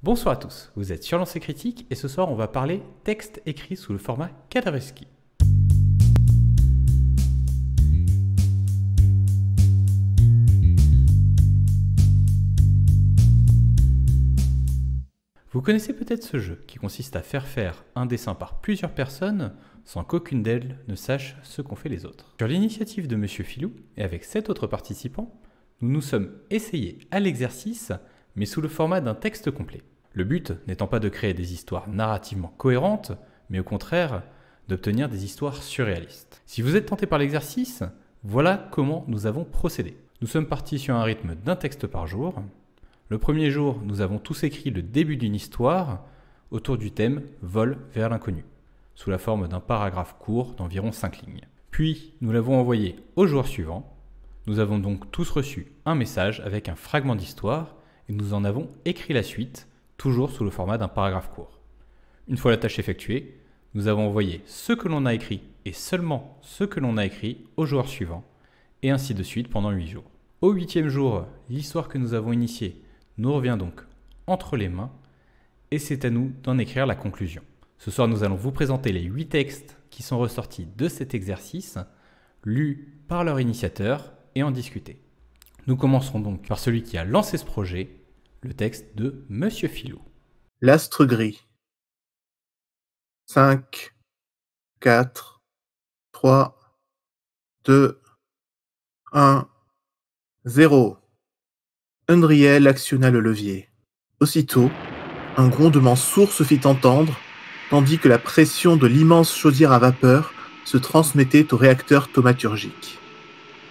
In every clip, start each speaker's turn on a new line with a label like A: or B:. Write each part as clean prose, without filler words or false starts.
A: Bonsoir à tous, vous êtes sur Lancer Critique et ce soir on va parler texte écrit sous le format Cadavrski. Vous connaissez peut-être ce jeu qui consiste à faire un dessin par plusieurs personnes sans qu'aucune d'elles ne sache ce qu'ont fait les autres. Sur l'initiative de Monsieur Filou et avec 7 autres participants, nous nous sommes essayés à l'exercice mais sous le format d'un texte complet. Le but n'étant pas de créer des histoires narrativement cohérentes, mais au contraire d'obtenir des histoires surréalistes. Si vous êtes tenté par l'exercice, voilà comment nous avons procédé. Nous sommes partis sur un rythme d'un texte par jour. Le premier jour, nous avons tous écrit le début d'une histoire autour du thème « Vol vers l'inconnu », sous la forme d'un paragraphe court d'environ 5 lignes. Puis, nous l'avons envoyé au jour suivant. Nous avons donc tous reçu un message avec un fragment d'histoire et nous en avons écrit la suite, toujours sous le format d'un paragraphe court. Une fois la tâche effectuée, nous avons envoyé ce que l'on a écrit et seulement ce que l'on a écrit au jour suivant, et ainsi de suite pendant 8 jours. Au 8e jour, l'histoire que nous avons initiée nous revient donc entre les mains, et c'est à nous d'en écrire la conclusion. Ce soir, nous allons vous présenter les 8 textes qui sont ressortis de cet exercice, lus par leur initiateur, et en discuter. Nous commencerons donc par celui qui a lancé ce projet, le texte de Monsieur Filou.
B: L'astre gris. 5, 4, 3, 2, 1, 0. Undriel actionna le levier. Aussitôt, un grondement sourd se fit entendre, tandis que la pression de l'immense chaudière à vapeur se transmettait au réacteur thaumaturgique.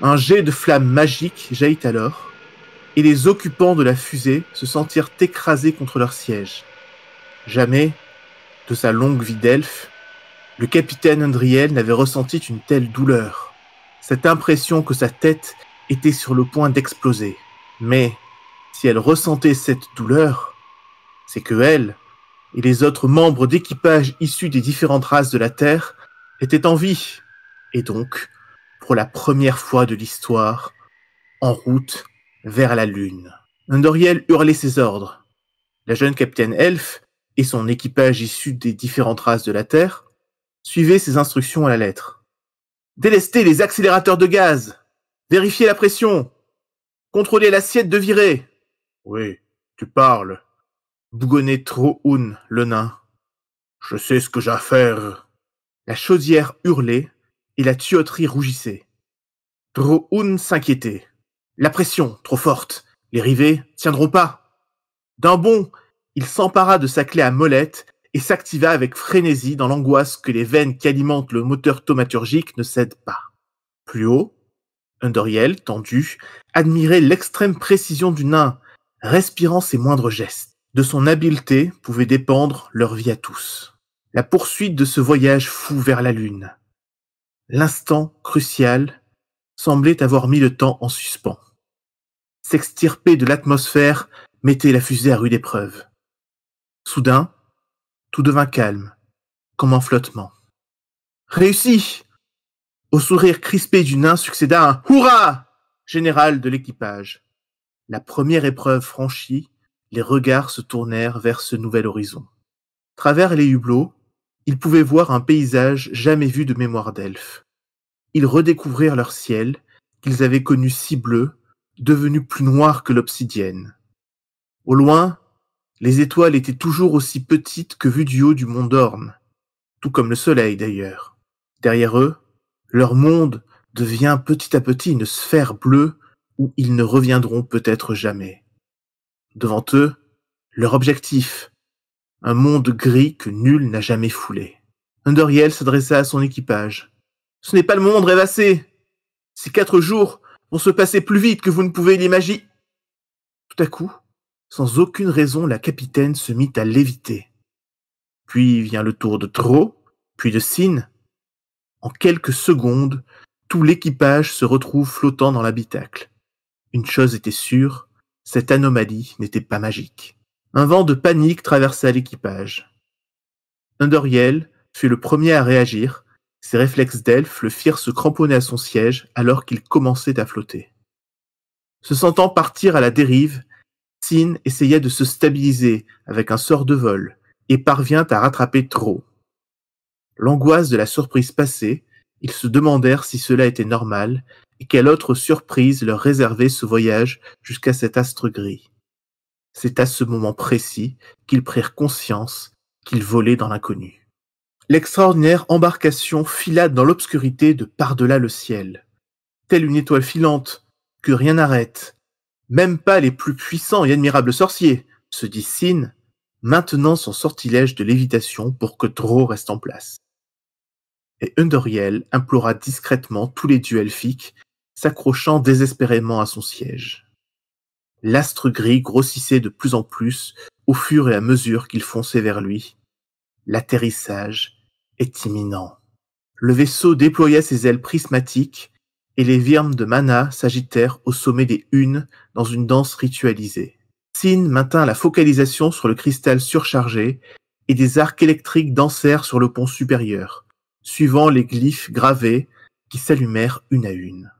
B: Un jet de flamme magique jaillit alors, et les occupants de la fusée se sentirent écrasés contre leur siège. Jamais, de sa longue vie d'elfe, le capitaine Undriel n'avait ressenti une telle douleur, cette impression que sa tête était sur le point d'exploser. Mais, si elle ressentait cette douleur, c'est que elle, et les autres membres d'équipage issus des différentes races de la Terre, étaient en vie, et donc, pour la première fois de l'histoire, en route vers la Lune. Undriel hurlait ses ordres. La jeune capitaine Elfe et son équipage issu des différentes races de la Terre suivaient ses instructions à la lettre. Délester les accélérateurs de gaz. Vérifier la pression. Contrôler l'assiette de virée. Oui, tu parles, bougonnait Troun, le nain. Je sais ce que j'ai à faire. La chaudière hurlait et la tuyauterie rougissait. Troun s'inquiétait. La pression, trop forte. Les rivets tiendront pas. D'un bond, il s'empara de sa clé à molette et s'activa avec frénésie dans l'angoisse que les veines qui alimentent le moteur thaumaturgique ne cèdent pas. Plus haut, Undriel, tendu, admirait l'extrême précision du nain, respirant ses moindres gestes. De son habileté pouvait dépendre leur vie à tous. La poursuite de ce voyage fou vers la Lune. L'instant crucial semblait avoir mis le temps en suspens. S'extirper de l'atmosphère mettait la fusée à rude épreuve. Soudain, tout devint calme, comme un flottement. Réussi! Au sourire crispé du nain succéda un « Hurrah !» général de l'équipage. La première épreuve franchie, les regards se tournèrent vers ce nouvel horizon. Travers les hublots, ils pouvaient voir un paysage jamais vu de mémoire d'elfes. Ils redécouvrirent leur ciel, qu'ils avaient connu si bleu, devenu plus noir que l'obsidienne. Au loin, les étoiles étaient toujours aussi petites que vues du haut du mont Dorn, tout comme le soleil d'ailleurs. Derrière eux, leur monde devient petit à petit une sphère bleue où ils ne reviendront peut-être jamais. Devant eux, leur objectif, un monde gris que nul n'a jamais foulé. Undriel s'adressa à son équipage. « Ce n'est pas le moment de rêvasser. Ces 4 jours vont se passer plus vite que vous ne pouvez l'imaginer. » Tout à coup, sans aucune raison, la capitaine se mit à léviter. Puis vient le tour de Tro, puis de Sin. En quelques secondes, tout l'équipage se retrouve flottant dans l'habitacle. Une chose était sûre, cette anomalie n'était pas magique. Un vent de panique traversa l'équipage. Undriel fut le premier à réagir. Ses réflexes d'elfe le firent se cramponner à son siège alors qu'il commençait à flotter. Se sentant partir à la dérive, Sin essaya de se stabiliser avec un sort de vol et parvient à rattraper Tro. L'angoisse de la surprise passée, ils se demandèrent si cela était normal et quelle autre surprise leur réservait ce voyage jusqu'à cet astre gris. C'est à ce moment précis qu'ils prirent conscience qu'ils volaient dans l'inconnu. L'extraordinaire embarcation fila dans l'obscurité de par-delà le ciel. Telle une étoile filante que rien n'arrête, même pas les plus puissants et admirables sorciers, se dit Sin, maintenant son sortilège de lévitation pour que Tro reste en place. Et Undoriel implora discrètement tous les dieux elfiques, s'accrochant désespérément à son siège. L'astre gris grossissait de plus en plus au fur et à mesure qu'il fonçait vers lui. L'atterrissage est imminent. Le vaisseau déploya ses ailes prismatiques et les virmes de mana s'agitèrent au sommet des hunes dans une danse ritualisée. Sin maintint la focalisation sur le cristal surchargé et des arcs électriques dansèrent sur le pont supérieur, suivant les glyphes gravés qui s'allumèrent une à une.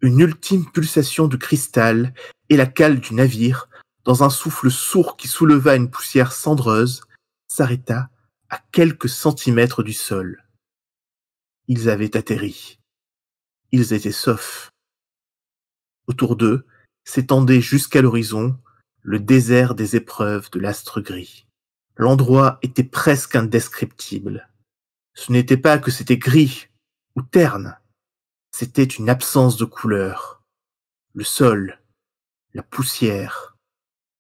B: Une ultime pulsation du cristal et la cale du navire, dans un souffle sourd qui souleva une poussière cendreuse, s'arrêta à quelques centimètres du sol. Ils avaient atterri. Ils étaient saufs. Autour d'eux s'étendait jusqu'à l'horizon le désert des épreuves de l'astre gris. L'endroit était presque indescriptible. Ce n'était pas que c'était gris ou terne, c'était une absence de couleur. Le sol, la poussière,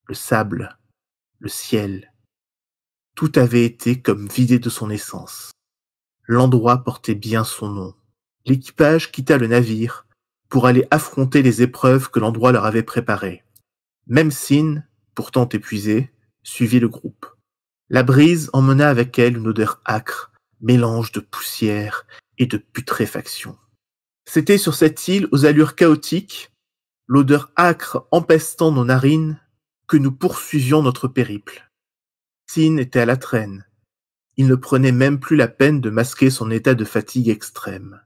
B: le sable, le ciel, tout avait été comme vidé de son essence. L'endroit portait bien son nom. L'équipage quitta le navire pour aller affronter les épreuves que l'endroit leur avait préparées. Même Sin, pourtant épuisée, suivit le groupe. La brise emmena avec elle une odeur âcre, mélange de poussière et de putréfaction. C'était sur cette île aux allures chaotiques, l'odeur âcre empestant nos narines, que nous poursuivions notre périple. Sin était à la traîne. Il ne prenait même plus la peine de masquer son état de fatigue extrême.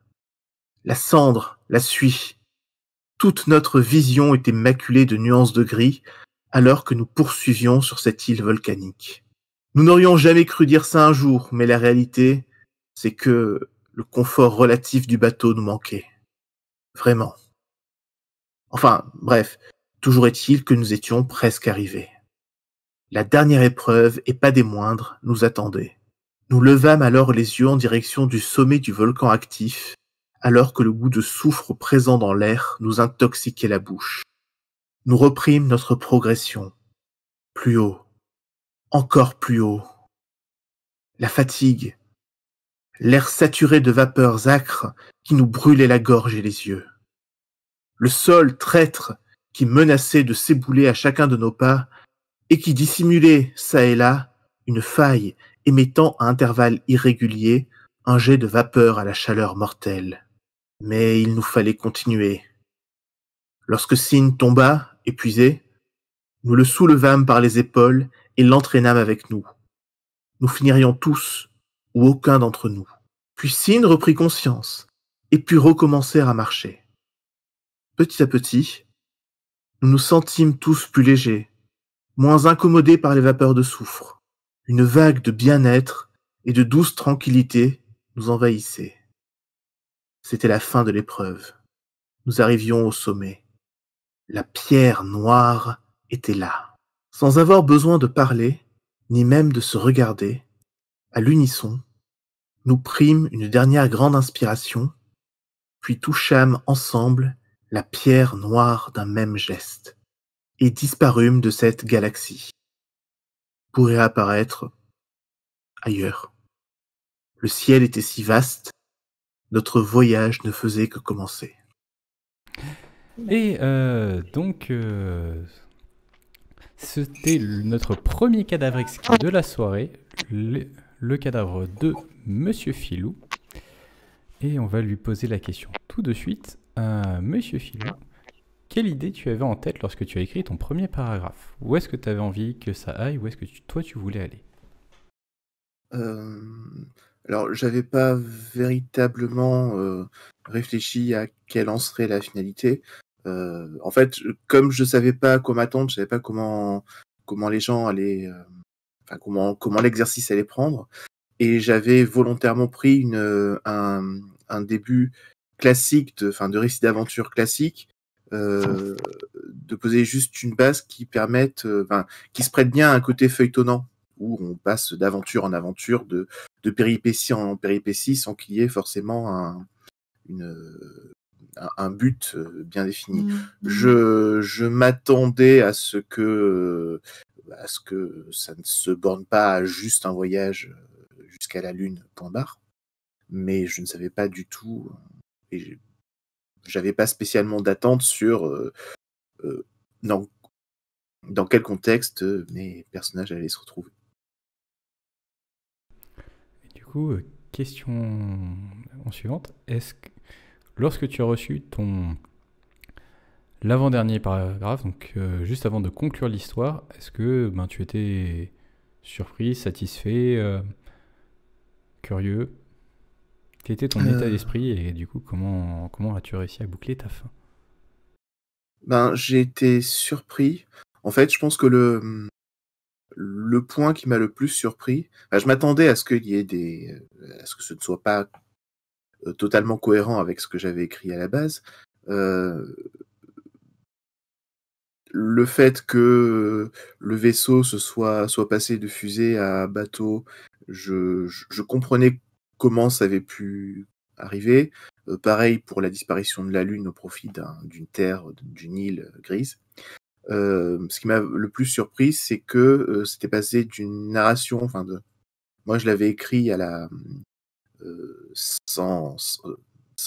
B: La cendre la suit. Toute notre vision était maculée de nuances de gris, alors que nous poursuivions sur cette île volcanique. Nous n'aurions jamais cru dire ça un jour, mais la réalité, c'est que le confort relatif du bateau nous manquait. Vraiment. Enfin, bref, toujours est-il que nous étions presque arrivés. La dernière épreuve, et pas des moindres, nous attendait. Nous levâmes alors les yeux en direction du sommet du volcan actif, alors que le goût de soufre présent dans l'air nous intoxiquait la bouche. Nous reprîmes notre progression. Plus haut. Encore plus haut. La fatigue. L'air saturé de vapeurs âcres qui nous brûlait la gorge et les yeux. Le sol traître qui menaçait de s'ébouler à chacun de nos pas et qui dissimulait, çà et là, une faille émettant à intervalles irréguliers un jet de vapeur à la chaleur mortelle. Mais il nous fallait continuer. Lorsque Sin tomba, épuisé, nous le soulevâmes par les épaules et l'entraînâmes avec nous. Nous finirions tous, ou aucun d'entre nous. Puis Sin reprit conscience et put recommencer à marcher. Petit à petit, nous nous sentîmes tous plus légers, moins incommodés par les vapeurs de soufre. Une vague de bien-être et de douce tranquillité nous envahissait. C'était la fin de l'épreuve. Nous arrivions au sommet. La pierre noire était là. Sans avoir besoin de parler, ni même de se regarder, à l'unisson, nous prîmes une dernière grande inspiration, puis touchâmes ensemble la pierre noire d'un même geste, et disparûmes de cette galaxie, pour réapparaître ailleurs. Le ciel était si vaste, notre voyage ne faisait que commencer.
A: Et c'était notre premier cadavre exquis de la soirée, le cadavre de Monsieur Filou. Et on va lui poser la question tout de suite. Monsieur Filou, quelle idée tu avais en tête lorsque tu as écrit ton premier paragraphe? Où est-ce que tu avais envie que ça aille? Où est-ce que toi tu voulais aller?
B: Alors, j'avais pas véritablement réfléchi à quelle en serait la finalité. En fait, comme je savais pas à quoi m'attendre, je savais pas comment les gens allaient, enfin comment l'exercice allait prendre, et j'avais volontairement pris un début classique de récit d'aventure classique, de poser juste une base qui permette, qui se prête bien à un côté feuilletonnant, où on passe d'aventure en aventure, de péripétie en péripétie, sans qu'il y ait forcément un but bien défini. Je m'attendais à ce que ça ne se borne pas à juste un voyage jusqu'à la Lune, point barre. Mais je ne savais pas du tout, et j'avais pas spécialement d'attente sur dans, dans quel contexte mes personnages allaient se retrouver.
A: Et du coup, question en suivante. Est-ce que lorsque tu as reçu l'avant-dernier paragraphe, donc juste avant de conclure l'histoire, est-ce que tu étais surpris, satisfait, curieux? Quel était ton état d'esprit et du coup comment as-tu réussi à boucler ta fin?
B: J'ai été surpris. En fait, je pense que le point qui m'a le plus surpris, je m'attendais à ce qu'il y ait à ce que ce ne soit pas totalement cohérent avec ce que j'avais écrit à la base. Le fait que le vaisseau soit passé de fusée à bateau, je comprenais comment ça avait pu arriver. Pareil pour la disparition de la Lune au profit d'une terre, d'une île grise. Ce qui m'a le plus surpris, c'est que c'était passé d'une narration, moi je l'avais écrit sans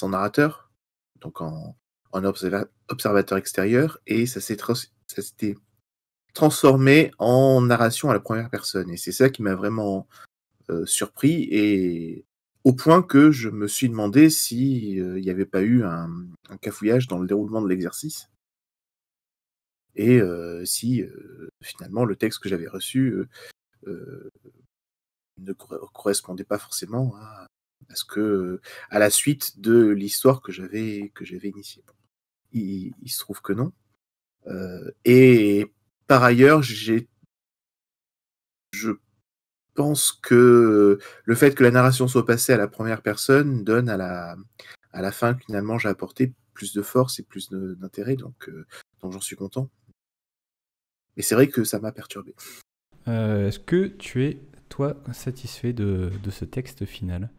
B: narrateur, donc en observateur extérieur, et ça s'était transformé en narration à la première personne. Et c'est ça qui m'a vraiment surpris, et au point que je me suis demandé si il n'y avait pas eu un cafouillage dans le déroulement de l'exercice, et si finalement le texte que j'avais reçu ne correspondait pas forcément à la suite de l'histoire que j'avais initiée. Il se trouve que non. Et par ailleurs, je pense que le fait que la narration soit passée à la première personne donne à la fin, finalement, j'ai apporté plus de force et plus d'intérêt, donc j'en suis content. Mais c'est vrai que ça m'a perturbé.
A: Est-ce que tu es, toi, satisfait de ce texte final?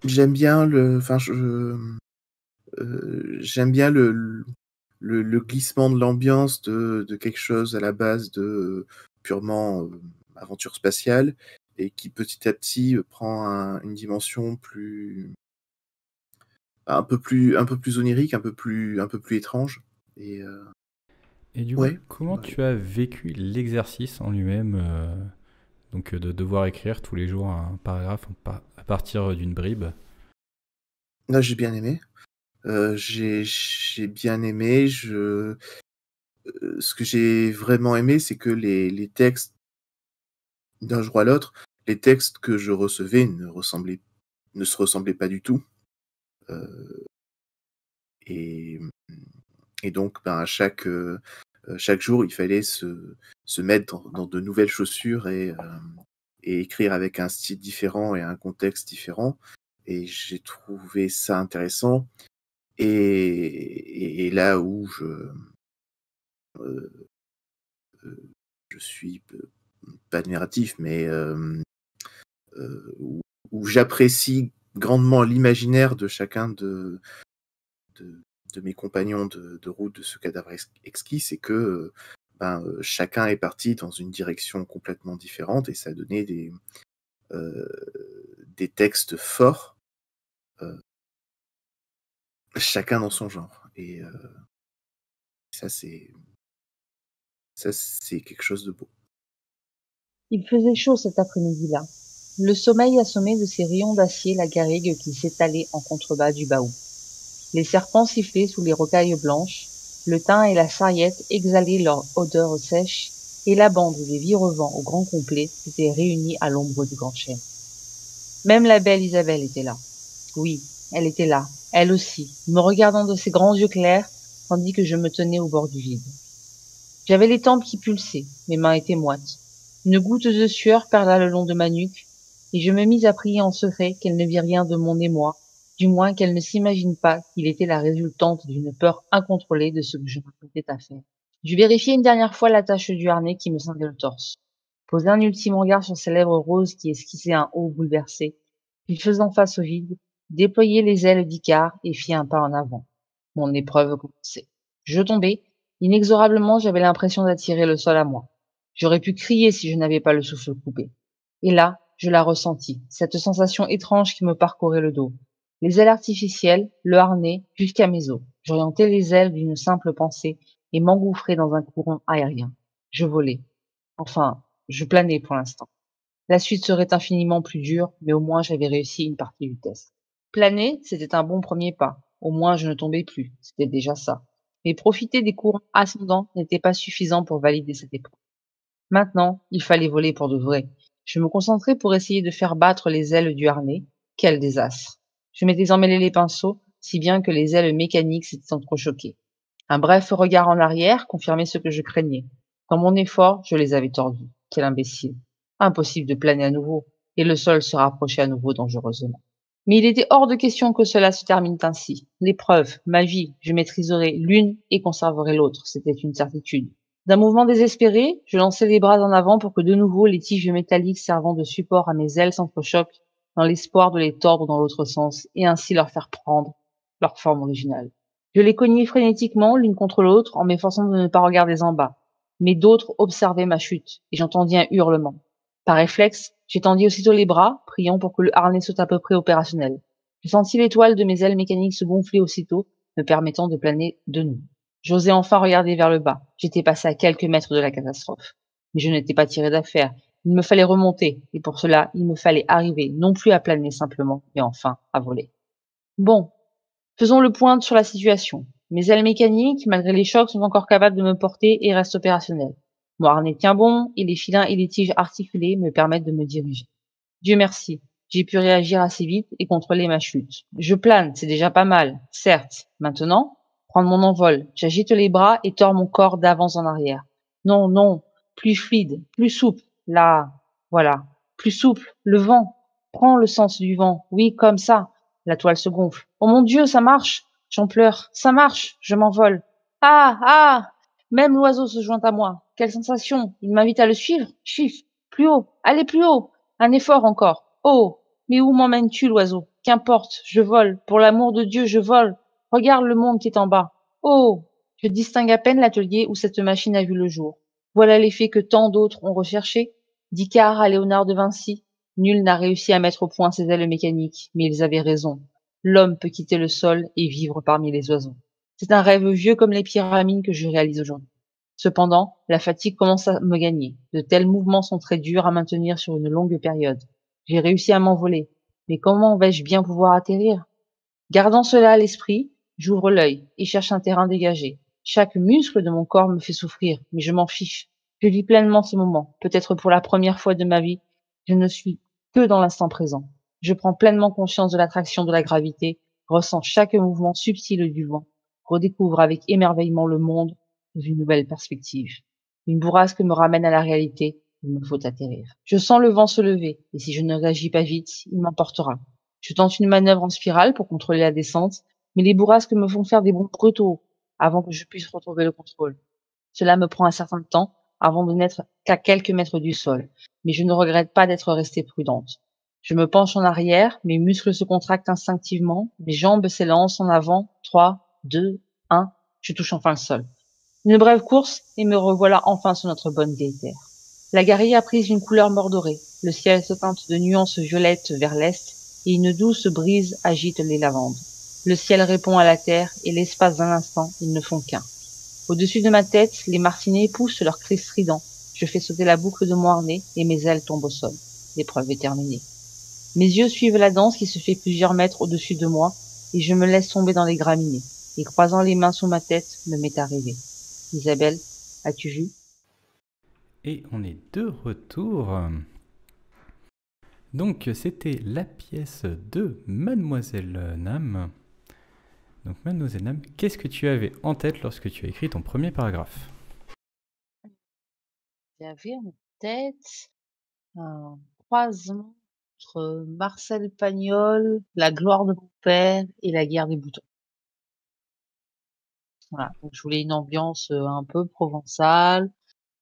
B: J'aime bien j'aime bien le glissement de l'ambiance de quelque chose à la base de purement aventure spatiale, et qui petit à petit prend une dimension un peu plus onirique, un peu plus étrange. Et
A: Et du coup,
B: ouais,
A: comment
B: ouais.
A: tu as vécu l'exercice en lui-même, donc de devoir écrire tous les jours un paragraphe à partir d'une bribe?
B: Là, j'ai bien aimé. J'ai bien aimé. Ce que j'ai vraiment aimé, c'est que les textes, d'un jour à l'autre, les textes que je recevais ne se ressemblaient pas du tout. Euh, et, et donc, à chaque jour, il fallait se mettre dans de nouvelles chaussures, et écrire avec un style différent et un contexte différent. Et j'ai trouvé ça intéressant. Et là où euh, je suis pas admiratif, mais où j'apprécie grandement l'imaginaire de chacun de, de mes compagnons de route de ce cadavre exquis, c'est que chacun est parti dans une direction complètement différente, et ça a donné euh, des textes forts, euh, chacun dans son genre. Et ça, c'est quelque chose de beau.
C: Il faisait chaud cet après-midi-là. Le sommeil assommait de ses rayons d'acier la garrigue qui s'étalait en contrebas du bahut. Les serpents sifflaient sous les rocailles blanches, le thym et la sarriette exhalaient leur odeur sèche, et la bande des virevents au grand complet était réunie à l'ombre du grand chêne. Même la belle Isabelle était là. Oui, elle était là, elle aussi, me regardant de ses grands yeux clairs, tandis que je me tenais au bord du vide. J'avais les tempes qui pulsaient, mes mains étaient moites. Une goutte de sueur perla le long de ma nuque, et je me mis à prier en secret qu'elle ne vît rien de mon émoi, du moins qu'elle ne s'imagine pas qu'il était la résultante d'une peur incontrôlée de ce que je m'apprêtais à faire. Je vérifiai une dernière fois l'attache du harnais qui me scindait le torse, posai un ultime regard sur ses lèvres roses qui esquissaient un haut bouleversé, puis faisant face au vide, déployai les ailes d'Icare et fis un pas en avant. Mon épreuve commençait. Je tombais. Inexorablement, j'avais l'impression d'attirer le sol à moi. J'aurais pu crier si je n'avais pas le souffle coupé. Et là, je la ressentis, cette sensation étrange qui me parcourait le dos. Les ailes artificielles, le harnais, jusqu'à mes os. J'orientais les ailes d'une simple pensée et m'engouffrais dans un courant aérien. Je volais. Enfin, je planais pour l'instant. La suite serait infiniment plus dure, mais au moins j'avais réussi une partie du test. Planer, c'était un bon premier pas. Au moins je ne tombais plus, c'était déjà ça. Mais profiter des courants ascendants n'était pas suffisant pour valider cette épreuve. Maintenant, il fallait voler pour de vrai. Je me concentrais pour essayer de faire battre les ailes du harnais. Quel désastre! Je m'étais emmêlé les pinceaux, si bien que les ailes mécaniques s'étaient entrechoquées. Un bref regard en arrière confirmait ce que je craignais. Dans mon effort, je les avais tordus. Quel imbécile! Impossible de planer à nouveau, et le sol se rapprochait à nouveau dangereusement. Mais il était hors de question que cela se termine ainsi. L'épreuve, ma vie, je maîtriserai l'une et conserverai l'autre, c'était une certitude. D'un mouvement désespéré, je lançai les bras en avant pour que de nouveau les tiges métalliques servant de support à mes ailes s'entrechoquent, dans l'espoir de les tordre dans l'autre sens, et ainsi leur faire prendre leur forme originale. Je les cognai frénétiquement l'une contre l'autre en m'efforçant de ne pas regarder en bas. Mais d'autres observaient ma chute, et j'entendis un hurlement. Par réflexe, j'étendis aussitôt les bras, priant pour que le harnais soit à peu près opérationnel. Je sentis l'étoile de mes ailes mécaniques se gonfler aussitôt, me permettant de planer de nouveau. J'osais enfin regarder vers le bas. J'étais passé à quelques mètres de la catastrophe. Mais je n'étais pas tiré d'affaire. Il me fallait remonter, et pour cela, il me fallait arriver non plus à planer simplement, mais enfin à voler. Bon, faisons le point sur la situation. Mes ailes mécaniques, malgré les chocs, sont encore capables de me porter et restent opérationnelles. Mon harnais tient bon, et les filins et les tiges articulées me permettent de me diriger. Dieu merci, j'ai pu réagir assez vite et contrôler ma chute. Je plane, c'est déjà pas mal, certes. Maintenant, prendre mon envol, j'agite les bras et tords mon corps d'avant en arrière. Non, non, plus fluide, plus souple. Là, voilà, plus souple, le vent. Prends le sens du vent, oui, comme ça. La toile se gonfle. Oh mon Dieu, ça marche! J'en pleure. Ça marche, je m'envole. Ah, ah! Même l'oiseau se joint à moi. Quelle sensation! Il m'invite à le suivre. Chiffre. Plus haut. Allez plus haut. Un effort encore. Oh! Mais où m'emmènes-tu, l'oiseau? Qu'importe, je vole. Pour l'amour de Dieu, je vole. Regarde le monde qui est en bas. Oh! Je distingue à peine l'atelier où cette machine a vu le jour. Voilà l'effet que tant d'autres ont recherché. D'Icare à Léonard de Vinci. Nul n'a réussi à mettre au point ses ailes mécaniques, mais ils avaient raison. L'homme peut quitter le sol et vivre parmi les oiseaux. C'est un rêve vieux comme les pyramides que je réalise aujourd'hui. Cependant, la fatigue commence à me gagner. De tels mouvements sont très durs à maintenir sur une longue période. J'ai réussi à m'envoler, mais comment vais-je bien pouvoir atterrir? Gardant cela à l'esprit, j'ouvre l'œil et cherche un terrain dégagé. Chaque muscle de mon corps me fait souffrir, mais je m'en fiche. Je vis pleinement ce moment. Peut-être pour la première fois de ma vie, je ne suis que dans l'instant présent. Je prends pleinement conscience de l'attraction de la gravité, ressens chaque mouvement subtil du vent, redécouvre avec émerveillement le monde sous une nouvelle perspective. Une bourrasque me ramène à la réalité, il me faut atterrir. Je sens le vent se lever, et si je ne réagis pas vite, il m'emportera. Je tente une manœuvre en spirale pour contrôler la descente, mais les bourrasques me font faire des bonds brutaux avant que je puisse retrouver le contrôle. Cela me prend un certain temps avant de n'être qu'à quelques mètres du sol, mais je ne regrette pas d'être restée prudente. Je me penche en arrière, mes muscles se contractent instinctivement, mes jambes s'élancent en avant, 3, 2, 1, je touche enfin le sol. Une brève course, et me revoilà enfin sur notre bonne vieille terre. La garrigue a pris une couleur mordorée, le ciel se teinte de nuances violettes vers l'est, et une douce brise agite les lavandes. Le ciel répond à la terre, et l'espace d'un instant, ils ne font qu'un. Au-dessus de ma tête, les martinets poussent leurs cris stridents. Je fais sauter la boucle de mon harnais, et mes ailes tombent au sol. L'épreuve est terminée. Mes yeux suivent la danse qui se fait plusieurs mètres au-dessus de moi, et je me laisse tomber dans les graminées, et croisant les mains sous ma tête, me met à rêver. Isabelle, as-tu vu?
A: Et on est de retour. Donc c'était la pièce de Mademoiselle Nam. Donc, Mademoiselle Nam, qu'est-ce que tu avais en tête lorsque tu as écrit ton premier paragraphe?
C: J'avais en tête un croisement entre Marcel Pagnol, La gloire de mon père et La guerre des boutons. Voilà, donc je voulais une ambiance un peu provençale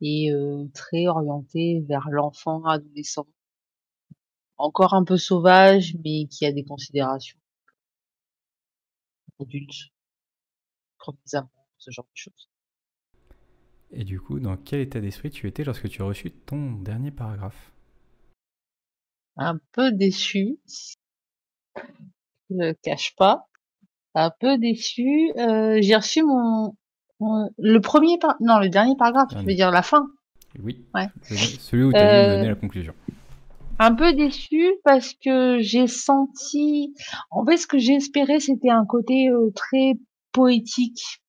C: et très orientée vers l'enfant adolescent. Encore un peu sauvage, mais qui a des considérations adultes, comme les amours, ce genre de choses.
A: Et du coup, dans quel état d'esprit tu étais lorsque tu as reçu ton dernier paragraphe?
C: Un peu déçue, je le cache pas. Un peu déçue. J'ai reçu le dernier paragraphe, je veux
A: Dernier.
C: dire la fin.
A: Oui,
C: Ouais.
A: celui où tu as dû me donner la conclusion.
C: Un peu déçue parce que j'ai senti, en fait, ce que j'ai espéré, c'était un côté très poétique,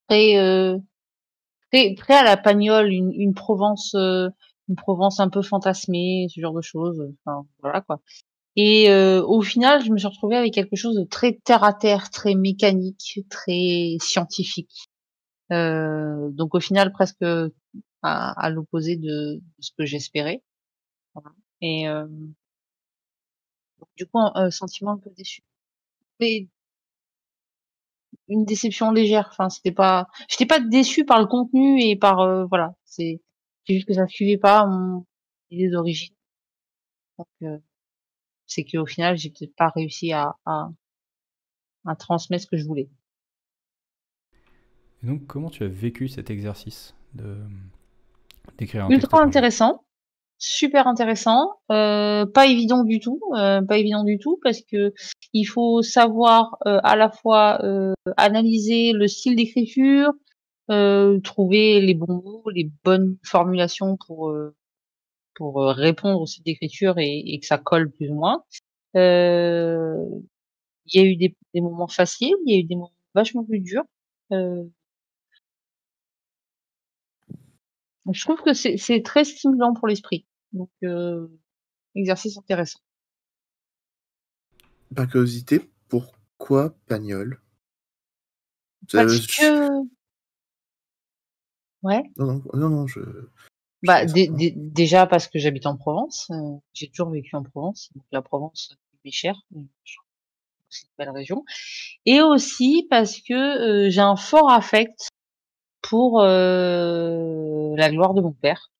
C: très, très à la Pagnol, une Provence un peu fantasmée, ce genre de choses. Enfin, voilà quoi. Et au final, je me suis retrouvée avec quelque chose de très terre à terre, très mécanique, très scientifique. Donc au final, presque à l'opposé de ce que j'espérais. Voilà. Et du coup, sentiment un peu déçu. Mais une déception légère. Enfin, j'étais pas déçue par le contenu et par voilà. C'est juste que ça suivait pas mon idée d'origine. Donc c'est qu'au final, j'ai peut-être pas réussi à transmettre ce que je voulais.
A: Et donc, comment tu as vécu cet exercice d'écrire un texte
C: Ultra
A: pour un jeu?
C: intéressant, super intéressant, pas évident du tout, parce que il faut savoir à la fois analyser le style d'écriture, trouver les bons mots, les bonnes formulations pour répondre au style d'écriture et que ça colle plus ou moins. Euh, il y a eu des moments faciles, il y a eu des moments vachement plus durs. Euh, je trouve que c'est très stimulant pour l'esprit. Donc exercice intéressant.
B: Par curiosité, pourquoi Pagnol?
C: Parce
B: Je-
C: que ouais.
B: non, je
C: Bah,
B: savais simplement.
C: déjà parce que j'habite en Provence, j'ai toujours vécu en Provence, donc la Provence m'est chère, je trouve que c'est une belle région et aussi parce que, j'ai un fort affect pour, La gloire de mon père,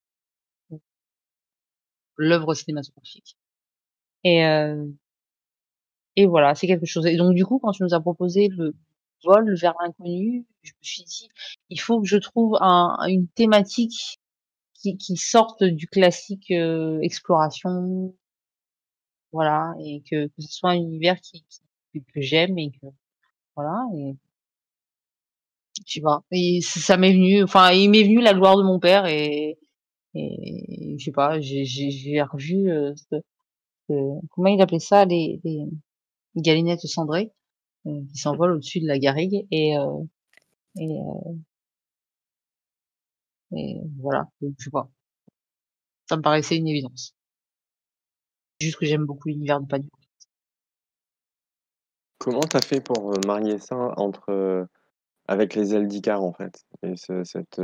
C: l'œuvre cinématographique et voilà, c'est quelque chose et donc du coup, quand tu nous as proposé le vol vers l'inconnu, je me suis dit: «Il faut que je trouve une thématique qui sorte du classique, exploration». Voilà et que ce soit un univers que j'aime et que voilà et je sais pas et ça m'est venu enfin, il m'est venu La gloire de mon père et je sais pas, j'ai revu, ce comment il appelait ça? Les galinettes cendrées, qui s'envolent au-dessus de la garrigue et voilà, donc je sais pas, ça me paraissait une évidence. Juste que j'aime beaucoup l'univers de Pagnol.
D: Comment t'as fait pour marier ça avec les ailes d'Icare en fait et cet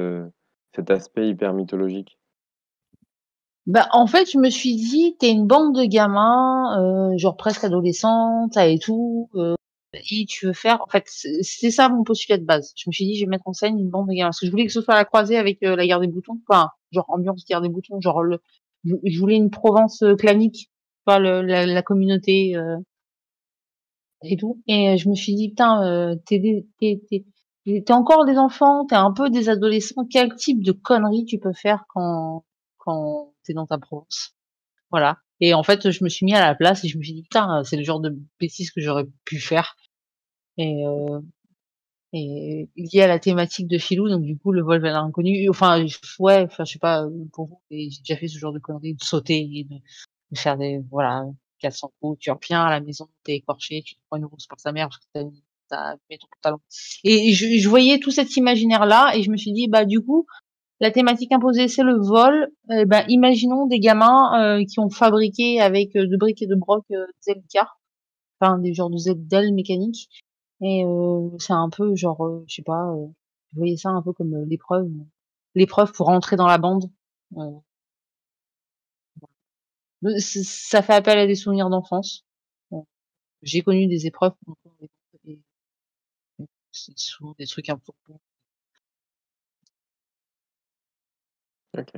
D: aspect hyper mythologique?
C: Bah, en fait, je me suis dit: «Tu es une bande de gamins, genre presque adolescents, tu et tout, et tu veux faire» en fait, c'était ça mon postulat de base. Je me suis dit: «Je vais mettre en scène une bande de gamins». Parce que je voulais que ce soit à la croisée avec, La guerre des boutons, enfin, genre ambiance guerre des boutons, genre je voulais une Provence, clanique, pas la communauté, et tout et je me suis dit: «Putain, tu encore des enfants, tu es un peu des adolescents, quel type de conneries tu peux faire quand tu es dans ta Provence?» Voilà et en fait, je me suis mis à la place et je me suis dit: «Putain, c'est le genre de bêtises que j'aurais pu faire» et lié à la thématique de Filou, donc du coup, le vol vers l'inconnu, enfin, ouais, enfin, je sais pas, pour vous, mais j'ai déjà fait ce genre de conneries, de sauter et de faire des voilà, 400 coups. Tu reviens à la maison, tu es écorché, tu te prends une rousse par sa mère parce que tu as abîmé ton pantalon et je voyais tout cet imaginaire-là et je me suis dit: «Bah, du coup, la thématique imposée, c'est le vol. Et ben, imaginons des gamins qui ont fabriqué avec de briques et de broc des ailes car, enfin des genres de ailes mécaniques Et c'est un peu genre, je sais pas, je voyais ça un peu comme, l'épreuve pour rentrer dans la bande. Heu, ça fait appel à des souvenirs d'enfance. Heu, j'ai connu des épreuves et c'est souvent des trucs un peu
D: OK.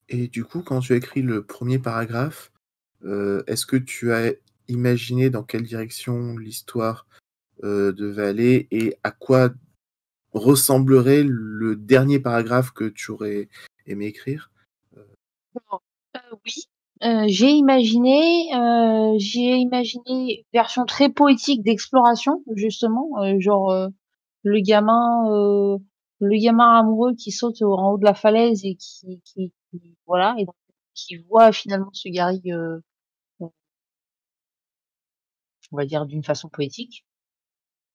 B: Et du coup, quand tu as écrit le premier paragraphe, est-ce que tu as imaginé dans quelle direction l'histoire, devait aller et à quoi ressemblerait le dernier paragraphe que tu aurais aimé écrire? Heu,
C: Oui, j'ai imaginé version très poétique d'exploration justement, genre, le gamin, heu, le gamin amoureux qui saute en haut de la falaise et qui voilà et donc qui voit finalement ce Gary, on va dire d'une façon poétique.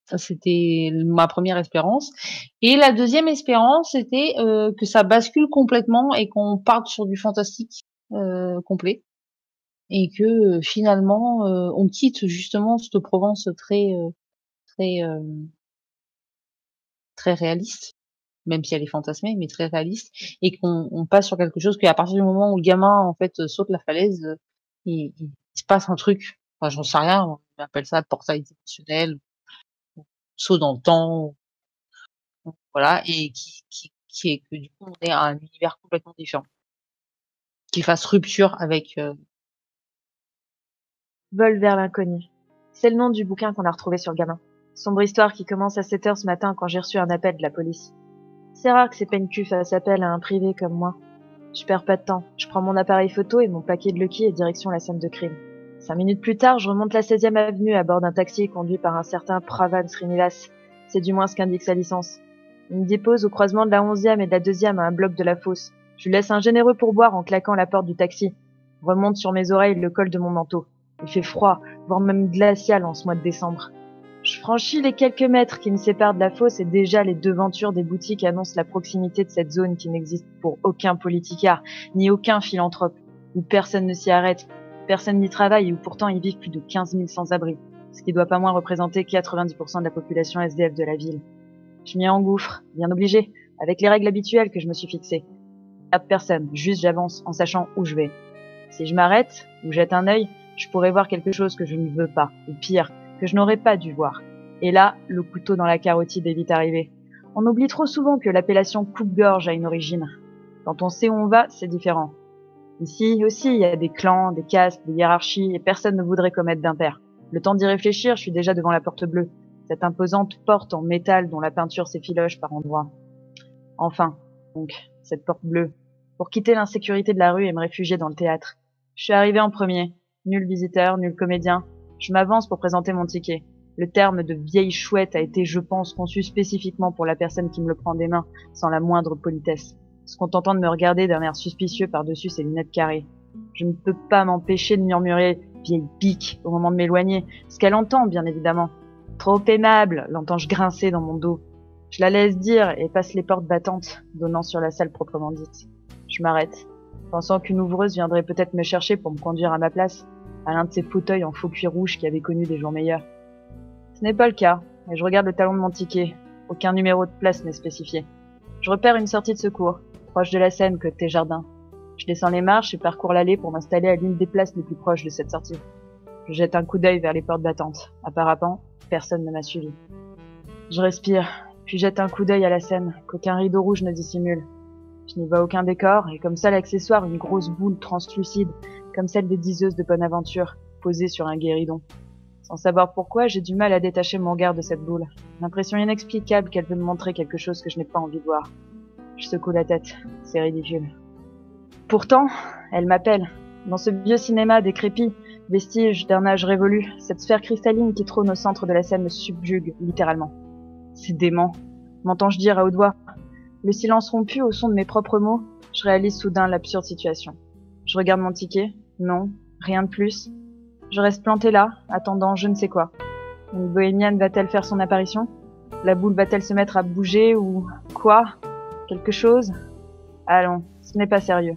C: Ça, c'était ma première espérance et la deuxième espérance, c'était, que ça bascule complètement et qu'on parte sur du fantastique, complet et que, finalement, on quitte justement cette Provence très, très réaliste, même si elle est fantasmée, mais très réaliste et qu'on passe sur quelque chose qu'à partir du moment où le gamin, en fait, saute la falaise, il se passe un truc. Enfin, j'en sais rien, on appelle ça portail dimensionnel, saut dans le temps, voilà et qui est que du coup, on est à un univers complètement différent, qui fasse rupture avec,
E: Vol vers l'inconnu. C'est le nom du bouquin qu'on a retrouvé sur le gamin. Sombre histoire qui commence à 7 heures ce matin quand j'ai reçu un appel de la police. C'est rare que ces PNQ fassent appel à un privé comme moi. Je perds pas de temps. Je prends mon appareil photo et mon paquet de Lucky et direction la scène de crime. 5 minutes plus tard, je remonte la 16e avenue à bord d'un taxi conduit par un certain Pravan Srinivasan. C'est du moins ce qu'indique sa licence. Il me dépose au croisement de la 11e et de la 2e à un bloc de la fosse. Je lui laisse un généreux pourboire en claquant la porte du taxi. Remonte sur mes oreilles le col de mon manteau. Il fait froid, voire même glacial en ce mois de décembre. Je franchis les quelques mètres qui me séparent de la fosse et déjà les devantures des boutiques annoncent la proximité de cette zone qui n'existe pour aucun politicard, ni aucun philanthrope, où personne ne s'y arrête, personne n'y travaille et où pourtant ils vivent plus de 15 000 sans-abri, ce qui doit pas moins représenter 90% de la population SDF de la ville. Je m'y engouffre, bien obligé, avec les règles habituelles que je me suis fixées. Pas de personne, juste j'avance en sachant où je vais. Si je m'arrête ou jette un œil, je pourrais voir quelque chose que je ne veux pas, ou pire, que je n'aurais pas dû voir. Et là, le couteau dans la carotide est vite arrivé. On oublie trop souvent que l'appellation coupe-gorge a une origine. Quand on sait où on va, c'est différent. Ici aussi, il y a des clans, des castes, des hiérarchies, et personne ne voudrait commettre d'impair. Le temps d'y réfléchir, je suis déjà devant la porte bleue, cette imposante porte en métal dont la peinture s'effiloche par endroits. Enfin, donc, cette porte bleue. Pour quitter l'insécurité de la rue et me réfugier dans le théâtre. Je suis arrivé en premier. Nul visiteur, nul comédien. Je m'avance pour présenter mon ticket. Le terme de vieille chouette a été, je pense, conçu spécifiquement pour la personne qui me le prend des mains, sans la moindre politesse, se contentant de me regarder d'un air suspicieux par-dessus ses lunettes carrées. Je ne peux pas m'empêcher de murmurer « vieille pique » au moment de m'éloigner, ce qu'elle entend, bien évidemment. Trop aimable, l'entends-je grincer dans mon dos. Je la laisse dire et passe les portes battantes, donnant sur la salle proprement dite. Je m'arrête, pensant qu'une ouvreuse viendrait peut-être me chercher pour me conduire à ma place, à l'un de ces fauteuils en faux cuir rouge qui avaient connu des jours meilleurs. Ce n'est pas le cas, et je regarde le talon de mon ticket. Aucun numéro de place n'est spécifié. Je repère une sortie de secours, proche de la Seine, côté jardin. Je descends les marches et parcours l'allée pour m'installer à l'une des places les plus proches de cette sortie. Je jette un coup d'œil vers les portes battantes. Apparemment, personne ne m'a suivi. Je respire, puis jette un coup d'œil à la Seine, qu'aucun rideau rouge ne dissimule. Je n'y vois aucun décor, et comme ça l'accessoire, une grosse boule translucide, comme celle des diseuses de Bonaventure, posée sur un guéridon. Sans savoir pourquoi, j'ai du mal à détacher mon regard de cette boule. L'impression inexplicable qu'elle veut me montrer quelque chose que je n'ai pas envie de voir. Je secoue la tête. C'est ridicule. Pourtant, elle m'appelle. Dans ce vieux cinéma décrépit, vestige d'un âge révolu, cette sphère cristalline qui trône au centre de la scène me subjugue, littéralement. C'est dément. M'entends-je dire à haute voix? Le silence rompu au son de mes propres mots, je réalise soudain l'absurde situation. Je regarde mon ticket. Non, rien de plus. Je reste plantée là, attendant je ne sais quoi. Une bohémienne va-t-elle faire son apparition? La boule va-t-elle se mettre à bouger ou quoi? Quelque chose? Allons, ce n'est pas sérieux.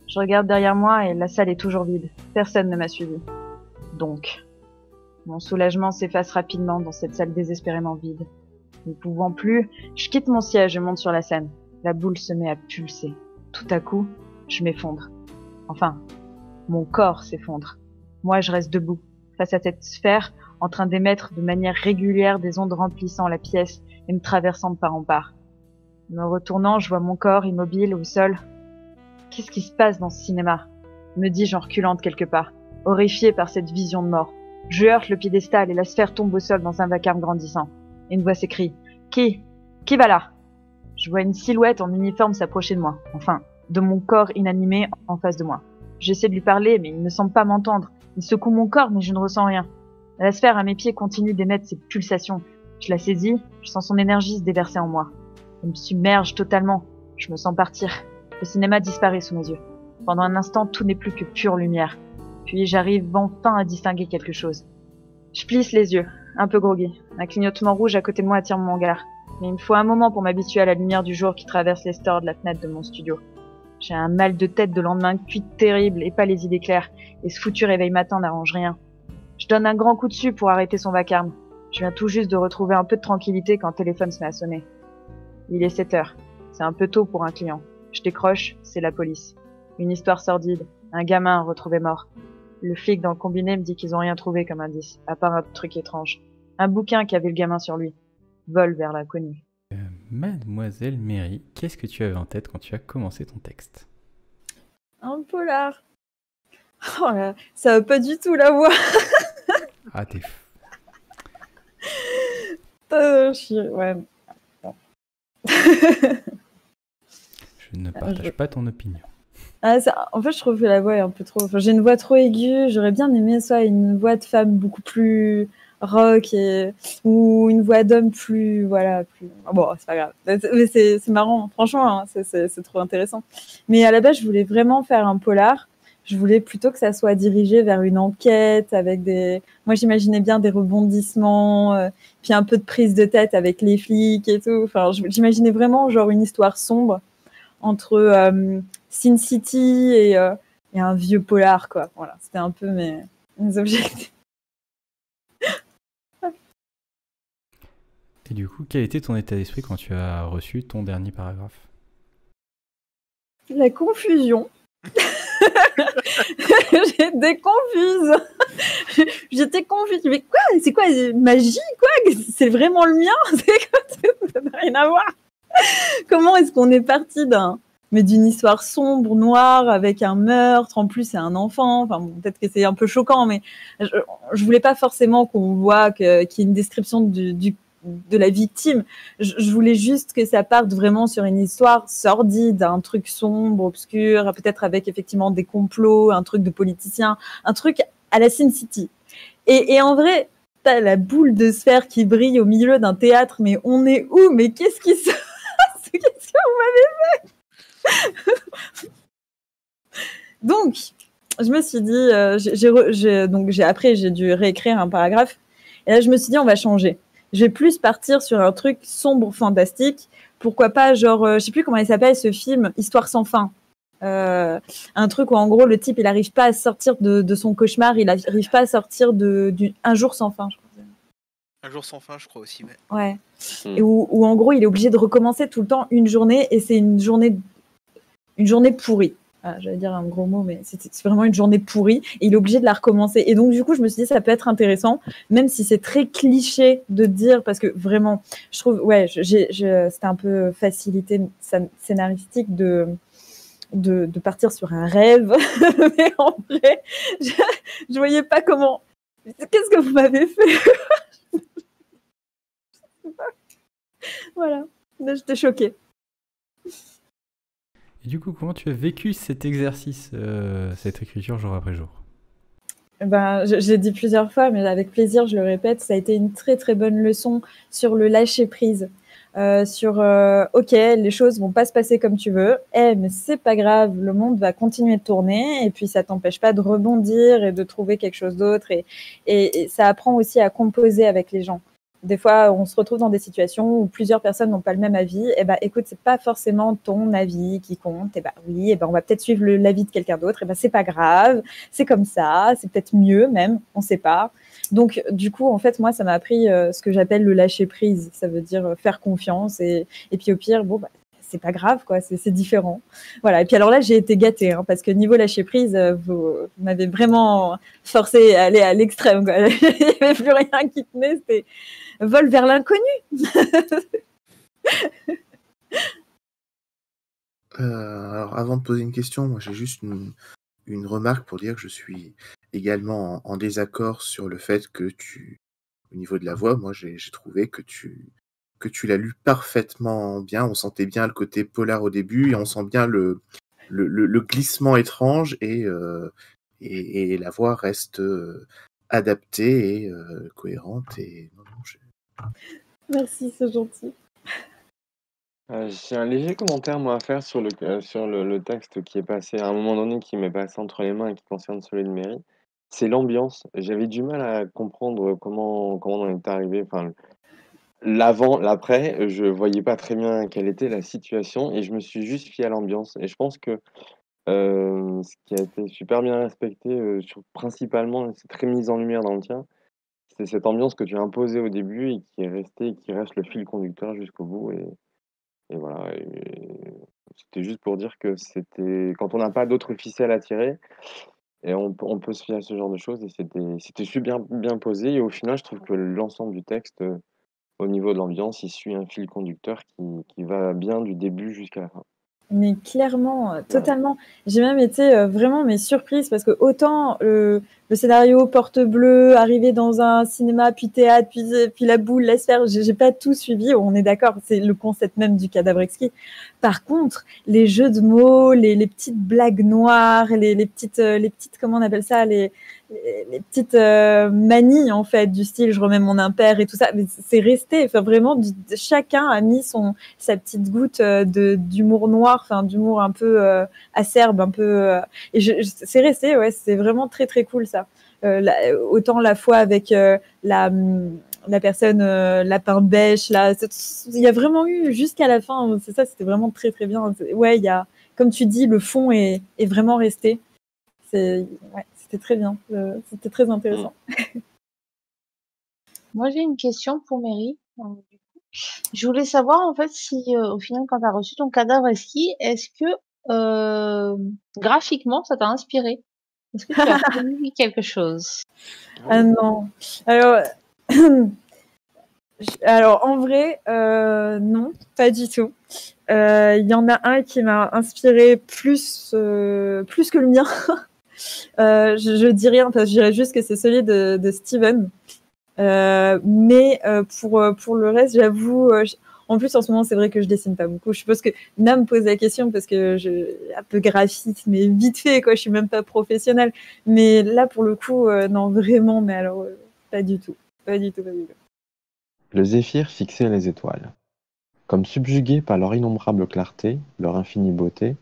E: Je regarde derrière moi et la salle est toujours vide. Personne ne m'a suivi. Donc, Mon soulagement s'efface rapidement dans cette salle désespérément vide. Ne pouvant plus, je quitte mon siège et monte sur la scène. La boule se met à pulser. Tout à coup, je m'effondre. Enfin, mon corps s'effondre. Moi, je reste debout, face à cette sphère, en train d'émettre de manière régulière des ondes remplissant la pièce et me traversant de part en part. Me retournant, je vois mon corps immobile au sol. Qu'est-ce qui se passe dans ce cinéma? Me dis-je en reculant de quelque part, horrifié par cette vision de mort. Je heurte le piédestal et la sphère tombe au sol dans un vacarme grandissant. Et une voix s'écrie. Qui va là? Je vois une silhouette en uniforme s'approcher de moi. Enfin, de mon corps inanimé en face de moi. J'essaie de lui parler, mais il ne semble pas m'entendre. Il secoue mon corps, mais je ne ressens rien. La sphère à mes pieds continue d'émettre ses pulsations. Je la saisis, je sens son énergie se déverser en moi. Elle me submerge totalement. Je me sens partir. Le cinéma disparaît sous mes yeux. Pendant un instant, tout n'est plus que pure lumière. Puis j'arrive enfin à distinguer quelque chose. Je plisse les yeux, un peu groggy. Un clignotement rouge à côté de moi attire mon regard. Mais il me faut un moment pour m'habituer à la lumière du jour qui traverse les stores de la fenêtre de mon studio. J'ai un mal de tête de lendemain cuite terrible et pas les idées claires. Et ce foutu réveil matin n'arrange rien. Je donne un grand coup dessus pour arrêter son vacarme. Je viens tout juste de retrouver un peu de tranquillité quand le téléphone se met à sonner. Il est 7 heures. C'est un peu tôt pour un client. Je décroche, c'est la police. Une histoire sordide. Un gamin retrouvé mort. Le flic dans le combiné me dit qu'ils ont rien trouvé comme indice, à part un truc étrange. Un bouquin qui avait le gamin sur lui. Vol vers l'inconnu.
A: Mademoiselle Mary, qu'est-ce que tu avais en tête quand tu as commencé ton texte?
F: Un polar. Oh là, ça va pas du tout la voix.
A: Ah, t'es...
F: Ouais. Bon.
A: Je ne partage pas ton opinion.
F: Ah, en fait, je trouve que la voix est un peu trop... Enfin, j'ai une voix trop aiguë. J'aurais bien aimé ça, une voix de femme beaucoup plus rock ou une voix d'homme plus... Voilà, plus... Bon, c'est pas grave. Mais c'est marrant, franchement, hein, c'est trop intéressant. Mais à la base, je voulais vraiment faire un polar. Je voulais plutôt que ça soit dirigé vers une enquête avec des... Moi, j'imaginais bien des rebondissements, puis un peu de prise de tête avec les flics et tout. Enfin, j'imaginais vraiment genre une histoire sombre entre Sin City et un vieux polar, quoi. Voilà, c'était un peu mes objectifs.
A: Et du coup, quel était ton état d'esprit quand tu as reçu ton dernier paragraphe?
F: La confusion. J'étais confuse. J'étais confuse. Mais quoi? C'est quoi? Magie? Quoi? C'est vraiment le mien? C'est quoi? Ça n'a rien à voir. Comment est-ce qu'on est parti d'une histoire sombre, noire, avec un meurtre? En plus, c'est un enfant. Enfin, bon, peut-être que c'est un peu choquant, mais je voulais pas forcément qu'on voit qu'il y ait une description de la victime. Je voulais juste que ça parte vraiment sur une histoire sordide, un truc sombre, obscur, peut-être avec effectivement des complots, un truc de politicien, un truc à la Sin City. Et en vrai, t'as la boule de sphère qui brille au milieu d'un théâtre, mais on est où? Mais qu'est-ce qui se passe? Qu'est-ce que vous m'avez fait? Donc, je me suis dit, après j'ai dû réécrire un paragraphe, et là je me suis dit on va changer. Je vais plus partir sur un truc sombre, fantastique. Pourquoi pas, genre, je sais plus comment il s'appelle ce film, Histoire sans fin. Un truc où en gros le type il arrive pas à sortir de son cauchemar, il arrive pas à sortir un jour sans fin, je crois.
G: Un jour sans fin, je crois aussi.
F: Ouais. Et où en gros il est obligé de recommencer tout le temps une journée, et c'est une journée pourrie. Ah, j'allais dire un gros mot, mais c'est vraiment une journée pourrie, et il est obligé de la recommencer. Et donc, du coup, je me suis dit, ça peut être intéressant, même si c'est très cliché de dire, parce que vraiment, je trouve, ouais, c'était un peu facilité scénaristique de partir sur un rêve, mais en vrai, je voyais pas comment. Qu'est-ce que vous m'avez fait? Voilà, là, j'étais choquée.
A: Et du coup, comment tu as vécu cet exercice, cette écriture jour après jour?
F: J'ai dit plusieurs fois, mais avec plaisir, je le répète, ça a été une très très bonne leçon sur le lâcher prise. Ok, les choses vont pas se passer comme tu veux, mais c'est pas grave, le monde va continuer de tourner, et puis ça t'empêche pas de rebondir et de trouver quelque chose d'autre, et ça apprend aussi à composer avec les gens. Des fois, on se retrouve dans des situations où plusieurs personnes n'ont pas le même avis. Et écoute, c'est pas forcément ton avis qui compte. Oui, on va peut-être suivre l'avis de quelqu'un d'autre. C'est pas grave. C'est comme ça. C'est peut-être mieux même. On sait pas. Donc, du coup, en fait, moi, ça m'a appris ce que j'appelle le lâcher prise. Ça veut dire faire confiance et puis au pire, bon, bah, c'est pas grave, quoi, c'est différent. Voilà. Et puis alors là, j'ai été gâtée, hein, parce que niveau lâcher prise, vous m'avez vraiment forcé à aller à l'extrême, quoi. Il n'y avait plus rien qui tenait, c'était vol vers l'inconnu.
B: Alors, avant de poser une question, moi j'ai juste une remarque pour dire que je suis également en désaccord sur le fait que au niveau de la voix, moi j'ai trouvé que tu l'as lu parfaitement bien. On sentait bien le côté polar au début et on sent bien le glissement étrange et la voix reste adaptée et cohérente. Et non,
F: Merci, c'est gentil.
D: J'ai un léger commentaire moi à faire sur le texte qui est passé à un moment donné, qui m'est passé entre les mains et qui concerne celui de Mary. C'est l'ambiance. J'avais du mal à comprendre comment on en est arrivé. Enfin, l'avant, l'après, je voyais pas très bien quelle était la situation et je me suis juste fié à l'ambiance. Et je pense que ce qui a été super bien respecté, principalement, c'est très mis en lumière dans le tien, c'est cette ambiance que tu as imposée au début et qui est restée, et qui reste le fil conducteur jusqu'au bout. Et voilà, c'était juste pour dire que c'était quand on n'a pas d'autres ficelles à tirer, et on peut se fier à ce genre de choses, et c'était super bien posé. Et au final, je trouve que l'ensemble du texte, au niveau de l'ambiance, il suit un fil conducteur qui va bien du début jusqu'à la fin.
F: Mais clairement, totalement. J'ai même été vraiment surprise parce que autant le scénario porte bleu, arriver dans un cinéma, puis théâtre, puis la boule, la sphère, j'ai pas tout suivi. On est d'accord, c'est le concept même du cadavre exquis. Par contre, les jeux de mots, les petites blagues noires, les petites, comment on appelle ça, les petites manies en fait du style je remets mon impair et tout ça, mais c'est resté. Enfin vraiment, chacun a mis sa petite goutte d'humour noir, enfin d'humour un peu acerbe, un peu et c'est resté. Ouais, c'est vraiment très très cool ça. Autant la fois avec la personne lapin bêche là, il y a vraiment eu jusqu'à la fin. C'est ça, c'était vraiment très très bien. Ouais, il y a, comme tu dis, le fond est vraiment resté. Ouais, c'était très bien, c'était très intéressant.
C: Moi, j'ai une question pour Mary. Je voulais savoir, en fait, si au final, quand tu as reçu ton cadavre exquis, est-ce que graphiquement, ça t'a inspiré? Est-ce que tu as vu quelque chose?
F: Ah non. Alors en vrai, non, pas du tout. Il y en a un qui m'a inspiré plus que le mien. Je dis rien, parce que je dirais juste que c'est celui de Steven. Mais pour le reste, j'avoue, en plus en ce moment c'est vrai que je dessine pas beaucoup. Je suppose que Nam me pose la question parce que un peu graphiste, mais vite fait quoi. Je suis même pas professionnelle. Mais là pour le coup, non vraiment. Mais alors pas du tout, pas du tout.
D: Le zéphyr fixait les étoiles. Comme subjugué par leur innombrable clarté, leur infinie beauté,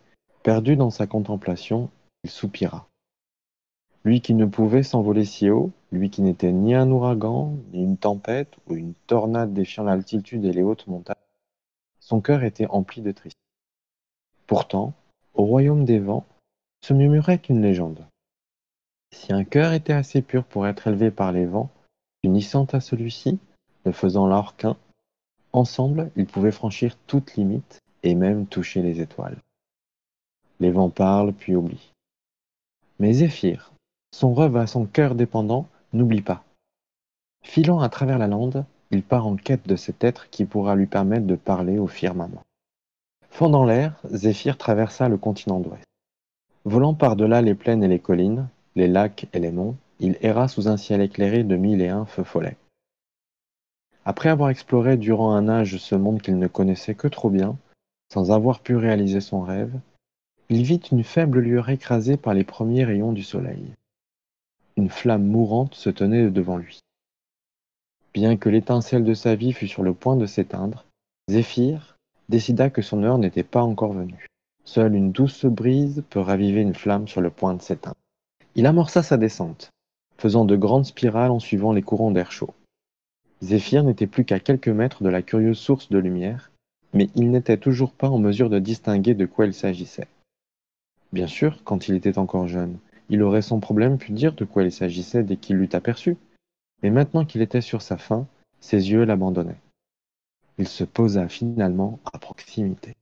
D: perdu dans sa contemplation, il soupira. Lui qui ne pouvait s'envoler si haut, lui qui n'était ni un ouragan, ni une tempête ou une tornade défiant l'altitude et les hautes montagnes, son cœur était empli de tristesse. Pourtant, au royaume des vents, se murmurait une légende. Si un cœur était assez pur pour être élevé par les vents, unissant à celui-ci, ne faisant alors qu'un, ensemble, ils pouvaient franchir toute limite et même toucher les étoiles. Les vents parlent puis oublient. Mais Zéphyr, son rêve à son cœur dépendant, n'oublie pas. Filant à travers la lande, il part en quête de cet être qui pourra lui permettre de parler au firmament. Fendant l'air, Zéphyr traversa le continent d'Ouest. Volant par-delà les plaines et les collines, les lacs et les monts, il erra sous un ciel éclairé de 1001 feux follets. Après avoir exploré durant un âge ce monde qu'il ne connaissait que trop bien, sans avoir pu réaliser son rêve, il vit une faible lueur écrasée par les premiers rayons du soleil. Une flamme mourante se tenait devant lui. Bien que l'étincelle de sa vie fût sur le point de s'éteindre, Zéphyr décida que son heure n'était pas encore venue. Seule une douce brise peut raviver une flamme sur le point de s'éteindre. Il amorça sa descente, faisant de grandes spirales en suivant les courants d'air chaud. Zéphyr n'était plus qu'à quelques mètres de la curieuse source de lumière, mais il n'était toujours pas en mesure de distinguer de quoi il s'agissait. Bien sûr, quand il était encore jeune, il aurait sans problème pu dire de quoi il s'agissait dès qu'il l'eût aperçu. Mais maintenant qu'il était sur sa faim, ses yeux l'abandonnaient. Il se posa finalement à proximité.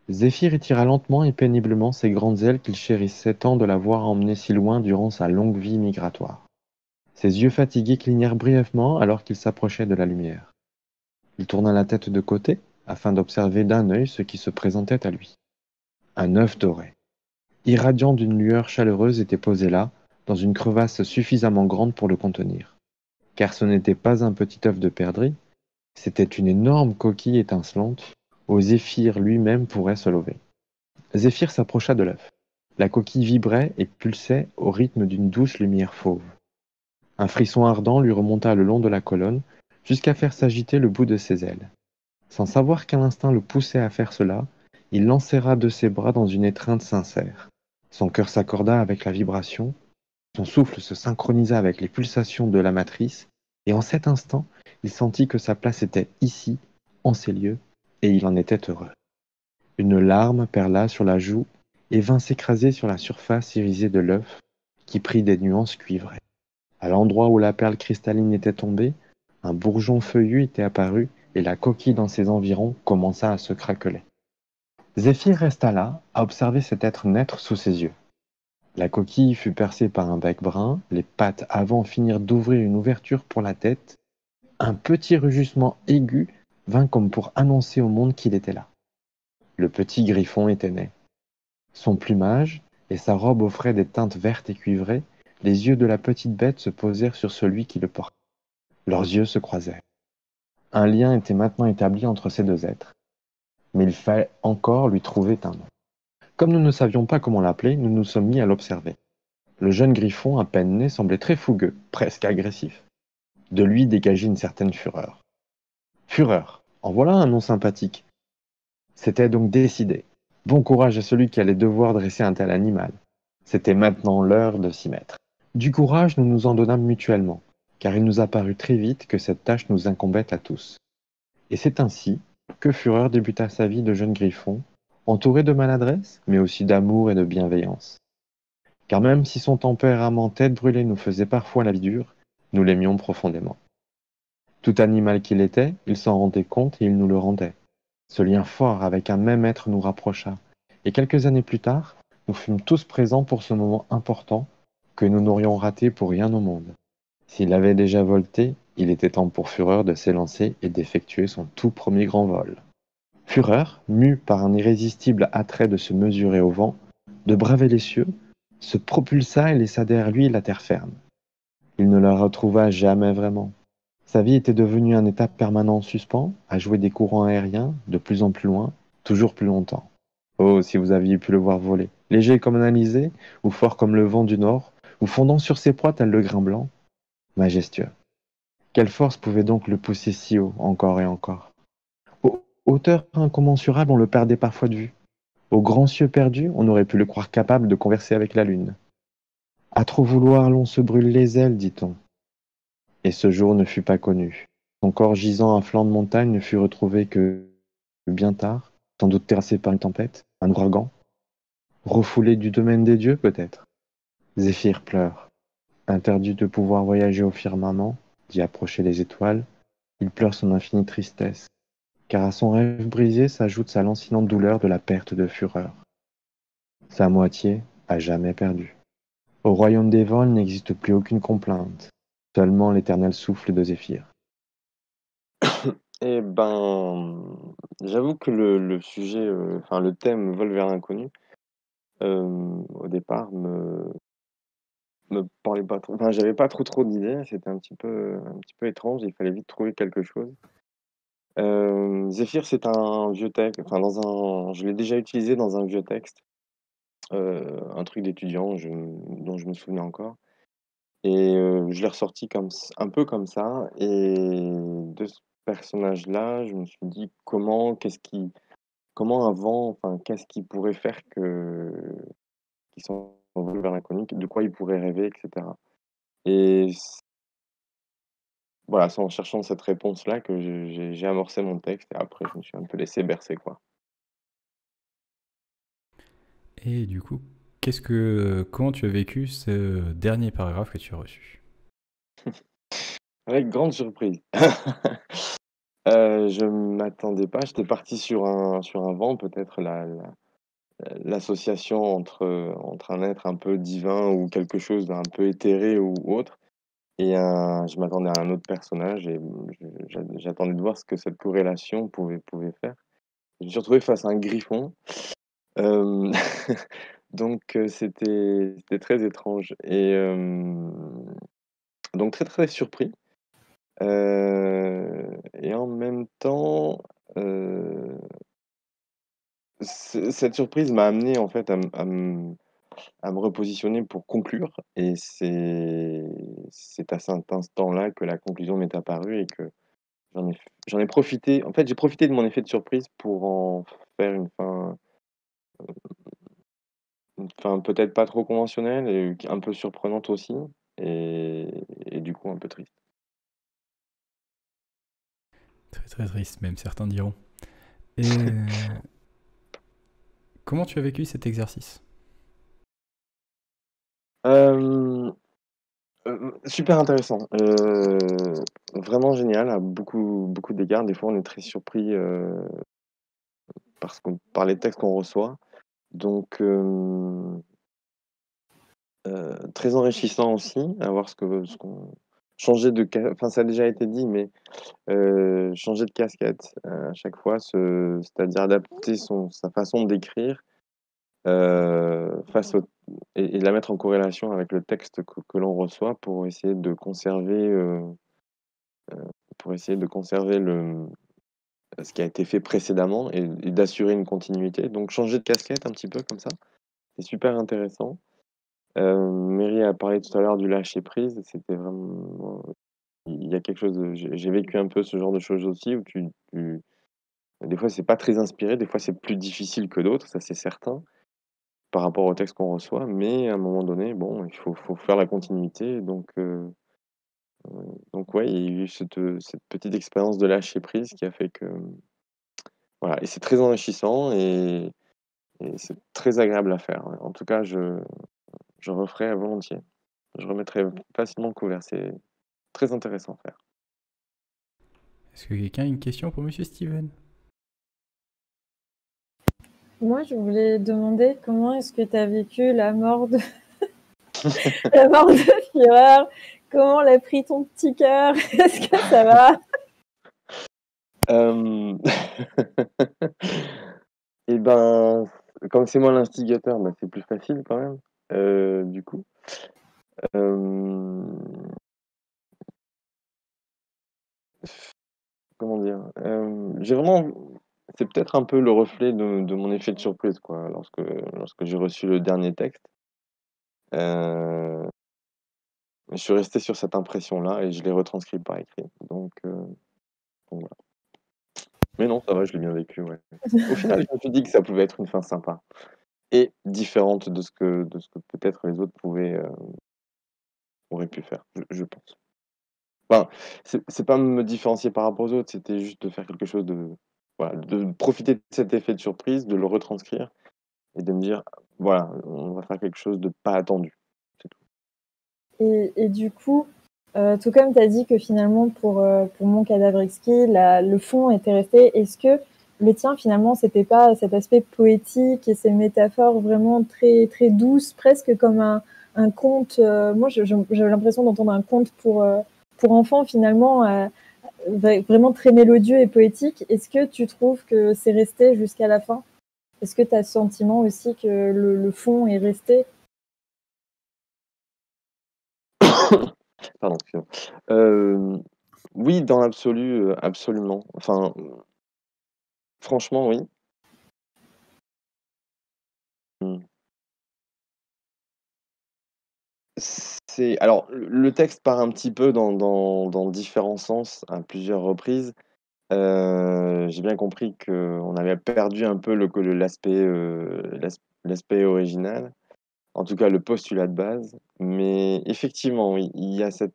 D: Zéphyr étira lentement et péniblement ses grandes ailes qu'il chérissait tant de l'avoir emmené si loin durant sa longue vie migratoire. Ses yeux fatigués clignèrent brièvement alors qu'il s'approchait de la lumière. Il tourna la tête de côté afin d'observer d'un œil ce qui se présentait à lui. Un œuf doré, irradiant d'une lueur chaleureuse, était posé là, dans une crevasse suffisamment grande pour le contenir. Car ce n'était pas un petit œuf de perdrix, c'était une énorme coquille étincelante, où Zéphyr lui-même pourrait se lever. Zéphyr s'approcha de l'œuf. La coquille vibrait et pulsait au rythme d'une douce lumière fauve. Un frisson ardent lui remonta le long de la colonne, jusqu'à faire s'agiter le bout de ses ailes. Sans savoir quel instinct le poussait à faire cela, il l'enserra de ses bras dans une étreinte sincère. Son cœur s'accorda avec la vibration, son souffle se synchronisa avec les pulsations de la matrice, et en cet instant, il sentit que sa place était ici, en ces lieux, et il en était heureux. Une larme perla sur la joue et vint s'écraser sur la surface irisée de l'œuf, qui prit des nuances cuivrées. À l'endroit où la perle cristalline était tombée, un bourgeon feuillu était apparu, et la coquille dans ses environs commença à se craqueler. Zéphyr resta là, à observer cet être naître sous ses yeux. La coquille fut percée par un bec brun, les pattes avant finirent d'ouvrir une ouverture pour la tête. Un petit rugissement aigu vint comme pour annoncer au monde qu'il était là. Le petit griffon était né. Son plumage et sa robe offraient des teintes vertes et cuivrées. Les yeux de la petite bête se posèrent sur celui qui le portait. Leurs yeux se croisèrent. Un lien était maintenant établi entre ces deux êtres. Mais il fallait encore lui trouver un nom. Comme nous ne savions pas comment l'appeler, nous nous sommes mis à l'observer. Le jeune griffon, à peine né, semblait très fougueux, presque agressif. De lui dégageait une certaine fureur. Fureur, en voilà un nom sympathique. C'était donc décidé. Bon courage à celui qui allait devoir dresser un tel animal. C'était maintenant l'heure de s'y mettre. Du courage, nous nous en donnâmes mutuellement, car il nous apparut très vite que cette tâche nous incombait à tous. Et c'est ainsi que Fureur débuta sa vie de jeune griffon, entouré de maladresse, mais aussi d'amour et de bienveillance. Car même si son tempérament tête brûlée nous faisait parfois la vie dure, nous l'aimions profondément. Tout animal qu'il était, il s'en rendait compte et il nous le rendait. Ce lien fort avec un même être nous rapprocha, et quelques années plus tard, nous fûmes tous présents pour ce moment important que nous n'aurions raté pour rien au monde. S'il avait déjà volté, il était temps pour Fureur de s'élancer et d'effectuer son tout premier grand vol. Fureur, mu par un irrésistible attrait de se mesurer au vent, de braver les cieux, se propulsa et laissa derrière lui la terre ferme. Il ne la retrouva jamais vraiment. Sa vie était devenue un état permanent en suspens, à jouer des courants aériens, de plus en plus loin, toujours plus longtemps. Oh, si vous aviez pu le voir voler, léger comme un alizé, ou fort comme le vent du nord, ou fondant sur ses proies tel le grain blanc, majestueux. Quelle force pouvait donc le pousser si haut, encore et encore? Aux hauteurs incommensurables, on le perdait parfois de vue. Aux grands cieux perdus, on aurait pu le croire capable de converser avec la lune. À trop vouloir, l'on se brûle les ailes, dit-on. Et ce jour ne fut pas connu. Son corps gisant à flanc de montagne ne fut retrouvé que bien tard, sans doute terrassé par une tempête, un ouragan. Refoulé du domaine des dieux, peut-être. Zéphyr pleure. Interdit de pouvoir voyager au firmament, d'y approcher les étoiles, il pleure son infinie tristesse, car à son rêve brisé s'ajoute sa lancinante douleur de la perte de Fureur. Sa moitié, à jamais perdue. Au royaume des vents, il n'existe plus aucune complainte, seulement l'éternel souffle de Zéphyr.
H: Eh ben, j'avoue que le sujet, enfin le thème vol vers l'inconnu, au départ me parlait pas trop. Enfin, j'avais pas trop d'idées. C'était un petit peu étrange. Il fallait vite trouver quelque chose. Zéphyr, c'est un vieux texte. Enfin, je l'ai déjà utilisé dans un vieux texte, un truc d'étudiant, dont je me souvenais encore. Et je l'ai ressorti un peu comme ça. Et de ce personnage-là, je me suis dit comment avant, enfin, qu'est-ce qui pourrait faire qu'ils s'envolent vers l'inconnu, de quoi ils pourraient rêver, etc. Et voilà, c'est en cherchant cette réponse-là que j'ai amorcé mon texte et après je me suis un peu laissé bercer, quoi.
A: Et du coup, comment tu as vécu ce dernier paragraphe que tu as reçu?
H: Avec grande surprise. Je m'attendais pas, j'étais parti sur un vent, peut-être l'association entre un être un peu divin ou quelque chose d'un peu éthéré ou autre et je m'attendais à un autre personnage et j'attendais de voir ce que cette corrélation pouvait faire. Je me suis retrouvé face à un griffon, hem, donc c'était très étrange donc très, très surpris, et en même temps, heu, cette surprise m'a amené en fait à me repositionner pour conclure et c'est à cet instant-là que la conclusion m'est apparue et que j'en ai profité. En fait, j'ai profité de mon effet de surprise pour en faire une fin peut-être pas trop conventionnelle et un peu surprenante aussi et du coup un peu triste.
A: Très très triste, même certains diront. Et comment tu as vécu cet exercice?
H: Hem, Super intéressant, vraiment génial à beaucoup d'égards. Des fois, on est très surpris, par les textes qu'on reçoit. Donc très enrichissant aussi à voir ce qu'on changer de ca enfin, ça a déjà été dit, mais changer de casquette, à chaque fois, c'est-à-dire adapter sa façon d'écrire, face au et la mettre en corrélation avec le texte que l'on reçoit pour essayer de conserver ce qui a été fait précédemment et d'assurer une continuité. Donc changer de casquette un petit peu comme ça, c'est super intéressant. Mary a parlé tout à l'heure du lâcher prise, c'était vraiment il y a quelque chose de j'ai vécu un peu ce genre de choses aussi où des fois c'est pas très inspiré, des fois c'est plus difficile que d'autres, ça c'est certain, par rapport au texte qu'on reçoit, mais à un moment donné, bon, il faut faire la continuité donc ouais, il y a eu cette petite expérience de lâcher prise qui a fait que, voilà et c'est très enrichissant et c'est très agréable à faire, ouais. En tout cas, je referai volontiers. Je remettrai facilement le couvert, c'est très intéressant à faire.
A: Est-ce que quelqu'un a une question pour Monsieur Steven?
F: Moi, je voulais demander comment est-ce que tu as vécu la mort de la mort de Führer? Comment l'a pris ton petit cœur? Est-ce que ça va?
H: Hem Et ben, comme c'est moi l'instigateur, bah, c'est plus facile quand même, du coup. Hem, Comment dire? J'ai vraiment c'est peut-être un peu le reflet de mon effet de surprise, quoi, lorsque j'ai reçu le dernier texte. Heu, je suis resté sur cette impression-là et je l'ai retranscrit par écrit. Donc voilà. Mais non, ça va, je l'ai bien vécu, ouais. Au final, je me suis dit que ça pouvait être une fin sympa et différente de ce que peut-être les autres auraient pu faire, je pense. Enfin, c'est pas me différencier par rapport aux autres, c'était juste de faire quelque chose de voilà, de profiter de cet effet de surprise, de le retranscrire et de me dire: «Voilà, on va faire quelque chose de pas attendu». C'est tout.
F: Et du coup, tout comme tu as dit que finalement pour Mon cadavre exquis, le fond était resté, est-ce que le tien finalement c'était pas cet aspect poétique et ces métaphores vraiment très, très douces, presque comme un conte, moi j'avais l'impression d'entendre un conte pour enfants finalement, vraiment très mélodieux et poétique. Est-ce que tu trouves que c'est resté jusqu'à la fin? Est-ce que tu as ce sentiment aussi que le fond est resté?
H: Pardon, excuse-moi. Oui, dans l'absolu, absolument. Enfin, franchement, oui. Mmh. C'est alors le texte part un petit peu dans différents sens à plusieurs reprises. J'ai bien compris qu'on avait perdu un peu l'aspect original, en tout cas le postulat de base. Mais effectivement, oui, il y a cet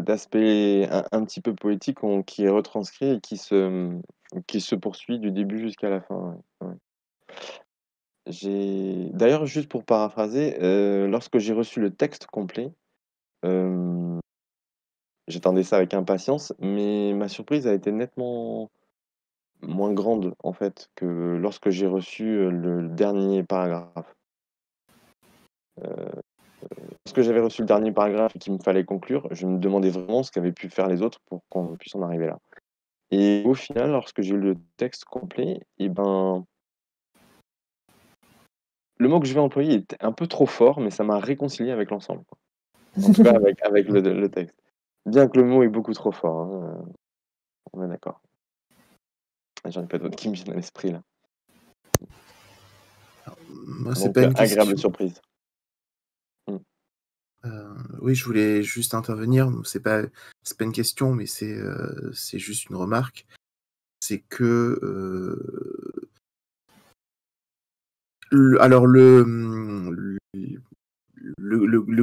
H: aspect un petit peu poétique qui est retranscrit et qui se poursuit du début jusqu'à la fin, ouais, ouais. D'ailleurs, juste pour paraphraser, lorsque j'ai reçu le texte complet, J'attendais ça avec impatience, mais ma surprise a été nettement moins grande, en fait, que lorsque j'ai reçu, le dernier paragraphe. Lorsque j'avais reçu le dernier paragraphe et qu'il me fallait conclure, je me demandais vraiment ce qu'avaient pu faire les autres pour qu'on puisse en arriver là. Et au final, lorsque j'ai eu le texte complet, et ben, le mot que je vais employer est un peu trop fort, mais ça m'a réconcilié avec l'ensemble, quoi. En tout cas avec le texte. Bien que le mot est beaucoup trop fort, hein, on est d'accord. J'en ai pas d'autres qui me viennent à l'esprit là.
B: Moi, c'est
H: Donc,
B: pas une
H: agréable
B: question.
H: surprise.
B: Oui, je voulais juste intervenir. C'est pas une question, mais c'est juste une remarque. C'est que alors le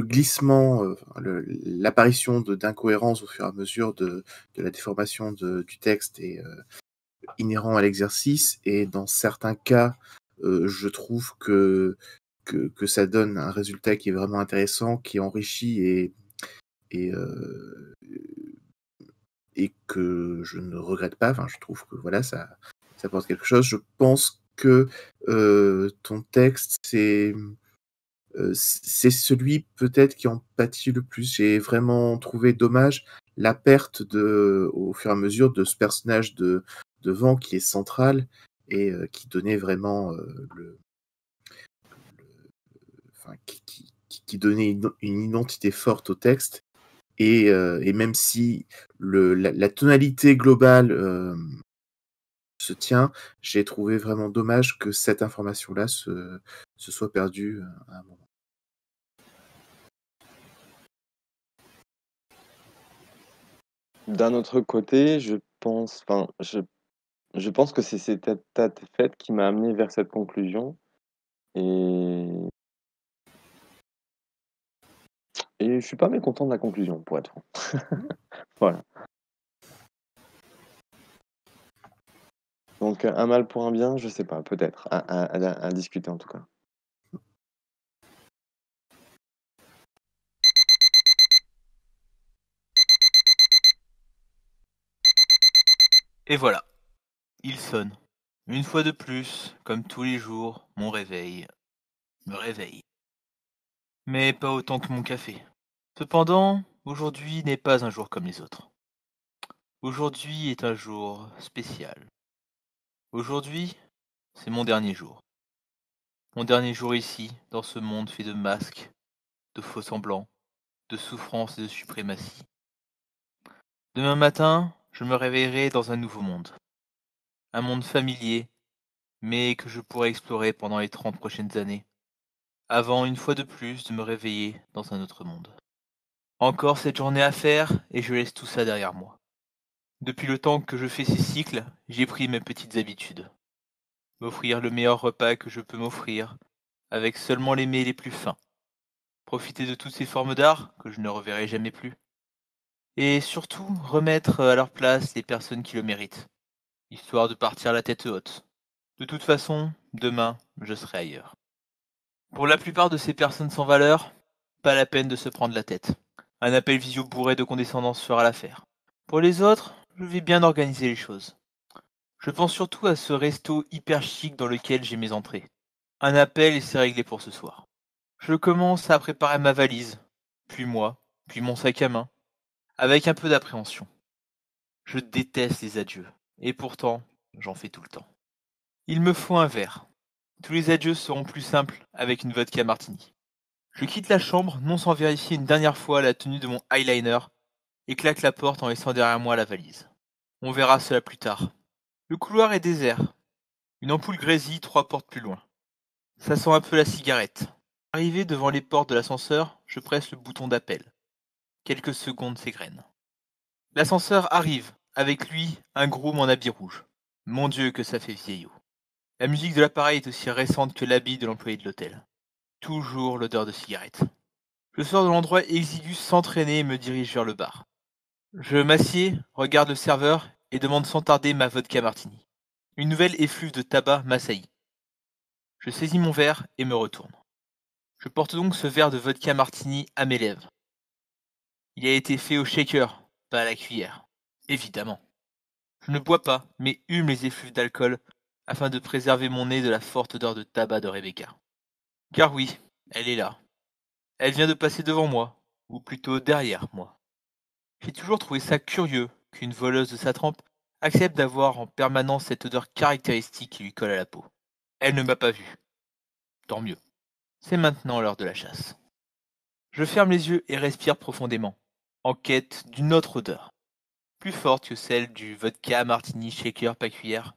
B: glissement, l'apparition d'incohérences au fur et à mesure de la déformation du texte est inhérent à l'exercice, et dans certains cas, je trouve que ça donne un résultat qui est vraiment intéressant, qui est enrichi et, euh, et que je ne regrette pas. Enfin, je trouve que voilà, ça apporte quelque chose. Je pense que ton texte, c'est celui peut-être qui en pâtit le plus. J'ai vraiment trouvé dommage la perte au fur et à mesure de ce personnage de Vent qui est central et qui donnait vraiment enfin, qui donnait une identité forte au texte. Et même si la tonalité globale se tient, j'ai trouvé vraiment dommage que cette information-là se soit perdue à un moment.
H: D'un autre côté, je pense que c'est cet état de fait qui m'a amené vers cette conclusion et je suis pas mécontent de la conclusion, pour être franc. Voilà. Donc, un mal pour un bien, je sais pas, peut-être, à discuter en tout cas.
I: Et voilà, il sonne. Une fois de plus, comme tous les jours, mon réveil me réveille. Mais pas autant que mon café. Cependant, aujourd'hui n'est pas un jour comme les autres. Aujourd'hui est un jour spécial. Aujourd'hui, c'est mon dernier jour. Mon dernier jour ici, dans ce monde fait de masques, de faux semblants, de souffrance et de suprématie. Demain matin, je me réveillerai dans un nouveau monde. Un monde familier, mais que je pourrai explorer pendant les 30 prochaines années, avant une fois de plus de me réveiller dans un autre monde. Encore cette journée à faire, et je laisse tout ça derrière moi. Depuis le temps que je fais ces cycles, j'ai pris mes petites habitudes. M'offrir le meilleur repas que je peux m'offrir, avec seulement les mets les plus fins. Profiter de toutes ces formes d'art que je ne reverrai jamais plus. Et surtout, remettre à leur place les personnes qui le méritent, histoire de partir la tête haute. De toute façon, demain, je serai ailleurs. Pour la plupart de ces personnes sans valeur, pas la peine de se prendre la tête. Un appel visio bourré de condescendance fera l'affaire. Pour les autres, je vais bien organiser les choses. Je pense surtout à ce resto hyper chic dans lequel j'ai mes entrées. Un appel et c'est réglé pour ce soir. Je commence à préparer ma valise, puis moi, puis mon sac à main, avec un peu d'appréhension. Je déteste les adieux, et pourtant, j'en fais tout le temps. Il me faut un verre. Tous les adieux seront plus simples avec une vodka martini. Je quitte la chambre, non sans vérifier une dernière fois la tenue de mon eyeliner, et claque la porte en laissant derrière moi la valise. On verra cela plus tard. Le couloir est désert. Une ampoule grésille 3 portes plus loin. Ça sent un peu la cigarette. Arrivé devant les portes de l'ascenseur, je presse le bouton d'appel. Quelques secondes s'égrènent. L'ascenseur arrive, avec lui un groom en habit rouge. Mon Dieu que ça fait vieillot. La musique de l'appareil est aussi récente que l'habit de l'employé de l'hôtel. Toujours l'odeur de cigarette. Je sors de l'endroit exigu sans traîner et me dirige vers le bar. Je m'assieds, regarde le serveur et demande sans tarder ma vodka martini. Une nouvelle effluve de tabac m'assaillit. Je saisis mon verre et me retourne. Je porte donc ce verre de vodka martini à mes lèvres. Il a été fait au shaker, pas à la cuillère. Évidemment. Je ne bois pas, mais hume les effluves d'alcool afin de préserver mon nez de la forte odeur de tabac de Rebecca. Car oui, elle est là. Elle vient de passer devant moi, ou plutôt derrière moi. J'ai toujours trouvé ça curieux qu'une voleuse de sa trempe accepte d'avoir en permanence cette odeur caractéristique qui lui colle à la peau. Elle ne m'a pas vu. Tant mieux. C'est maintenant l'heure de la chasse. Je ferme les yeux et respire profondément, en quête d'une autre odeur, plus forte que celle du vodka martini shaker pas cuillère,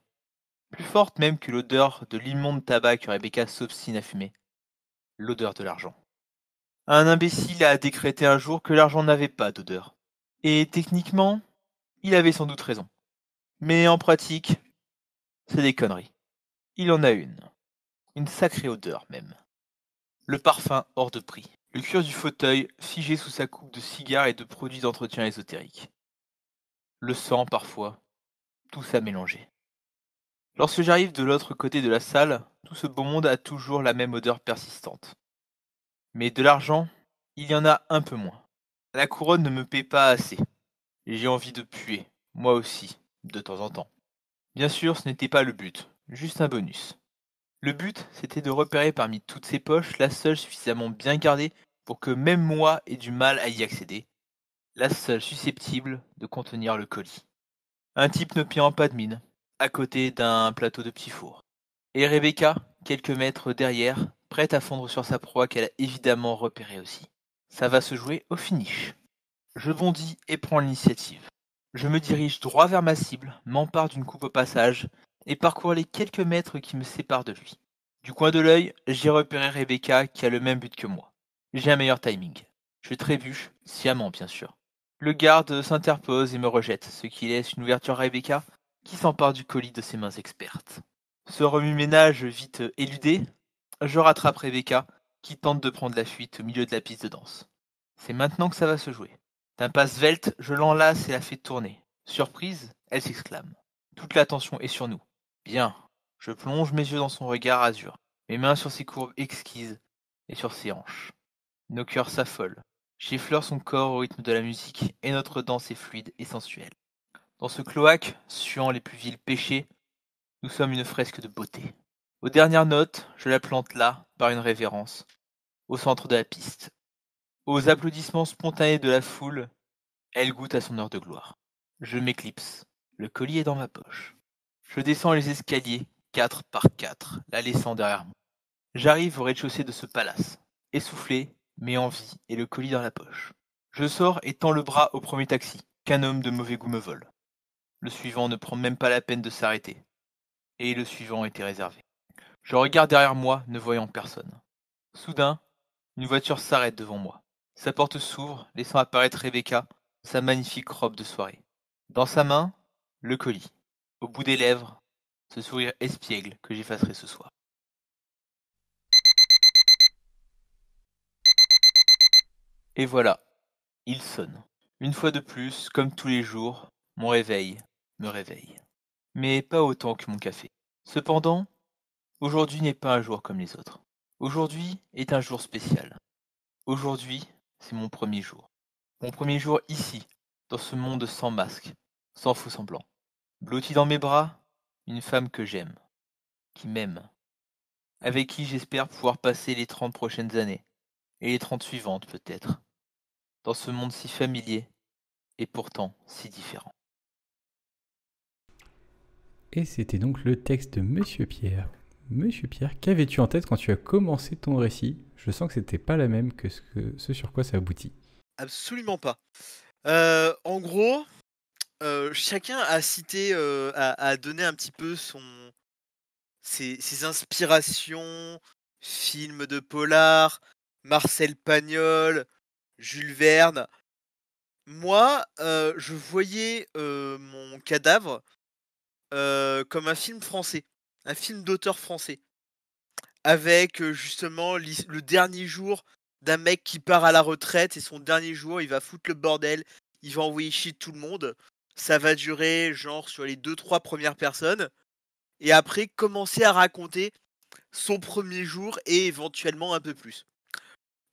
I: plus forte même que l'odeur de l'immonde tabac que Rebecca s'obstine à fumer, l'odeur de l'argent. Un imbécile a décrété un jour que l'argent n'avait pas d'odeur. Et techniquement, il avait sans doute raison. Mais en pratique, c'est des conneries. Il en a une sacrée odeur même. Le parfum hors de prix, le cuir du fauteuil figé sous sa coupe de cigares et de produits d'entretien ésotérique. Le sang parfois, tout ça mélangé. Lorsque j'arrive de l'autre côté de la salle, tout ce beau monde a toujours la même odeur persistante. Mais de l'argent, il y en a un peu moins. La couronne ne me paie pas assez. Et j'ai envie de puer, moi aussi, de temps en temps. Bien sûr, ce n'était pas le but, juste un bonus. Le but, c'était de repérer parmi toutes ces poches la seule suffisamment bien gardée pour que même moi ait du mal à y accéder, la seule susceptible de contenir le colis. Un type ne pliant pas de mine, à côté d'un plateau de petits fours. Et Rebecca, quelques mètres derrière, prête à fondre sur sa proie qu'elle a évidemment repérée aussi. Ça va se jouer au finish. Je bondis et prends l'initiative. Je me dirige droit vers ma cible, m'empare d'une coupe au passage, et parcours les quelques mètres qui me séparent de lui. Du coin de l'œil, j'ai repéré Rebecca qui a le même but que moi. J'ai un meilleur timing. Je trébuche, sciemment bien sûr. Le garde s'interpose et me rejette, ce qui laisse une ouverture à Rebecca, qui s'empare du colis de ses mains expertes. Ce remue-ménage vite éludé, je rattrape Rebecca, qui tente de prendre la fuite au milieu de la piste de danse. C'est maintenant que ça va se jouer. D'un pas svelte, je l'enlace et la fais tourner. Surprise, elle s'exclame. Toute l'attention est sur nous. Bien. Je plonge mes yeux dans son regard azur, mes mains sur ses courbes exquises et sur ses hanches. Nos cœurs s'affolent. J'effleure son corps au rythme de la musique et notre danse est fluide et sensuelle. Dans ce cloaque, suant les plus vils péchés, nous sommes une fresque de beauté. Aux dernières notes, je la plante là, par une révérence, au centre de la piste. Aux applaudissements spontanés de la foule, elle goûte à son heure de gloire. Je m'éclipse. Le colis est dans ma poche. Je descends les escaliers, 4 par 4, la laissant derrière moi. J'arrive au rez-de-chaussée de ce palace, essoufflé, mais en vie, et le colis dans la poche. Je sors et tends le bras au premier taxi, qu'un homme de mauvais goût me vole. Le suivant ne prend même pas la peine de s'arrêter. Et le suivant était réservé. Je regarde derrière moi, ne voyant personne. Soudain, une voiture s'arrête devant moi. Sa porte s'ouvre, laissant apparaître Rebecca, sa magnifique robe de soirée. Dans sa main, le colis. Au bout des lèvres, ce sourire espiègle que j'effacerai ce soir. Et voilà, il sonne. Une fois de plus, comme tous les jours, mon réveil me réveille. Mais pas autant que mon café. Cependant, aujourd'hui n'est pas un jour comme les autres. Aujourd'hui est un jour spécial. Aujourd'hui, c'est mon premier jour. Mon premier jour ici, dans ce monde sans masque, sans faux semblant. Blotti dans mes bras, une femme que j'aime, qui m'aime, avec qui j'espère pouvoir passer les 30 prochaines années, et les 30 suivantes peut-être, dans ce monde si familier, et pourtant si différent.
A: Et c'était donc le texte de Monsieur Pierre. Monsieur Pierre, qu'avais-tu en tête quand tu as commencé ton récit? Je sens que c'était pas la même que ce sur quoi ça aboutit.
G: Absolument pas. En gros, chacun a cité, a donné un petit peu ses inspirations, films de polar, Marcel Pagnol, Jules Verne. Moi, je voyais, mon cadavre, comme un film français, un film d'auteur français. Avec, justement le dernier jour d'un mec qui part à la retraite et son dernier jour, il va foutre le bordel, il va envoyer chier tout le monde. Ça va durer genre sur les 2-3 premières personnes et après commencer à raconter son premier jour et éventuellement un peu plus.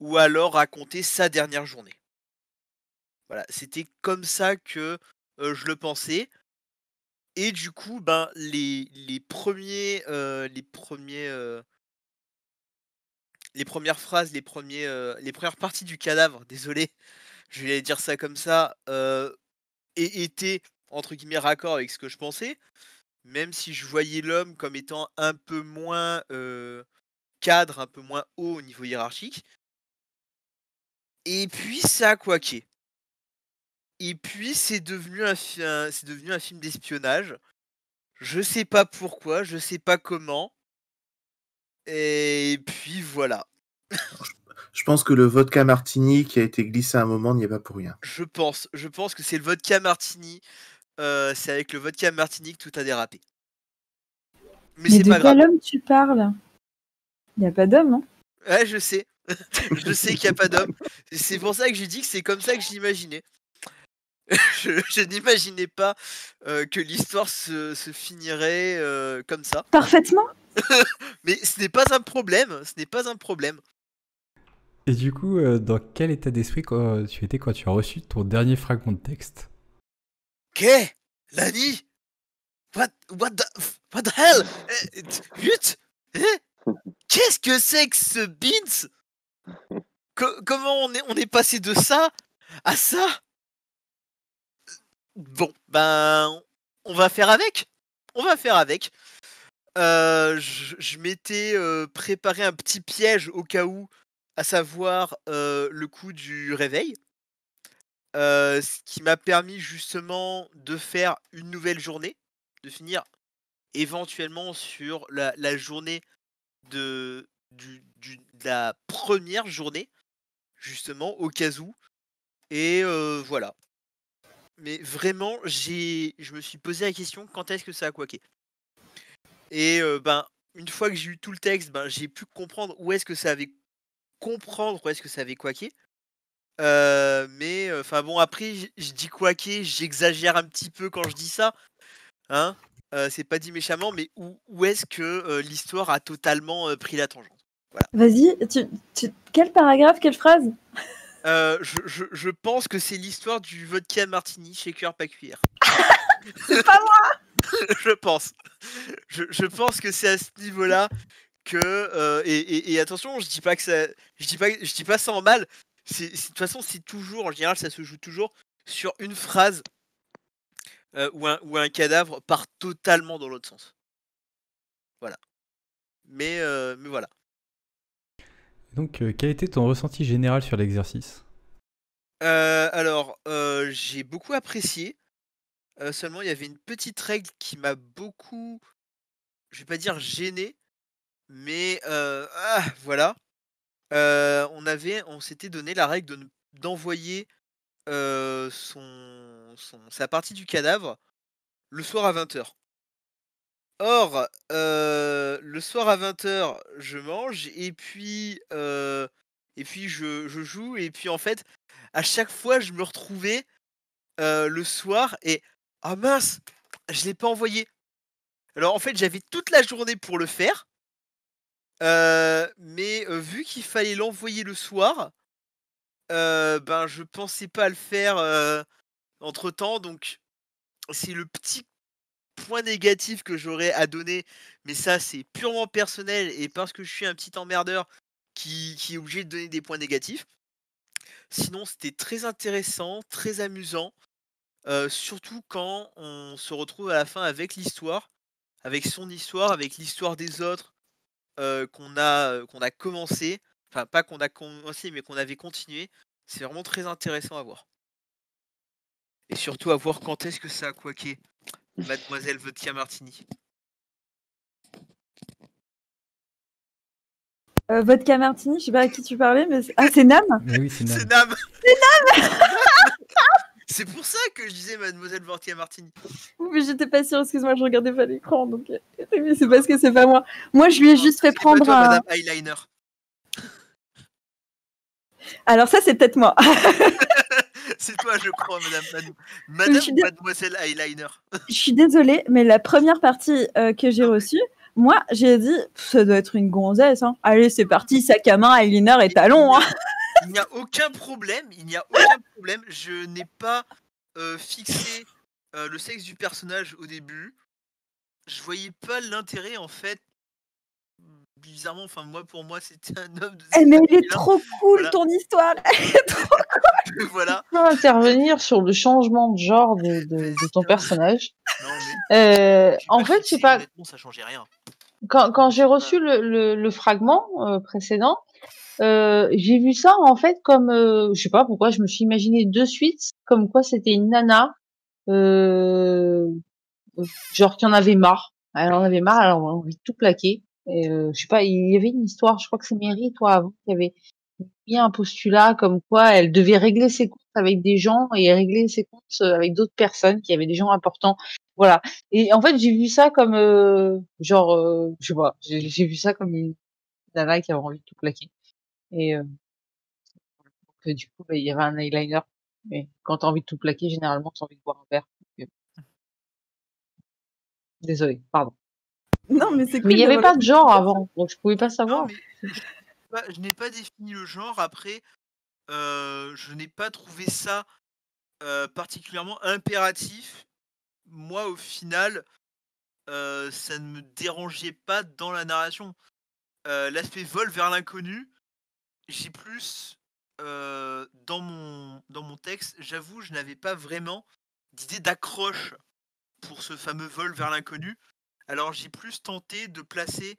G: Ou alors raconter sa dernière journée. Voilà, c'était comme ça que je le pensais. Et du coup, ben, les premières phrases, les premières parties du cadavre, désolé, je vais dire ça comme ça, étaient entre guillemets raccord avec ce que je pensais, même si je voyais l'homme comme étant un peu moins cadre, un peu moins haut au niveau hiérarchique. Et puis ça a couaqué. Et puis c'est devenu c'est devenu un film d'espionnage. Je sais pas pourquoi, je sais pas comment. Et puis voilà.
B: Je pense que le vodka martini qui a été glissé à un moment n'y est pas pour rien.
G: Je pense que c'est le vodka martini. C'est avec le vodka martini que tout a dérapé. Mais
F: Mais
G: c'est
F: de
G: pas
F: quel
G: grave.
F: homme tu parles? Il n'y a pas d'homme, hein?
G: Ouais, je sais. Je sais qu'il n'y a pas d'homme. C'est pour ça que j'ai dit que c'est comme ça que j'imaginais. Je n'imaginais pas que l'histoire se finirait comme ça.
F: Parfaitement.
G: Mais ce n'est pas un problème. Ce n'est pas un problème.
A: Et du coup, dans quel état d'esprit tu étais quand tu as reçu ton dernier fragment de texte?
G: Qu'est Lani? What the hell? Hut? Qu'est-ce que c'est que ce Beans? Comment on est passé de ça à ça? Bon, ben, on va faire avec. On va faire avec. Je m'étais préparé un petit piège au cas où, à savoir le coup du réveil. Ce qui m'a permis justement de faire une nouvelle journée, de finir éventuellement sur la journée de la première journée, justement, au cas où. Et voilà. Mais vraiment, je me suis posé la question, quand est-ce que ça a couaqué? Et ben, une fois que j'ai eu tout le texte, ben, j'ai pu comprendre où est-ce que ça avait couaqué. Mais enfin bon, après, je dis couaqué, j'exagère un petit peu quand je dis ça, hein. C'est pas dit méchamment, mais où est-ce que l'histoire a totalement pris la tangente? Voilà.
F: Vas-y, quel paragraphe, quelle phrase?
G: Je pense que c'est l'histoire du vodka martini shaker pas cuillère.
F: C'est pas moi.
G: Je pense. Je pense que c'est à ce niveau-là que et attention, je dis pas ça en mal. De toute façon, c'est toujours, en général, ça se joue toujours sur une phrase où un cadavre part totalement dans l'autre sens. Voilà. Mais voilà.
A: Donc, quel était ton ressenti général sur l'exercice?
G: Alors, j'ai beaucoup apprécié. Seulement, il y avait une petite règle qui m'a beaucoup, je vais pas dire gêné, mais voilà. On s'était donné la règle d'envoyer sa partie du cadavre le soir à 20h. Or, le soir à 20h, je mange et puis je joue et puis en fait, à chaque fois, je me retrouvais le soir et ah mince, je l'ai pas envoyé. Alors en fait, j'avais toute la journée pour le faire, mais vu qu'il fallait l'envoyer le soir, ben je pensais pas le faire entre temps, donc c'est le petit point négatif que j'aurais à donner, mais ça c'est purement personnel et parce que je suis un petit emmerdeur qui est obligé de donner des points négatifs. Sinon, c'était très intéressant, très amusant, surtout quand on se retrouve à la fin avec l'histoire, avec son histoire, avec l'histoire des autres qu'on a commencé, enfin pas qu'on a commencé, mais qu'on avait continué. C'est vraiment très intéressant à voir. Et surtout à voir quand est-ce que ça a couaqué, Mademoiselle Vodka Martini.
F: Vodka Martini, je sais pas à qui tu parlais, mais c'est Nam.
A: Mais oui, c'est
G: C'est
A: Nam.
G: Nam.
F: C'est Nam.
G: C'est pour ça que je disais Mademoiselle Vodka Martini.
F: Oui, mais j'étais pas sûre, excuse-moi, je regardais pas l'écran, donc c'est parce que c'est pas moi. Moi, je lui ai juste fait prendre
G: toi,
F: un...
G: Madame Eyeliner.
F: Alors ça, c'est peut-être moi.
G: C'est toi, je crois, Madame Mademoiselle Eyeliner.
F: Je suis désolée, mais la première partie que j'ai reçue, moi, j'ai dit, ça doit être une gonzesse. Hein. Allez, c'est parti, sac à main, eyeliner et talons. Hein.
G: Il n'y a aucun problème, il n'y a aucun problème. Je n'ai pas fixé le sexe du personnage au début. Je voyais pas l'intérêt en fait. Bizarrement, enfin pour moi c'était un homme de
F: Eh, mais elle est
G: masculin.
F: trop cool,
G: Voilà.
F: ton histoire. Elle est trop...
G: Voilà.
C: Tu peux intervenir sur le changement de genre de ton personnage.
G: Non mais j'ai
C: En
G: pas
C: fait, je sais
G: fixé,
C: pas,
G: honnêtement, ça changeait rien.
C: quand j'ai reçu le fragment précédent, j'ai vu ça en fait comme, je sais pas pourquoi, je me suis imaginé de suite comme quoi c'était une nana, genre qui en avait marre. Elle en avait marre, elle avait envie de tout plaquer. Et je sais pas, il y avait une histoire, je crois que c'est Mary, toi, avant, qui avait mis un postulat comme quoi elle devait régler ses comptes avec des gens et régler ses comptes avec d'autres personnes qui avaient des gens importants. Voilà. Et en fait, j'ai vu ça comme genre, je sais pas, j'ai vu ça comme une nana qui avait envie de tout plaquer. Et que du coup, bah, il y avait un eyeliner. Et quand t'as envie de tout plaquer, généralement, t'as envie de boire un verre. Donc, désolé, pardon.
F: Non, mais c'est cool.
C: Mais il y avait
F: d'avoir
C: pas de
F: la
C: genre
F: justification.
C: avant, donc je pouvais pas
G: Non
C: savoir.
G: mais je n'ai pas défini le genre. Après, je n'ai pas trouvé ça particulièrement impératif. Moi, au final, ça ne me dérangeait pas dans la narration. L'aspect vol vers l'inconnu, j'ai plus dans mon texte, j'avoue, je n'avais pas vraiment d'idée d'accroche pour ce fameux vol vers l'inconnu. Alors j'ai plus tenté de placer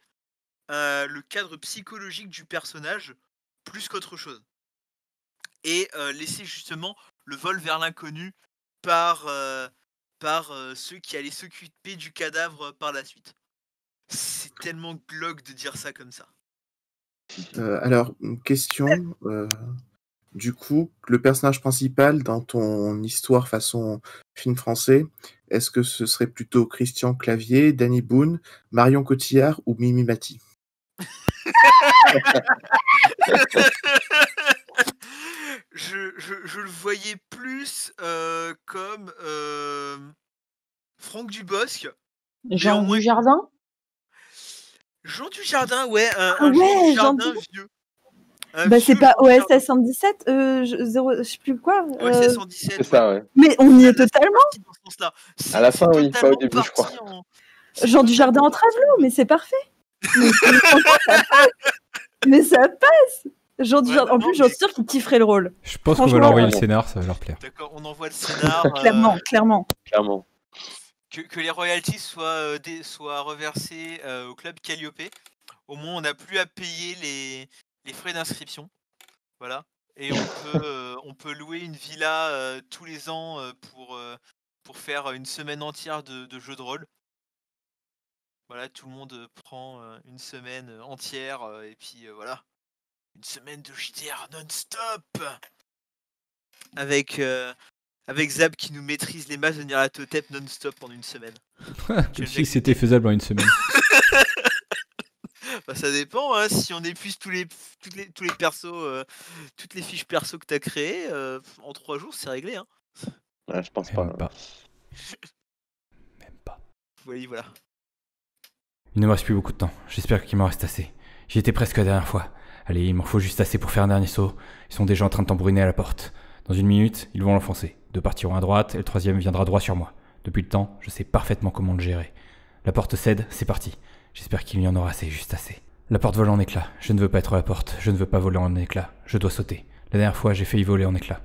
G: le cadre psychologique du personnage plus qu'autre chose. Et laisser justement le vol vers l'inconnu par ceux qui allaient s'occuper du cadavre par la suite. C'est tellement glauque de dire ça comme ça.
B: Alors, une question. Du coup, le personnage principal dans ton histoire façon film français, est-ce que ce serait plutôt Christian Clavier, Danny Boone, Marion Cotillard ou Mimi Mati?
G: Je le voyais plus comme Franck Dubosc.
C: Jean
G: Néanmoins,
C: Dujardin?
G: Jean Dujardin, ouais,
F: Ah
G: un Jean
F: ouais, Jean
G: Dujardin
F: Dujardin.
G: vieux. Un
F: Bah, c'est
G: vieux
F: pas
G: Jean Dujardin.
F: OSS 117, je sais plus quoi.
G: OSS 117,
H: C'est ça, ouais.
F: Mais on y est
G: Là, c'est
F: totalement.
G: parti dans ce sens-là.
H: À la
G: C'est
H: fin, oui, pas au
G: totalement
H: début, je crois.
G: parti en... c'est
F: Jean Dujardin
G: totalement
F: en
G: parti
F: travelot,
G: en-
F: mais c'est parfait. Mais franchement, ça passe. Mais ça passe. Jean
G: Ouais,
F: Dujardin,
G: non,
F: en
G: non,
F: plus, j'en
G: mais
F: suis sûre qu'il kifferait le rôle.
A: Je pense qu'on va
F: Franchement,
A: leur envoyer le
H: vraiment.
A: scénar, ça va leur plaire.
G: d'accord, on envoie le scénar.
F: Clairement, clairement.
H: Clairement.
G: Que les royalties soient reversées au club Calliope. Au moins, on n'a plus à payer les frais d'inscription. Voilà. Et on peut louer une villa tous les ans pour faire une semaine entière de jeu de rôle. Voilà, tout le monde prend une semaine entière et puis voilà. Une semaine de JDR non-stop avec Zab qui nous maîtrise les masses de Nyarlathotep non-stop pendant une semaine.
A: Je sais que c'était faisable en une semaine.
G: Bah, ça dépend, hein, si on épuise tous les persos, toutes les fiches perso que t'as créées, en 3 jours c'est réglé. Hein.
H: Ouais, je pense pas.
A: Même pas. Même pas.
G: Voilà.
A: Il ne me reste plus beaucoup de temps. J'espère qu'il m'en reste assez. J'y étais presque la dernière fois. Allez, il m'en faut juste assez pour faire un dernier saut. Ils sont déjà en train de tambouriner à la porte. Dans 1 minute, ils vont l'enfoncer. 2 partiront à droite et le 3e viendra droit sur moi. Depuis le temps, je sais parfaitement comment le gérer. La porte cède, c'est parti. J'espère qu'il y en aura assez, juste assez. La porte vole en éclats. Je ne veux pas être à la porte. Je ne veux pas voler en éclats. Je dois sauter. La dernière fois, j'ai failli voler en éclats.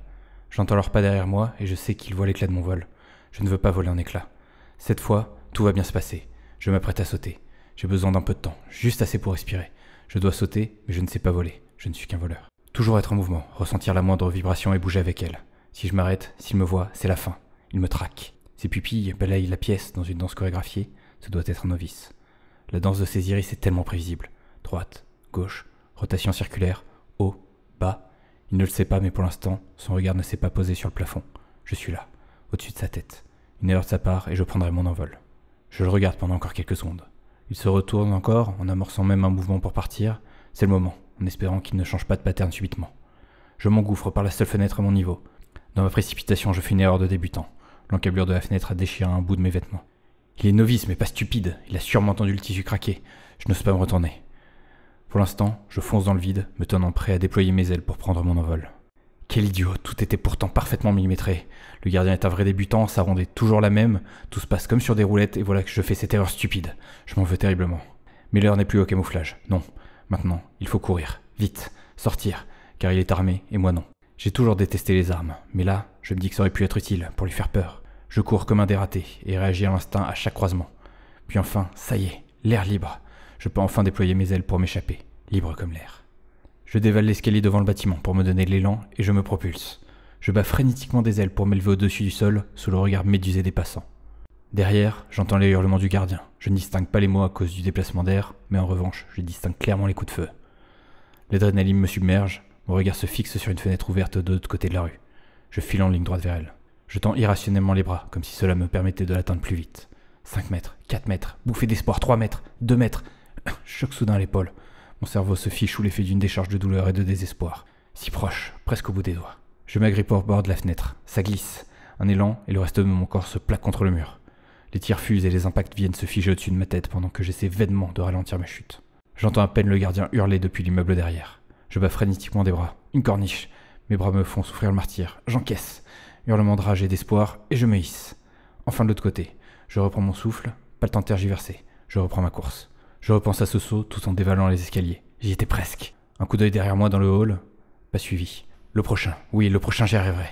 A: J'entends leurs pas derrière moi et je sais qu'ils voient l'éclat de mon vol. Je ne veux pas voler en éclats. Cette fois, tout va bien se passer. Je m'apprête à sauter. J'ai besoin d'un peu de temps, juste assez pour respirer. Je dois sauter, mais je ne sais pas voler. Je ne suis qu'un voleur. Toujours être en mouvement, ressentir la moindre vibration et bouger avec elle. Si je m'arrête, s'il me voit, c'est la fin. Il me traque. Ses pupilles balayent la pièce dans une danse chorégraphiée. Ce doit être un novice. La danse de ses iris est tellement prévisible. Droite, gauche, rotation circulaire, haut, bas. Il ne le sait pas, mais pour l'instant, son regard ne s'est pas posé sur le plafond. Je suis là, au-dessus de sa tête. Une erreur de sa part et je prendrai mon envol. Je le regarde pendant encore quelques secondes. Il se retourne encore, en amorçant même un mouvement pour partir. C'est le moment, en espérant qu'il ne change pas de pattern subitement. Je m'engouffre par la seule fenêtre à mon niveau. Dans ma précipitation, je fais une erreur de débutant. L'encablure de la fenêtre a déchiré un bout de mes vêtements. Il est novice, mais pas stupide. Il a sûrement entendu le tissu craquer. Je n'ose pas me retourner. Pour l'instant, je fonce dans le vide, me tenant prêt à déployer mes ailes pour prendre mon envol. Quel idiot, tout était pourtant parfaitement millimétré. Le gardien est un vrai débutant, sa ronde est toujours la même, tout se passe comme sur des roulettes et voilà que je fais cette erreur stupide. Je m'en veux terriblement. Mais l'heure n'est plus au camouflage, non. Maintenant, il faut courir, vite, sortir, car il est armé et moi non. J'ai toujours détesté les armes, mais là, je me dis que ça aurait pu être utile pour lui faire peur. Je cours comme un dératé et réagis à l'instinct à chaque croisement. Puis enfin, ça y est, l'air libre. Je peux enfin déployer mes ailes pour m'échapper, libre comme l'air. Je dévale l'escalier devant le bâtiment pour me donner de l'élan et je me propulse. Je bats frénétiquement des ailes pour m'élever au-dessus du sol sous le regard médusé des passants. Derrière, j'entends les hurlements du gardien. Je ne distingue pas les mots à cause du déplacement d'air, mais en revanche, je distingue clairement les coups de feu. L'adrénaline me submerge, mon regard se fixe sur une fenêtre ouverte de l'autre côté de la rue. Je file en ligne droite vers elle. Je tends irrationnellement les bras, comme si cela me permettait de l'atteindre plus vite. 5 mètres, 4 mètres, bouffée d'espoir, 3 mètres, 2 mètres. Choc soudain à l'épaule. Mon cerveau se fiche sous l'effet d'une décharge de douleur et de désespoir. Si proche, presque au bout des doigts. Je m'agrippe au bord de la fenêtre. Ça glisse. Un élan et le reste de mon corps se plaque contre le mur. Les tirs fusent et les impacts viennent se figer au-dessus de ma tête pendant que j'essaie vainement de ralentir ma chute. J'entends à peine le gardien hurler depuis l'immeuble derrière. Je bats frénétiquement des bras. Une corniche. Mes bras me font souffrir le martyre. J'encaisse. Hurlement de rage et d'espoir et je me hisse. Enfin de l'autre côté. Je reprends mon souffle. Pas le temps de tergiverser. Je reprends ma course. Je repense à ce saut tout en dévalant les escaliers. J'y étais presque. Un coup d'œil derrière moi dans le hall. Pas suivi. Le prochain. Oui, le prochain, j'y arriverai.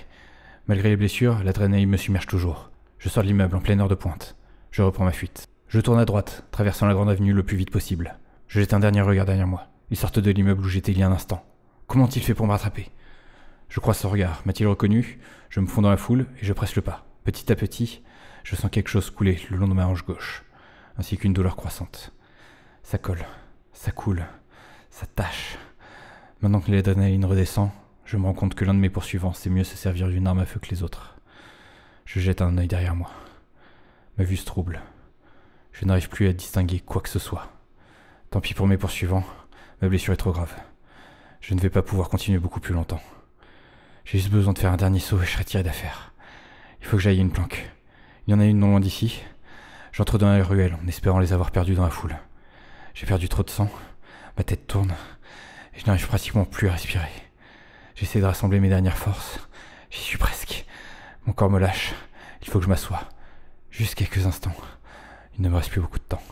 A: Malgré les blessures, l'adrénaline me submerge toujours. Je sors de l'immeuble en pleine heure de pointe. Je reprends ma fuite. Je tourne à droite, traversant la grande avenue le plus vite possible. Je jette un dernier regard derrière moi. Ils sortent de l'immeuble où j'étais il y a un instant. Comment ont-ils fait pour me rattraper? Je croise son regard. M'a-t-il reconnu? Je me fonds dans la foule et je presse le pas. Petit à petit, je sens quelque chose couler le long de ma hanche gauche, ainsi qu'une douleur croissante. Ça colle, ça coule, ça tâche. Maintenant que l'adrénaline redescend, je me rends compte que l'un de mes poursuivants sait mieux se servir d'une arme à feu que les autres. Je jette un œil derrière moi. Ma vue se trouble. Je n'arrive plus à distinguer quoi que ce soit. Tant pis pour mes poursuivants, ma blessure est trop grave. Je ne vais pas pouvoir continuer beaucoup plus longtemps. J'ai juste besoin de faire un dernier saut et je serai tiré d'affaire. Il faut que j'aille une planque. Il y en a une non loin d'ici. J'entre dans la ruelle en espérant les avoir perdus dans la foule. J'ai perdu trop de sang, ma tête tourne et je n'arrive pratiquement plus à respirer. J'essaie de rassembler mes dernières forces. J'y suis presque. Mon corps me lâche. Il faut que je m'assoie. Juste quelques instants. Il ne me reste plus beaucoup de temps.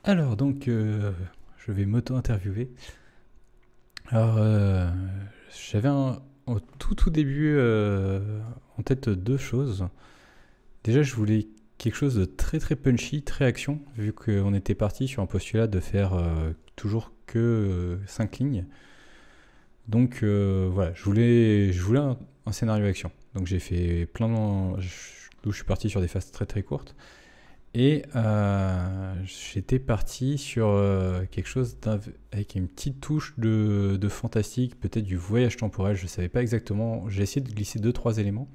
A: Alors donc, je vais m'auto-interviewer. Alors, j'avais au tout début en tête deux choses. Déjà, je voulais quelque chose de très très punchy, très action, vu qu'on était parti sur un postulat de faire toujours que 5 lignes. Donc voilà, je voulais un scénario action. Donc j'ai fait d'où je suis parti sur des phases très très courtes. Et j'étais parti sur quelque chose avec une petite touche de fantastique, peut-être du voyage temporel, je ne savais pas exactement. J'ai essayé de glisser 2-3 éléments.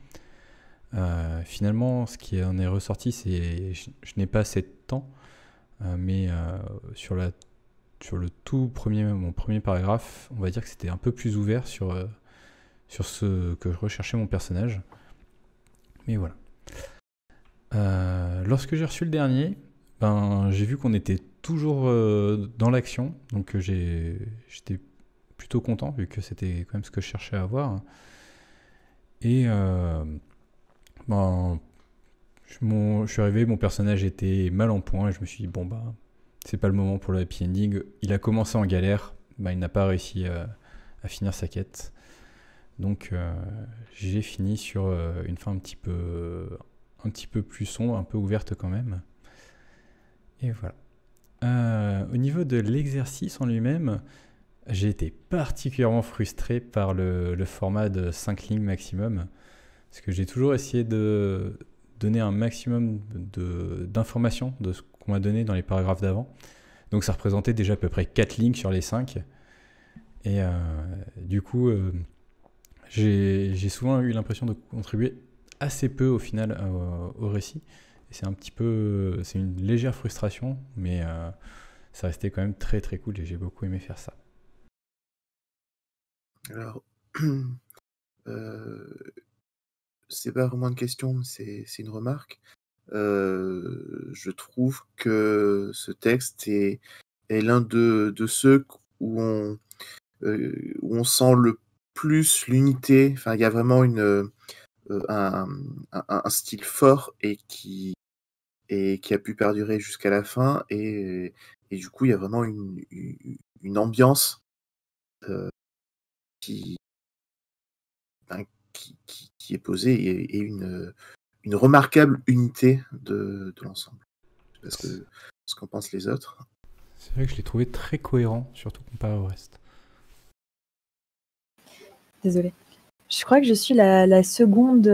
A: Finalement, ce qui en est ressorti, c'est je n'ai pas assez de temps, mais sur le tout premier, mon premier paragraphe, on va dire que c'était un peu plus ouvert sur ce que recherchait mon personnage. Mais voilà. Lorsque j'ai reçu le dernier, j'ai vu qu'on était toujours dans l'action, donc j'étais plutôt content vu que c'était quand même ce que je cherchais à avoir. Et je suis arrivé, mon personnage était mal en point et je me suis dit c'est pas le moment pour le happy ending. Il a commencé en galère, il n'a pas réussi à finir sa quête. Donc j'ai fini sur une fin un petit peu plus sombre, un peu ouverte quand même. Et voilà. Au niveau de l'exercice en lui-même, j'ai été particulièrement frustré par le format de 5 lignes maximum. Parce que j'ai toujours essayé de donner un maximum d'informations de ce qu'on m'a donné dans les paragraphes d'avant. Donc ça représentait déjà à peu près 4 lignes sur les 5. Et du coup, j'ai souvent eu l'impression de contribuer assez peu au final au récit. Et c'est une légère frustration, mais ça restait quand même très très cool et j'ai beaucoup aimé faire ça.
B: Alors, c'est pas vraiment une question, c'est une remarque. je trouve que ce texte est l'un de ceux où on sent le plus l'unité. Enfin, il y a vraiment un style fort et qui a pu perdurer jusqu'à la fin. Et du coup, il y a vraiment une ambiance qui, ben, qui est posée et une remarquable unité de l'ensemble. Je sais pas ce qu'en pensent les autres.
A: C'est vrai que je l'ai trouvé très cohérent, surtout comparé au reste.
F: Désolée. Je crois que je suis la seconde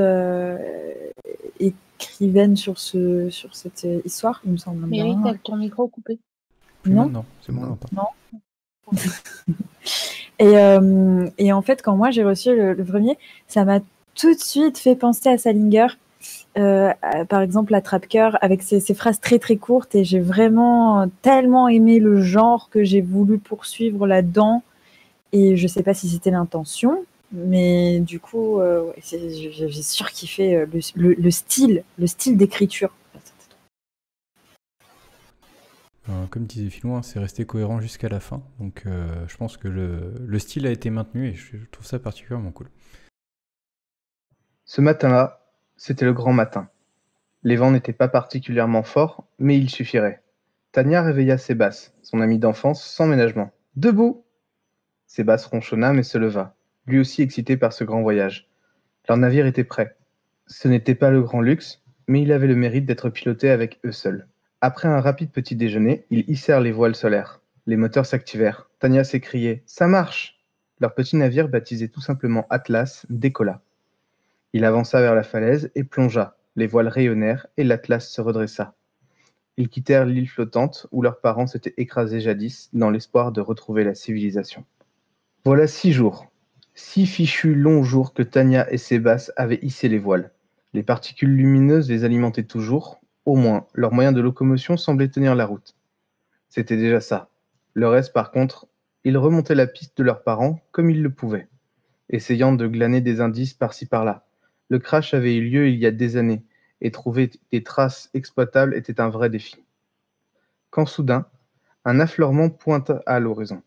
F: écrivaine sur cette histoire, il me semble
C: Mérite
F: bien.
C: avec ton micro coupé.
A: Plus
F: Non.
A: maintenant, c'est bon, on l'entend.
F: Et en fait, quand moi j'ai reçu le premier, ça m'a tout de suite fait penser à Salinger. Par exemple, Attrape-cœur, avec ces phrases très très courtes, et j'ai vraiment tellement aimé le genre que j'ai voulu poursuivre là-dedans. Et je sais pas si c'était l'intention, mais du coup, ouais, j'ai surkiffé le style d'écriture.
A: Comme disait Philou, c'est resté cohérent jusqu'à la fin. Donc je pense que le style a été maintenu et je trouve ça particulièrement cool.
J: Ce matin-là, c'était le grand matin. Les vents n'étaient pas particulièrement forts, mais ils suffiraient. Tania réveilla Sébastien, son ami d'enfance, sans ménagement. « Debout !» Sébastien ronchonna mais se leva, lui aussi excité par ce grand voyage. Leur navire était prêt. Ce n'était pas le grand luxe, mais il avait le mérite d'être piloté avec eux seuls. Après un rapide petit déjeuner, ils hissèrent les voiles solaires. Les moteurs s'activèrent. Tania s'écriait « Ça marche !» Leur petit navire, baptisé tout simplement Atlas, décolla. Il avança vers la falaise et plongea. Les voiles rayonnèrent et l'Atlas se redressa. Ils quittèrent l'île flottante où leurs parents s'étaient écrasés jadis dans l'espoir de retrouver la civilisation. Voilà 6 jours. 6 fichus longs jours que Tania et Sébastien avaient hissé les voiles. Les particules lumineuses les alimentaient toujours, au moins leur moyen de locomotion semblait tenir la route. C'était déjà ça. Le reste, par contre, ils remontaient la piste de leurs parents comme ils le pouvaient, essayant de glaner des indices par-ci par-là. Le crash avait eu lieu il y a des années, et trouver des traces exploitables était un vrai défi. Quand soudain, un affleurement pointe à l'horizon.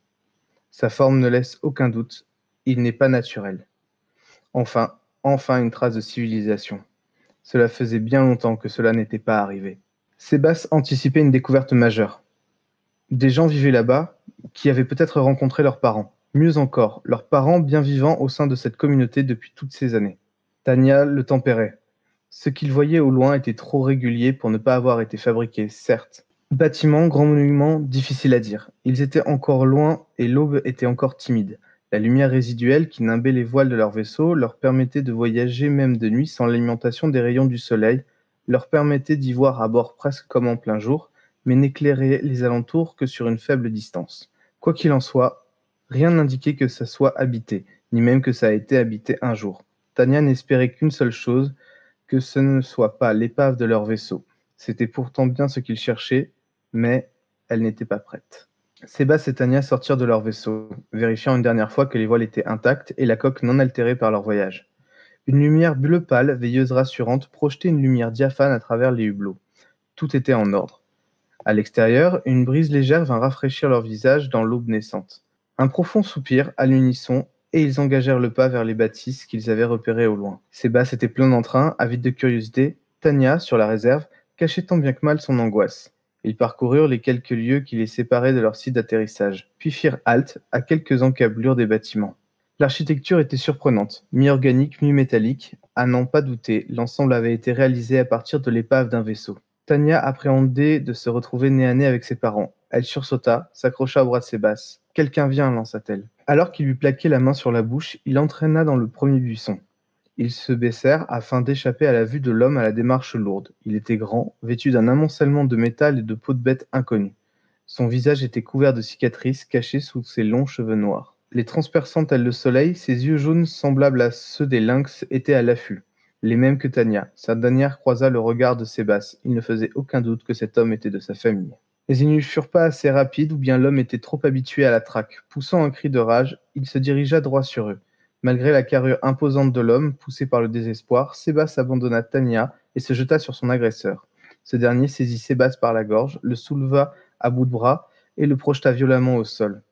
J: Sa forme ne laisse aucun doute, il n'est pas naturel. Enfin une trace de civilisation. Cela faisait bien longtemps que cela n'était pas arrivé. Sébastien anticipait une découverte majeure. Des gens vivaient là-bas qui avaient peut-être rencontré leurs parents. Mieux encore, leurs parents bien vivants au sein de cette communauté depuis toutes ces années. Tania le tempérait. Ce qu'il voyait au loin était trop régulier pour ne pas avoir été fabriqué, certes. Bâtiments, grands monuments, difficile à dire. Ils étaient encore loin et l'aube était encore timide. La lumière résiduelle qui nimbait les voiles de leur vaisseau leur permettait de voyager même de nuit sans l'alimentation des rayons du soleil, leur permettait d'y voir à bord presque comme en plein jour, mais n'éclairait les alentours que sur une faible distance. Quoi qu'il en soit, rien n'indiquait que ça soit habité, ni même que ça a été habité un jour. Tania n'espérait qu'une seule chose, que ce ne soit pas l'épave de leur vaisseau. C'était pourtant bien ce qu'ils cherchaient, mais elle n'était pas prête. Sébastien et Tania sortirent de leur vaisseau, vérifiant une dernière fois que les voiles étaient intactes et la coque non altérée par leur voyage. Une lumière bleu pâle, veilleuse rassurante, projetait une lumière diaphane à travers les hublots. Tout était en ordre. À l'extérieur, une brise légère vint rafraîchir leur visage dans l'aube naissante. Un profond soupir, à l'unisson, et ils engagèrent le pas vers les bâtisses qu'ils avaient repérées au loin. Sébastien était plein d'entrain, avide de curiosité. Tania, sur la réserve, cachait tant bien que mal son angoisse. Ils parcoururent les quelques lieues qui les séparaient de leur site d'atterrissage, puis firent halte à quelques encablures des bâtiments. L'architecture était surprenante, mi-organique, mi-métallique. À n'en pas douter, l'ensemble avait été réalisé à partir de l'épave d'un vaisseau. Tania appréhendait de se retrouver nez à nez avec ses parents. Elle sursauta, s'accrocha au bras de Sébastien. « Quelqu'un vient !» lança-t-elle. Alors qu'il lui plaquait la main sur la bouche, il l'entraîna dans le premier buisson. Ils se baissèrent afin d'échapper à la vue de l'homme à la démarche lourde. Il était grand, vêtu d'un amoncellement de métal et de peau de bête inconnue. Son visage était couvert de cicatrices cachées sous ses longs cheveux noirs. Les transperçant tel le soleil, ses yeux jaunes semblables à ceux des lynx étaient à l'affût. Les mêmes que Tania. Sa dernière croisa le regard de Sébastien. Il ne faisait aucun doute que cet homme était de sa famille. Mais ils ne furent pas assez rapides ou bien l'homme était trop habitué à la traque. Poussant un cri de rage, il se dirigea droit sur eux. Malgré la carrure imposante de l'homme, poussé par le désespoir, Sébastien abandonna Tania et se jeta sur son agresseur. Ce dernier saisit Sébastien par la gorge, le souleva à bout de bras et le projeta violemment au sol.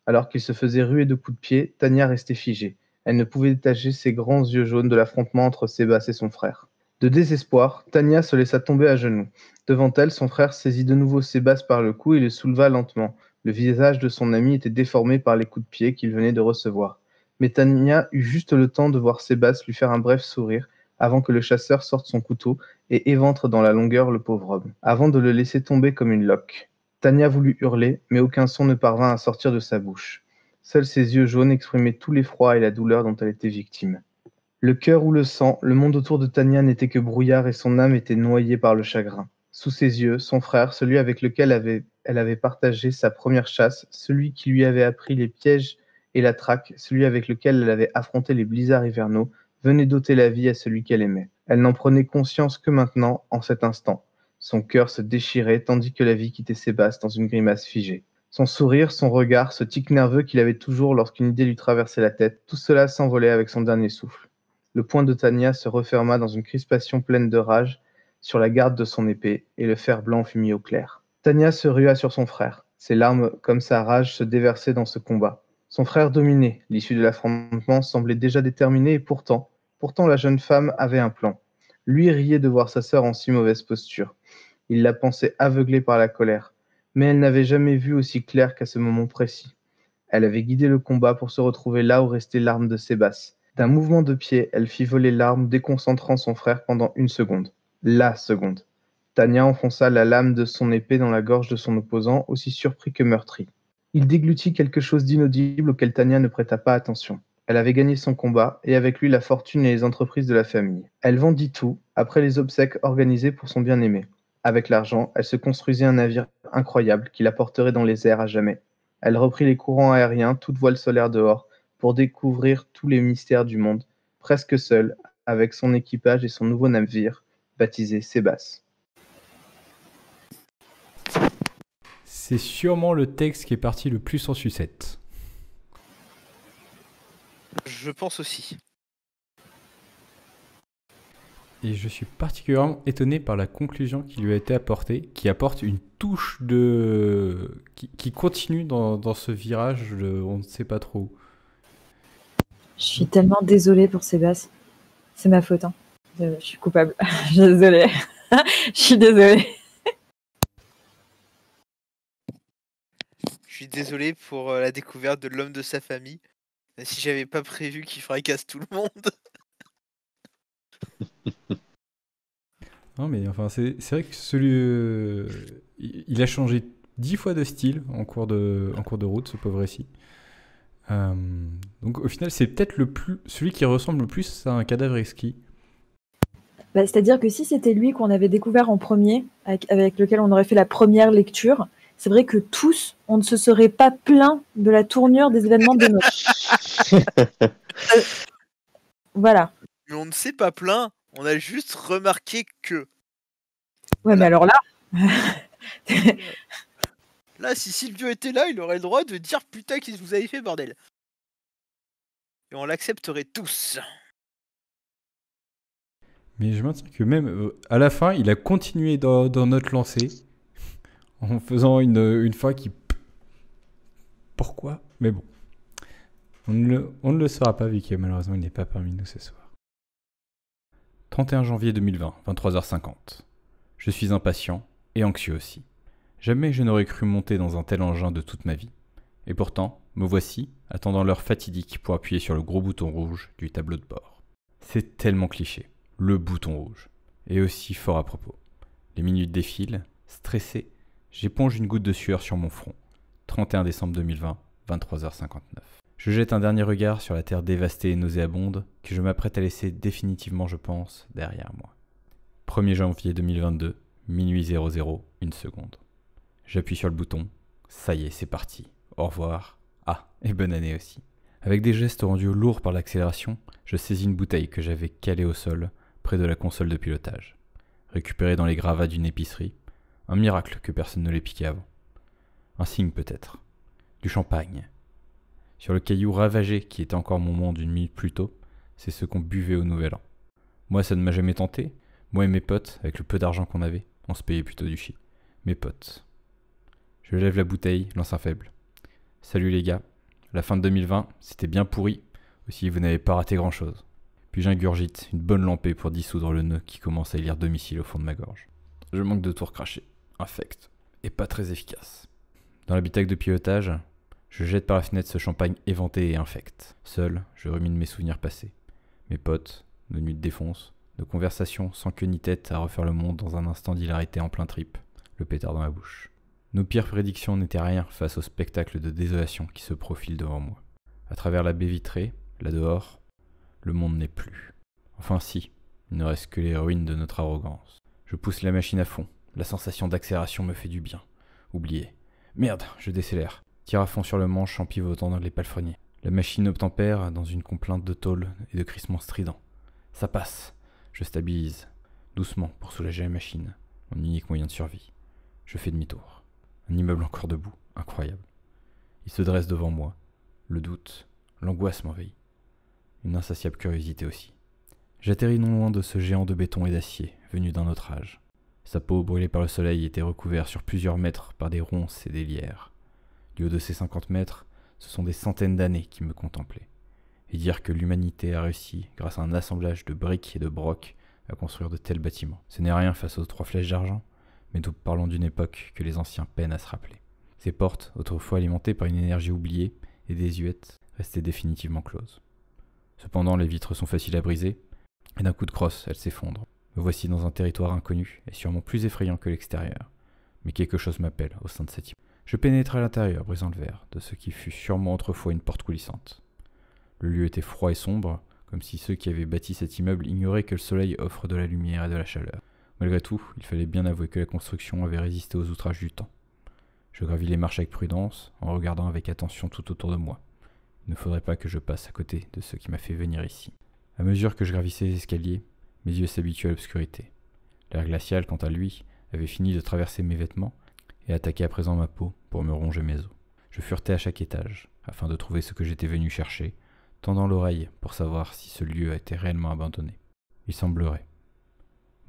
J: Alors qu'il se faisait ruer de coups de pied, Tania restait figée. Elle ne pouvait détacher ses grands yeux jaunes de l'affrontement entre Sébastien et son frère. De désespoir, Tania se laissa tomber à genoux. Devant elle, son frère saisit de nouveau Sébastien par le cou et le souleva lentement. Le visage de son ami était déformé par les coups de pied qu'il venait de recevoir. Mais Tania eut juste le temps de voir Sébastien lui faire un bref sourire avant que le chasseur sorte son couteau et éventre dans la longueur le pauvre homme, avant de le laisser tomber comme une loque. Tania voulut hurler, mais aucun son ne parvint à sortir de sa bouche. Seuls ses yeux jaunes exprimaient tout l'effroi et la douleur dont elle était victime. Le cœur ou le sang, le monde autour de Tania n'était que brouillard et son âme était noyée par le chagrin. Sous ses yeux, son frère, celui avec lequel elle avait partagé sa première chasse, celui qui lui avait appris les pièges et la traque, celui avec lequel elle avait affronté les blizzards hivernaux, venait d'ôter la vie à celui qu'elle aimait. Elle n'en prenait conscience que maintenant, en cet instant. Son cœur se déchirait tandis que la vie quittait Sébastien dans une grimace figée. Son sourire, son regard, ce tic nerveux qu'il avait toujours lorsqu'une idée lui traversait la tête, tout cela s'envolait avec son dernier souffle. Le poing de Tania se referma dans une crispation pleine de rage sur la garde de son épée, et le fer blanc fut mis au clair. Tania se rua sur son frère. Ses larmes, comme sa rage, se déversaient dans ce combat. Son frère dominait. L'issue de l'affrontement semblait déjà déterminée, et pourtant la jeune femme avait un plan. Lui riait de voir sa sœur en si mauvaise posture. Il la pensait aveuglée par la colère. Mais elle n'avait jamais vu aussi clair qu'à ce moment précis. Elle avait guidé le combat pour se retrouver là où restait l'arme de Sébastien. D'un mouvement de pied, elle fit voler l'arme, déconcentrant son frère pendant une seconde. La seconde. Tania enfonça la lame de son épée dans la gorge de son opposant, aussi surpris que meurtri. Il déglutit quelque chose d'inaudible auquel Tania ne prêta pas attention. Elle avait gagné son combat, et avec lui la fortune et les entreprises de la famille. Elle vendit tout, après les obsèques organisées pour son bien-aimé. Avec l'argent, elle se construisit un navire incroyable qui la porterait dans les airs à jamais. Elle reprit les courants aériens, toute voile solaire dehors, pour découvrir tous les mystères du monde, presque seule, avec son équipage et son nouveau navire, baptisé Sébastien.
A: C'est sûrement le texte qui est parti le plus en sucette.
G: Je pense aussi.
A: Et je suis particulièrement étonné par la conclusion qui lui a été apportée, qui apporte une touche de... qui continue dans ce virage, on ne sait pas trop.
F: Je suis tellement désolée pour Sébastien. C'est ma faute. Hein. Je suis coupable. Je suis désolée. Je suis désolée.
G: Je suis désolé pour la découverte de l'homme de sa famille. Même si j'avais pas prévu qu'il fracasse tout le monde.
A: Non mais enfin c'est vrai que celui il a changé 10 fois de style en cours de route, ce pauvre récit. Donc au final c'est peut-être celui qui ressemble le plus à un cadavre exquis.
F: Bah, c'est-à-dire que si c'était lui qu'on avait découvert en premier, avec lequel on aurait fait la première lecture, c'est vrai que tous, on ne se serait pas plaint de la tournure des événements de notre... Voilà.
G: Mais on ne s'est pas plaint, on a juste remarqué que...
F: Ouais, mais alors là...
G: Là, si Silvio était là, il aurait le droit de dire « Putain, qu'est-ce que vous avez fait, bordel ?» Et on l'accepterait tous.
A: Mais je maintiens que même à la fin, il a continué dans notre lancée en faisant une fois qui... Pourquoi ? Mais bon. On ne le saura pas vu que malheureusement il n'est pas parmi nous ce soir. 31 janvier 2020, 23h50. Je suis impatient et anxieux aussi. Jamais je n'aurais cru monter dans un tel engin de toute ma vie. Et pourtant, me voici, attendant l'heure fatidique pour appuyer sur le gros bouton rouge du tableau de bord. C'est tellement cliché, le bouton rouge. Et aussi fort à propos. Les minutes défilent, stressé, j'éponge une goutte de sueur sur mon front. 31 décembre 2020, 23h59. Je jette un dernier regard sur la terre dévastée et nauséabonde que je m'apprête à laisser définitivement, je pense, derrière moi. 1er janvier 2022, minuit 00, 1 seconde. J'appuie sur le bouton. Ça y est, c'est parti. Au revoir. Ah, et bonne année aussi. Avec des gestes rendus lourds par l'accélération, je saisis une bouteille que j'avais calée au sol, près de la console de pilotage. Récupérée dans les gravats d'une épicerie. Un miracle que personne ne l'ait piqué avant. Un signe peut-être. Du champagne. Sur le caillou ravagé qui était encore mon monde une minute plus tôt, c'est ce qu'on buvait au Nouvel An. Moi, ça ne m'a jamais tenté. Moi et mes potes, avec le peu d'argent qu'on avait, On se payait plutôt du shit. Mes potes. Je lève la bouteille, lance un faible. Salut les gars. La fin de 2020, c'était bien pourri. Aussi, vous n'avez pas raté grand-chose. Puis j'ingurgite une bonne lampée pour dissoudre le nœud qui commence à élire domicile au fond de ma gorge. Je manque de tout recracher. Infect. Et pas très efficace. Dans l'habitacle de pilotage, je jette par la fenêtre ce champagne éventé et infect. Seul, je rumine mes souvenirs passés. Mes potes, nos nuits de défonce, nos conversations sans queue ni tête à refaire le monde dans un instant d'hilarité en plein trip, le pétard dans la bouche. Nos pires prédictions n'étaient rien face au spectacle de désolation qui se profile devant moi. À travers la baie vitrée, là dehors, le monde n'est plus. Enfin si, il ne reste que les ruines de notre arrogance. Je pousse la machine à fond, la sensation d'accélération me fait du bien. Oubliez. Merde, je décélère. Tire à fond sur le manche en pivotant dans les palefreniers. La machine obtempère dans une complainte de tôle et de crissement strident. Ça passe. Je stabilise. Doucement pour soulager la machine. Mon unique moyen de survie. Je fais demi-tour. Un immeuble encore debout. Incroyable. Il se dresse devant moi. Le doute, l'angoisse m'envahit. Une insatiable curiosité aussi. J'atterris non loin de ce géant de béton et d'acier, venu d'un autre âge. Sa peau, brûlée par le soleil, était recouverte sur plusieurs mètres par des ronces et des lierres. Du haut de ces 50 mètres, ce sont des centaines d'années qui me contemplaient. Et dire que l'humanité a réussi, grâce à un assemblage de briques et de brocs, à construire de tels bâtiments. Ce n'est rien face aux 3 flèches d'argent, mais nous parlons d'une époque que les anciens peinent à se rappeler. Ces portes, autrefois alimentées par une énergie oubliée et désuète, restaient définitivement closes. Cependant, les vitres sont faciles à briser, et d'un coup de crosse, elles s'effondrent. Me voici dans un territoire inconnu, et sûrement plus effrayant que l'extérieur. Mais quelque chose m'appelle au sein de cet immeuble. Je pénétre à l'intérieur, brisant le verre, de ce qui fut sûrement autrefois une porte coulissante. Le lieu était froid et sombre, comme si ceux qui avaient bâti cet immeuble ignoraient que le soleil offre de la lumière et de la chaleur. Malgré tout, il fallait bien avouer que la construction avait résisté aux outrages du temps. Je gravis les marches avec prudence, en regardant avec attention tout autour de moi. Il ne faudrait pas que je passe à côté de ce qui m'a fait venir ici. À mesure que je gravissais les escaliers, mes yeux s'habituaient à l'obscurité. L'air glacial, quant à lui, avait fini de traverser mes vêtements et attaquait à présent ma peau pour me ronger mes os. Je furetais à chaque étage, afin de trouver ce que j'étais venu chercher, tendant l'oreille pour savoir si ce lieu a été réellement abandonné. Il semblerait.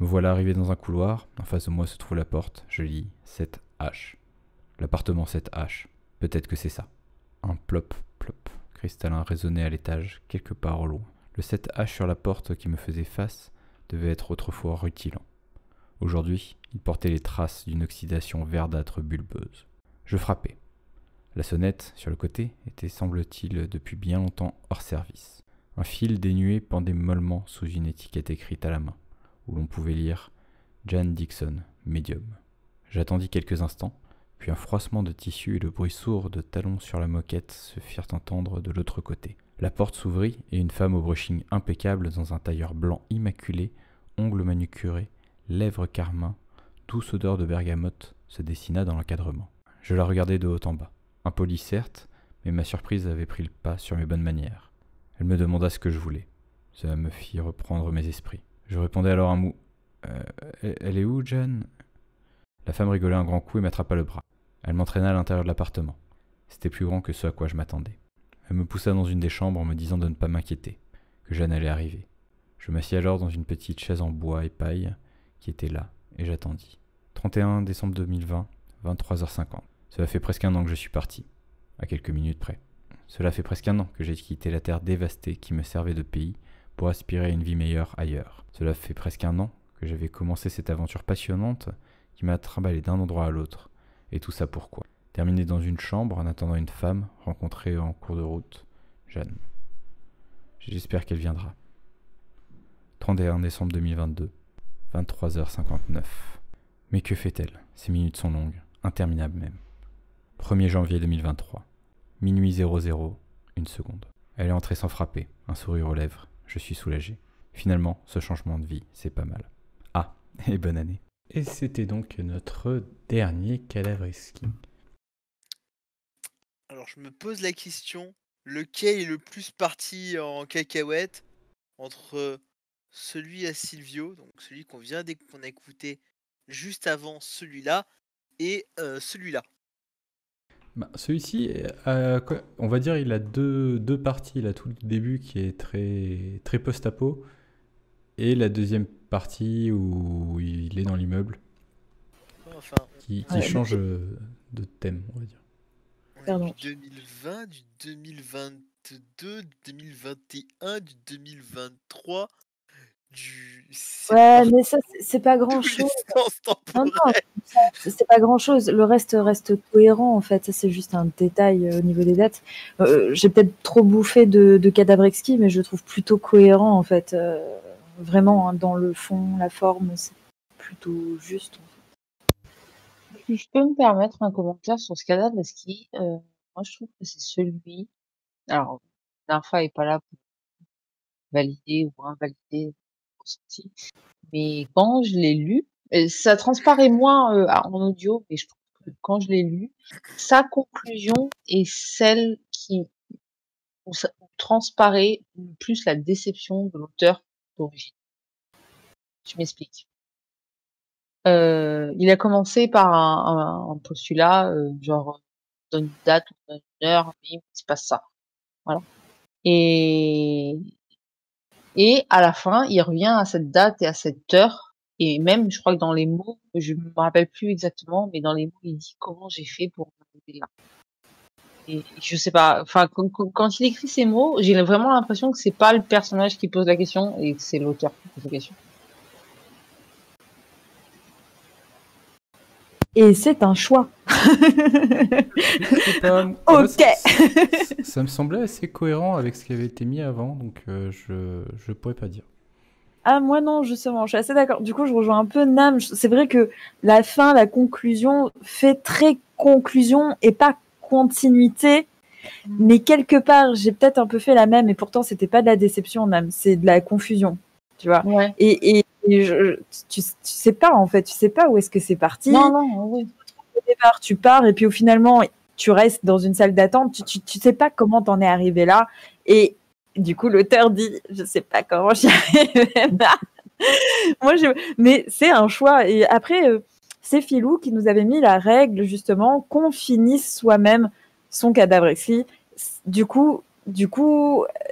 A: Me voilà arrivé dans un couloir, en face de moi se trouve la porte, je lis 7H. L'appartement 7H, peut-être que c'est ça. Un plop, plop, cristallin résonnait à l'étage, quelque part au loin. Le 7H sur la porte qui me faisait face devait être autrefois rutilant. Aujourd'hui, il portait les traces d'une oxydation verdâtre bulbeuse. Je frappais. La sonnette, sur le côté, était, semble-t-il, depuis bien longtemps hors service. Un fil dénué pendait mollement sous une étiquette écrite à la main, où l'on pouvait lire « Jan Dixon, médium ». J'attendis quelques instants, puis un froissement de tissu et le bruit sourd de talons sur la moquette se firent entendre de l'autre côté. La porte s'ouvrit et une femme au brushing impeccable dans un tailleur blanc immaculé, ongles manucurés, lèvres carmin, douce odeur de bergamote se dessina dans l'encadrement. Je la regardais de haut en bas. Impolie certes, mais ma surprise avait pris le pas sur mes bonnes manières. Elle me demanda ce que je voulais. Cela me fit reprendre mes esprits. Je répondais alors un mot. Elle est où, Jan ?» La femme rigolait un grand coup et m'attrapa le bras. Elle m'entraîna à l'intérieur de l'appartement. C'était plus grand que ce à quoi je m'attendais. Elle me poussa dans une des chambres en me disant de ne pas m'inquiéter, que Jeanne allait arriver. Je m'assis alors dans une petite chaise en bois et paille qui était là, et j'attendis. 31 décembre 2020, 23h50. Cela fait presque un an que je suis parti, à quelques minutes près. Cela fait presque un an que j'ai quitté la terre dévastée qui me servait de pays pour aspirer à une vie meilleure ailleurs. Cela fait presque un an que j'avais commencé cette aventure passionnante qui m'a trimballé d'un endroit à l'autre. Et tout ça pourquoi ? Terminé dans une chambre en attendant une femme rencontrée en cours de route, Jeanne. J'espère qu'elle viendra. 31 décembre 2022, 23h59. Mais que fait-elle ? Ces minutes sont longues, interminables même. 1er janvier 2023, minuit 00, 1 seconde. Elle est entrée sans frapper, un sourire aux lèvres. Je suis soulagé. Finalement, ce changement de vie, c'est pas mal. Ah, et bonne année. Et c'était donc notre dernier cadavre esquis.
G: Alors je me pose la question, lequel est le plus parti en cacahuète entre celui à Silvio, donc celui qu'on a écouté juste avant celui-là, et celui-là.
A: Bah, celui-ci, on va dire, il a deux parties. Il a tout le début qui est très, très post-apo, et la deuxième partie où il est dans l'immeuble.
G: Enfin,
A: qui
F: Ouais,
A: change de thème, on va dire.
G: on a
F: Pardon.
G: du 2020, du 2022, du 2021, du 2023, c'est
F: Ouais,
G: par
F: mais ça, c'est pas
G: tous
F: grand-chose.
G: les sens
F: Non, non,
G: temporels.
F: c'est pas grand-chose. Le reste reste cohérent, en fait. Ça, c'est juste un détail au niveau des dates. J'ai peut-être trop bouffé de Cadavrexki, mais je le trouve plutôt cohérent, en fait. Vraiment, hein, dans le fond, la forme, c'est plutôt juste.
C: Si je peux me permettre un commentaire sur ce cadavre, parce que moi je trouve que c'est celui. Alors, l'info est pas là pour valider ou invalider le ressenti, mais quand je l'ai lu, ça transparaît moins en audio, mais je trouve que quand je l'ai lu, sa conclusion est celle où où transparaît le plus la déception de l'auteur d'origine. Je m'explique. Il a commencé par un postulat, genre, on donne une date, on donne une heure, bim, il se passe ça. Voilà. Et à la fin, il revient à cette date et à cette heure, et même, je crois que dans les mots, je me rappelle plus exactement, mais dans les mots, il dit comment j'ai fait pour en arriver là. Et je sais pas, enfin, quand il écrit ces mots, j'ai vraiment l'impression que c'est pas le personnage qui pose la question et que c'est l'auteur qui pose la question.
F: Et c'est un choix.
A: Je sais pas. Moi,
F: Ok.
A: ça me semblait assez cohérent avec ce qui avait été mis avant, donc je pourrais pas dire.
F: Ah, moi non, justement, je suis assez d'accord. Du coup, je rejoins un peu Nam. C'est vrai que la fin, la conclusion fait très conclusion et pas continuité. Mais quelque part, j'ai peut-être un peu fait la même, et pourtant, c'était pas de la déception, Nam. C'est de la confusion, tu vois.
C: Ouais.
F: Et tu sais pas, en fait, tu sais pas où est-ce que c'est parti.
C: Non, oui.
F: Au départ, tu pars, et puis au finalement, tu restes dans une salle d'attente. Tu sais pas comment t'en es arrivé là. Et du coup, l'auteur dit, je sais pas comment j'y arrivé là. Mais c'est un choix. Et après, c'est Philou qui nous avait mis la règle, justement, qu'on finisse soi-même son cadavre exquis. Du coup,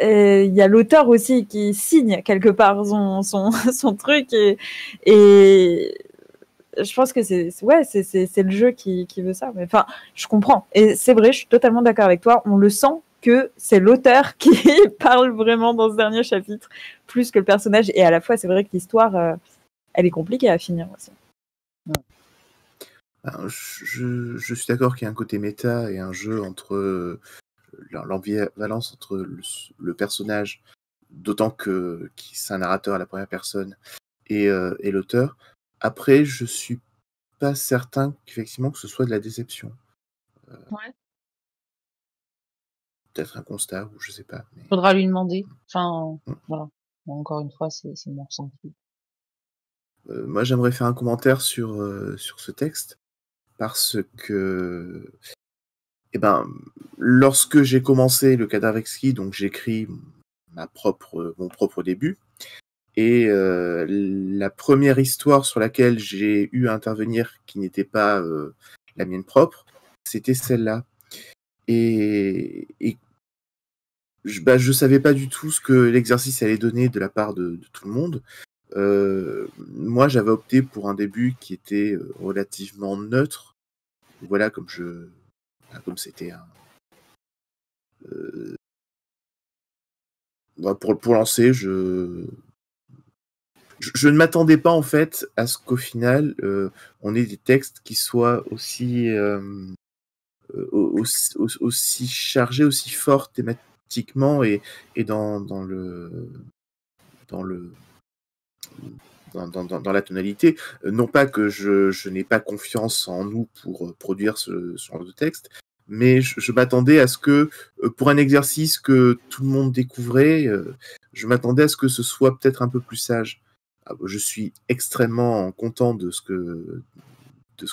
F: il y a l'auteur aussi qui signe quelque part son truc. Et je pense que c'est le jeu qui veut ça. Mais enfin, je comprends. Et c'est vrai, je suis totalement d'accord avec toi. On le sent que c'est l'auteur qui parle vraiment dans ce dernier chapitre, plus que le personnage. Et à la fois, c'est vrai que l'histoire, elle est compliquée à finir aussi.
B: Ben, je suis d'accord qu'il y a un côté méta et un jeu entre l'ambivalence entre le personnage, d'autant que c'est un narrateur à la première personne, et l'auteur. Après, je suis pas certain qu'effectivement que ce soit de la déception.
C: Ouais.
B: Peut-être un constat, ou je sais pas. Mais...
C: Faudra lui demander. Enfin, voilà. Bon, encore une fois, c'est mon ressenti.
B: Moi, j'aimerais faire un commentaire sur ce texte, parce que, lorsque j'ai commencé le cadavre exquis, donc j'écris mon propre début, et la première histoire sur laquelle j'ai eu à intervenir, qui n'était pas la mienne propre, c'était celle-là. Et je savais pas du tout ce que l'exercice allait donner de la part de tout le monde. Moi, j'avais opté pour un début qui était relativement neutre. Voilà, comme c'était un... pour lancer, je ne m'attendais pas en fait à ce qu'au final, on ait des textes qui soient aussi chargés, aussi forts thématiquement et dans la tonalité. Non pas que je n'ai pas confiance en nous pour produire ce genre de texte, mais je m'attendais à ce que, pour un exercice que tout le monde découvrait, je m'attendais à ce que ce soit peut-être un peu plus sage. Je suis extrêmement content de ce que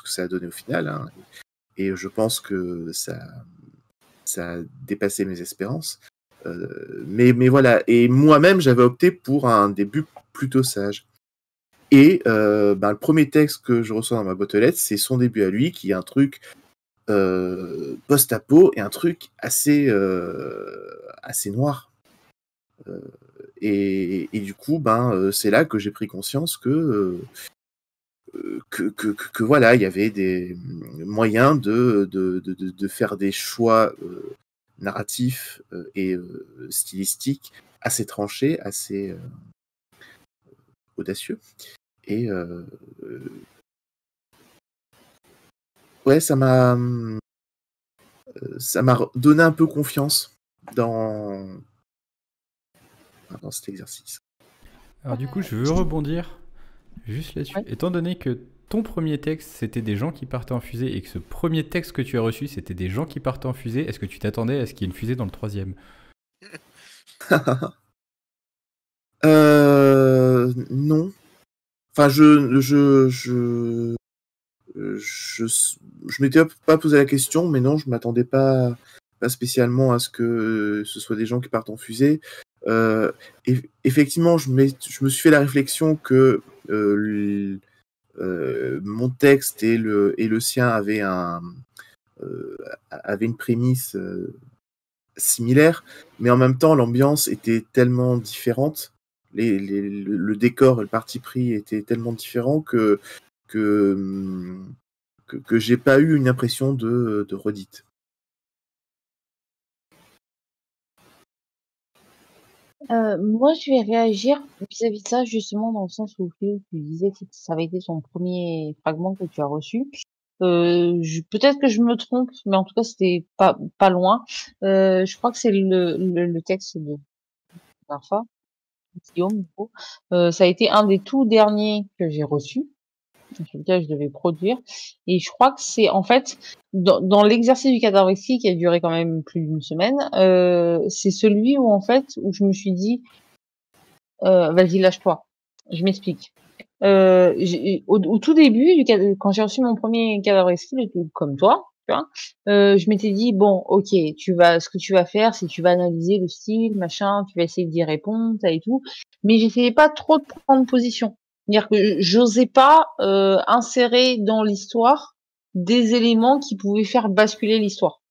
B: ça a donné au final, hein, et je pense que ça a dépassé mes espérances. Mais voilà, et moi-même j'avais opté pour un début plutôt sage. Et le premier texte que je reçois dans ma boîte aux lettres, c'est son début à lui, qui est un truc post-apo et un truc assez noir. Et du coup, c'est là que j'ai pris conscience que que voilà, il y avait des moyens de faire des choix narratifs et stylistiques assez tranchés, assez audacieux. Et ouais, ça m'a donné un peu confiance dans cet exercice.
A: Alors du coup, je veux rebondir juste là-dessus.
C: Ouais.
A: Étant donné que ton premier texte, c'était des gens qui partaient en fusée et que ce premier texte que tu as reçu, c'était des gens qui partaient en fusée, est-ce que tu t'attendais à ce qu'il y ait une fusée dans le troisième?
B: Non. Enfin, je m'étais pas posé la question, mais non, je m'attendais pas spécialement à ce que ce soit des gens qui partent en fusée. Effectivement, je me suis fait la réflexion que mon texte et le sien avaient une prémisse similaire, mais en même temps, l'ambiance était tellement différente, le décor et le parti pris étaient tellement différents que j'ai pas eu une impression de redite.
C: Moi, je vais réagir vis-à-vis de ça, justement, dans le sens où Phil, tu disais que ça avait été son premier fragment que tu as reçu. Peut-être que je me trompe, mais en tout cas, c'était pas loin. Je crois que c'est le texte de Marfa, Guillaume, du coup. Ça a été un des tout derniers que j'ai reçu, sur lequel je devais produire. Et je crois que c'est, en fait, dans l'exercice du cadavre ici, qui a duré quand même plus d'une semaine, c'est celui où, en fait, où je me suis dit, vas-y, lâche-toi. Je m'explique. Au tout début, quand j'ai reçu mon premier cadavre style, comme toi, tu vois, je m'étais dit, bon, ok, ce que tu vas faire, c'est que tu vas analyser le style, machin, tu vas essayer d'y répondre, ça et tout. Mais j'essayais pas trop de prendre position. C'est-à-dire que j'osais pas insérer dans l'histoire des éléments qui pouvaient faire basculer l'histoire.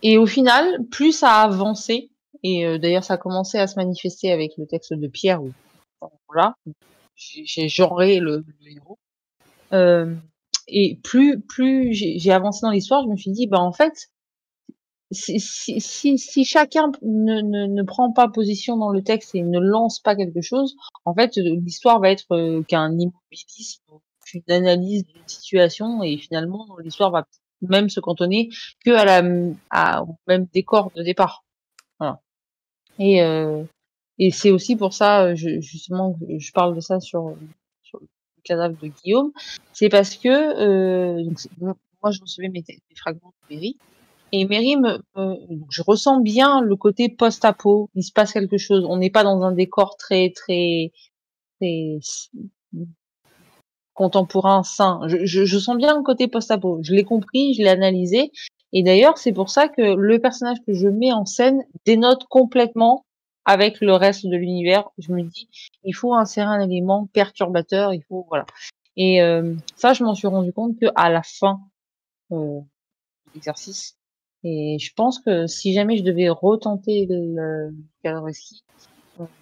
C: Et au final, plus ça a avancé, et d'ailleurs ça a commencé à se manifester avec le texte de Pierre, où voilà, j'ai genré le héros. Et plus j'ai avancé dans l'histoire, je me suis dit, bah en fait, si chacun ne prend pas position dans le texte et ne lance pas quelque chose, en fait, l'histoire va être qu'un immobilisme, une analyse d'une situation, et finalement, l'histoire va même se cantonner que au même décor de départ. Voilà. Et c'est aussi pour ça, justement, que je parle de ça sur le cadavre de Guillaume. C'est parce que moi, je recevais mes fragments de Mary. Et Mary je ressens bien le côté post-apo. Il se passe quelque chose. On n'est pas dans un décor très, très, très contemporain, sain. Je sens bien le côté post-apo. Je l'ai compris, je l'ai analysé. Et d'ailleurs, c'est pour ça que le personnage que je mets en scène dénote complètement avec le reste de l'univers. Je me dis, il faut insérer un élément perturbateur, voilà. Et ça, je m'en suis rendu compte que à la fin de l'exercice. Et je pense que si jamais je devais retenter le Cadreski,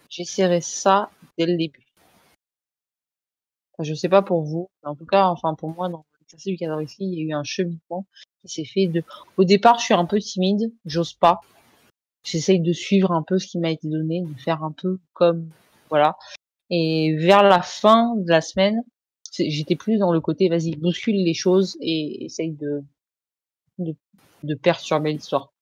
C: j'essaierais ça dès le début. Enfin, je sais pas pour vous, mais en tout cas, enfin pour moi, dans l'exercice du Cadreski, il y a eu un cheminement qui s'est fait Au départ, je suis un peu timide, j'ose pas. J'essaye de suivre un peu ce qui m'a été donné, de faire un peu comme, voilà. Et vers la fin de la semaine, j'étais plus dans le côté, vas-y, bouscule les choses et essaye de perturber l'histoire.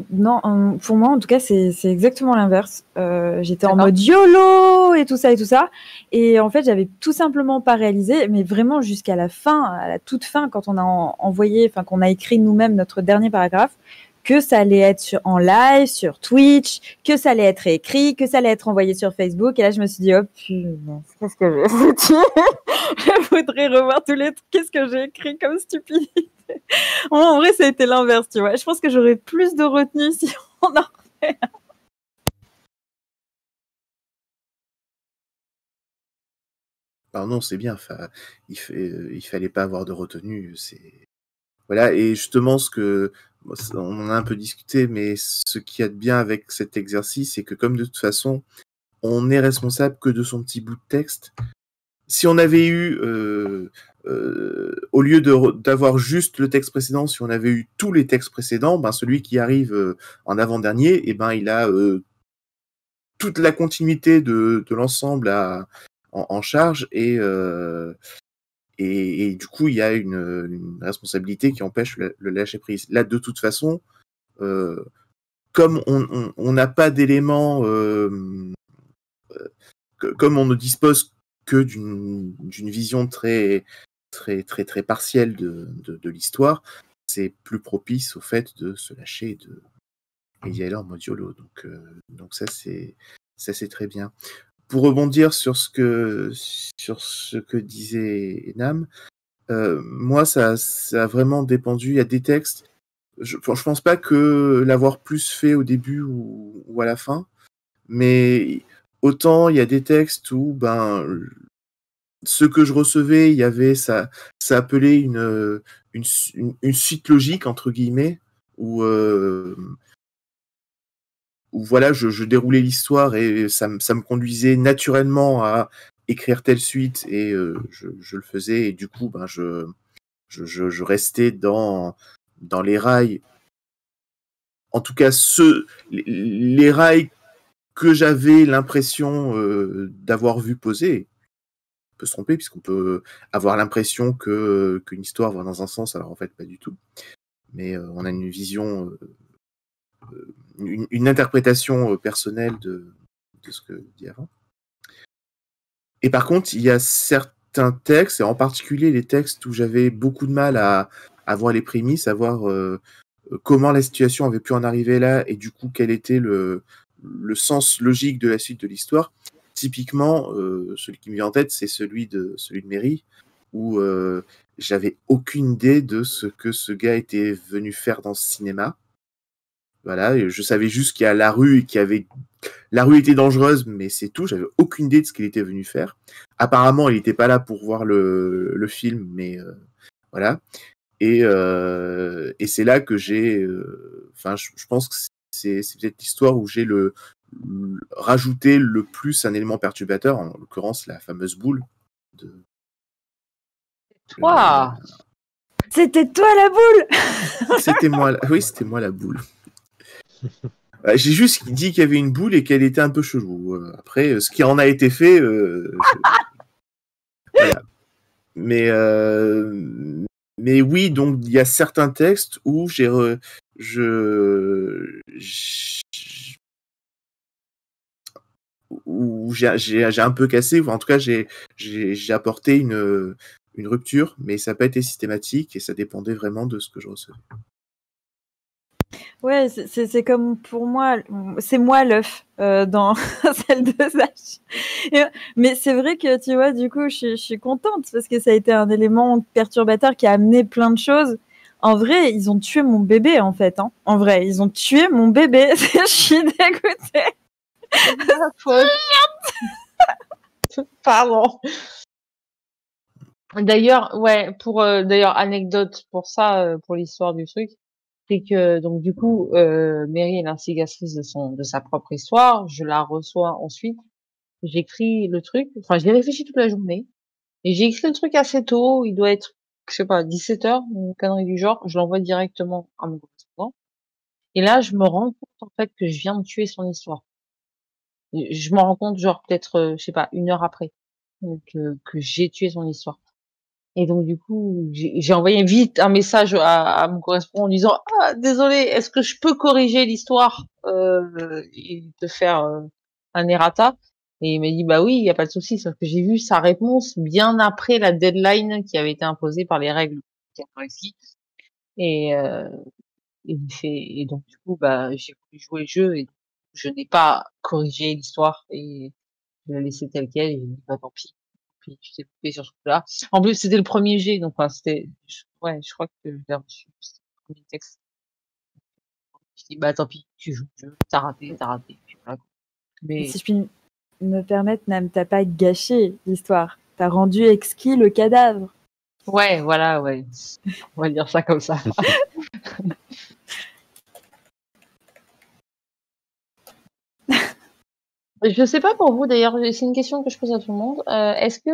F: Non, pour moi, en tout cas, c'est exactement l'inverse. J'étais en
C: D'accord.
F: mode YOLO et tout ça et tout ça. Et en fait, j'avais tout simplement pas réalisé, mais vraiment jusqu'à la fin, à la toute fin, quand on a envoyé, enfin, qu'on a écrit nous-mêmes notre dernier paragraphe, que ça allait être en live, sur Twitch, que ça allait être écrit, que ça allait être envoyé sur Facebook. Et là, je me suis dit, oh putain, qu'est-ce que j'ai foutu? Je voudrais revoir tous les trucs. Qu'est-ce que j'ai écrit comme stupidité? En vrai, ça a été l'inverse, tu vois. Je pense que j'aurais plus de retenue si on en refait.
B: Alors non, c'est bien. Enfin, il fallait pas avoir de retenue. Voilà. Et justement, on en a un peu discuté, mais ce qu'il y a de bien avec cet exercice, c'est que comme de toute façon, on est responsable que de son petit bout de texte. Si on avait eu, au lieu d'avoir juste le texte précédent, si on avait eu tous les textes précédents, ben celui qui arrive en avant-dernier, et ben il a toute la continuité de l'ensemble en charge, et du coup il y a une responsabilité qui empêche le lâcher prise. Là, de toute façon, comme on n'a pas d'éléments, comme on ne dispose que d'une vision très partielle de l'histoire, c'est plus propice au fait de se lâcher et d'y aller en mode YOLO. Donc ça c'est très bien. Pour rebondir sur ce que disait Nam, moi ça a vraiment dépendu. Il y a des textes, je pense pas que l'avoir plus fait au début ou à la fin, mais autant il y a des textes où ce que je recevais, il y avait ça appelait une suite logique entre guillemets, où voilà, je déroulais l'histoire et ça me conduisait naturellement à écrire telle suite, et je le faisais, et du coup je restais dans les rails, en tout cas les rails que j'avais l'impression d'avoir vu poser. On peut se tromper, puisqu'on peut avoir l'impression qu'une histoire va dans un sens, alors en fait pas du tout. Mais on a une vision, une interprétation personnelle de ce que dit avant. Et par contre, il y a certains textes, et en particulier les textes où j'avais beaucoup de mal à voir les prémices, à voir comment la situation avait pu en arriver là, et du coup quel était le sens logique de la suite de l'histoire. Typiquement, celui qui me vient en tête, c'est celui de Mary, où j'avais aucune idée de ce que ce gars était venu faire dans ce cinéma. Voilà, et je savais juste qu'il y a la rue, et la rue était dangereuse, mais c'est tout. J'avais aucune idée de ce qu'il était venu faire. Apparemment, il n'était pas là pour voir le film, mais voilà. Et c'est là que j'ai, je pense que c'est peut-être l'histoire où j'ai rajouté le plus un élément perturbateur, en l'occurrence la fameuse boule.
C: Toi
F: C'était toi la boule.
B: C'était moi, oui, c'était moi la boule. J'ai juste dit qu'il y avait une boule et qu'elle était un peu chelou. Après, ce qui en a été fait, voilà. Mais oui, donc il y a certains textes où j'ai un peu cassé, ou en tout cas j'ai apporté une rupture, mais ça n'a pas été systématique et ça dépendait vraiment de ce que je recevais.
F: Ouais, c'est comme pour moi, c'est moi l'œuf dans celle de Zach. Mais c'est vrai que tu vois, du coup, je suis contente parce que ça a été un élément perturbateur qui a amené plein de choses. En vrai, ils ont tué mon bébé en fait. Hein. En vrai, ils ont tué mon bébé. Je suis dégoûtée.
C: Pardon. D'ailleurs, ouais, d'ailleurs anecdote pour ça, pour l'histoire du truc. C'est que donc du coup Mary est l'instigatrice de sa propre histoire, je la reçois ensuite, j'écris le truc, enfin j'ai réfléchi toute la journée et j'ai écrit le truc assez tôt, il doit être je sais pas 17h, une connerie du genre, je l'envoie directement à mon correspondant et là je me rends compte en fait que je viens de tuer son histoire. Je m'en rends compte genre peut-être je sais pas 1 heure après que j'ai tué son histoire. Et donc du coup, j'ai envoyé vite un message à mon correspondant en disant ah désolé, est-ce que je peux corriger l'histoire et te faire un errata? Et il m'a dit bah oui, il y a pas de souci. Sauf que j'ai vu sa réponse bien après la deadline qui avait été imposée par les règles ici. Et et donc du coup bah j'ai voulu jouer le jeu et je n'ai pas corrigé l'histoire et je l'ai laissé tel quel et j'ai dit bah tant pis. Puis tu t'es coupé sur ce coup-là. En plus, c'était le premier jet, donc enfin, je crois que je l'ai reçu. C'était le premier texte. Je dis bah tant pis, tu joues le jeu, t'as raté. Puis voilà. Mais
F: Si je puis me permettre, Nam, t'as pas gâché l'histoire. T'as rendu exquis le cadavre.
C: ouais, voilà, ouais. On va dire ça comme ça. Je sais pas pour vous d'ailleurs, c'est une question que je pose à tout le monde. Est-ce que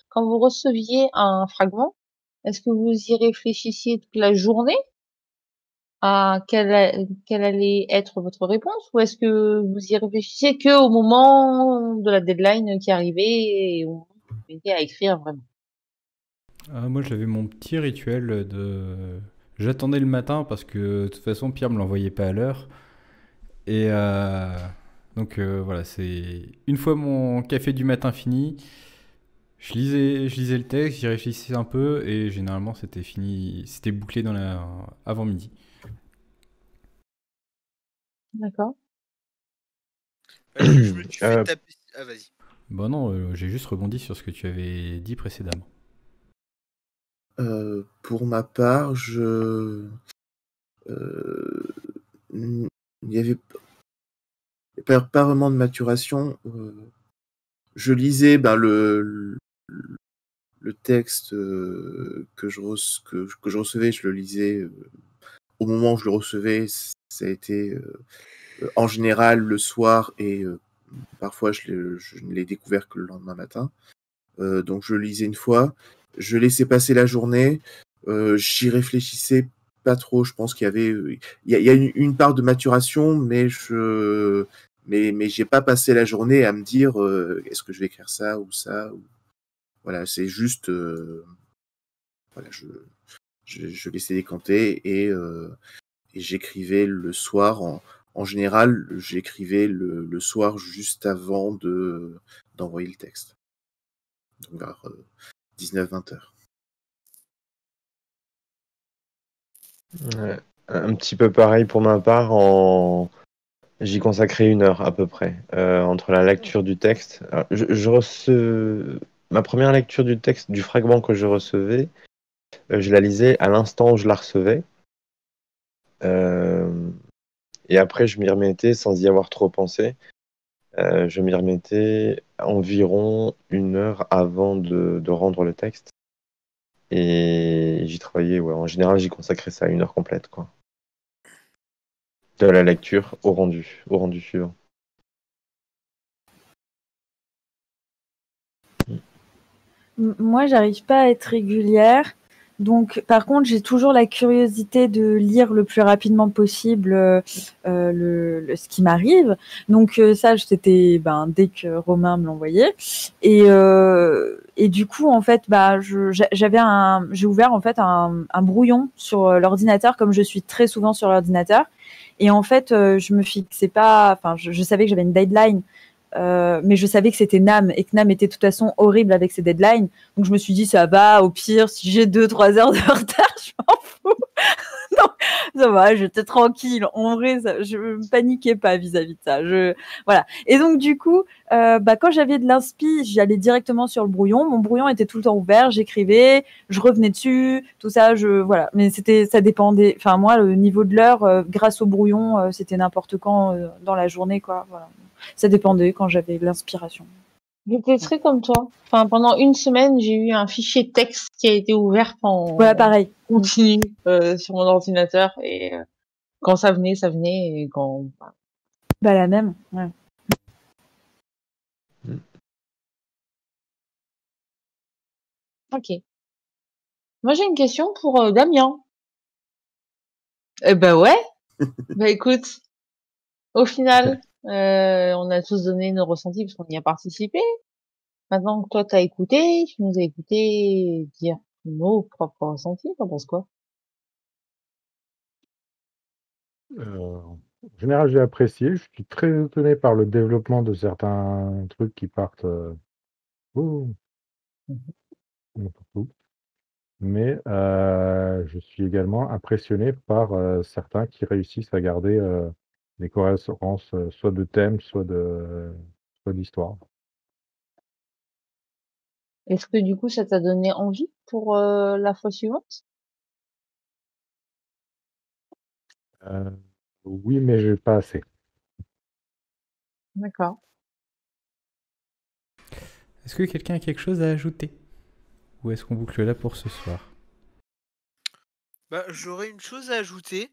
C: quand vous receviez un fragment, est-ce que vous y réfléchissiez toute la journée à quelle allait être votre réponse, ou est-ce que vous y réfléchissiez que au moment de la deadline qui arrivait et où vous vous mettiez à écrire vraiment?
A: Moi, j'avais mon petit rituel de... J'attendais le matin parce que de toute façon, Pierre me l'envoyait pas à l'heure. Et donc voilà, c'est une fois mon café du matin fini, je lisais le texte, j'y réfléchissais un peu et généralement c'était fini, c'était bouclé avant midi.
C: D'accord.
G: Je me suis fait
D: Euh,
G: taper. Ah, vas-y.
A: Bon non, j'ai juste rebondi sur ce que tu avais dit précédemment.
B: Pour ma part, il n'y avait pas vraiment de maturation. Je lisais le texte que je recevais, je le lisais au moment où je le recevais. Ça a été en général le soir et parfois je ne l'ai découvert que le lendemain matin. Donc je le lisais une fois, je laissais passer la journée, j'y réfléchissais pas trop. Je pense qu'il y avait, il y a une part de maturation, mais j'ai pas passé la journée à me dire est-ce que je vais écrire ça ou ça. Voilà, c'est juste, voilà, je laissais décanter et j'écrivais le soir. En général, j'écrivais le soir juste avant d'envoyer le texte. Donc vers 19-20 heures.
D: Un petit peu pareil pour ma part, j'y consacrais 1 heure à peu près, entre la lecture du texte. Alors, ma première lecture du texte, du fragment que je recevais, je la lisais à l'instant où je la recevais. Et après, je m'y remettais sans y avoir trop pensé. Je m'y remettais environ 1 heure avant de rendre le texte. Et j'y travaillais, ouais. En général, j'y consacrais ça à 1 heure complète, quoi. De la lecture au rendu suivant.
F: Moi, j'arrive pas à être régulière. Donc, par contre, j'ai toujours la curiosité de lire le plus rapidement possible ce qui m'arrive. Donc, ça, c'était dès que Romain me l'envoyait. Et du coup, en fait, j'ai ouvert en fait un brouillon sur l'ordinateur, comme je suis très souvent sur l'ordinateur. Et en fait, je me fixais pas. Enfin, je savais que j'avais une deadline. Mais je savais que c'était Nam et que Nam était de toute façon horrible avec ses deadlines. Donc je me suis dit, ça va, au pire, si j'ai 2-3 heures de retard, je m'en fous. Non, ça va, j'étais tranquille. En vrai, je me paniquais pas vis-à-vis de ça. Voilà. Et donc du coup, quand j'avais de l'inspi, j'allais directement sur le brouillon. Mon brouillon était tout le temps ouvert, j'écrivais, je revenais dessus, tout ça, voilà. Mais ça dépendait. Enfin moi, le niveau de l'heure, grâce au brouillon, c'était n'importe quand dans la journée, quoi. Voilà. Ça dépendait quand j'avais l'inspiration.
C: J'étais très comme toi. Enfin, pendant une semaine, j'ai eu un fichier texte qui a été ouvert en
F: pareil.
C: continu sur mon ordinateur et quand ça venait, et quand...
F: la même, ouais.
C: Ok. Moi, j'ai une question pour Damien. Eh ben ouais. Écoute, au final, on a tous donné nos ressentis parce qu'on y a participé. Maintenant que toi, t'as écouté, tu nous as écouté dire nos propres ressentis, t'en penses quoi?
K: En général, j'ai apprécié. Je suis très étonné par le développement de certains trucs qui partent n'importe où. Mais je suis également impressionné par certains qui réussissent à garder des cohérences soit de thème, soit d'histoire.
C: Est-ce que du coup, ça t'a donné envie pour la fois suivante?
K: Oui, mais pas assez.
C: D'accord.
A: Est-ce que quelqu'un a quelque chose à ajouter? Ou est-ce qu'on boucle là pour ce soir?
G: J'aurais une chose à ajouter.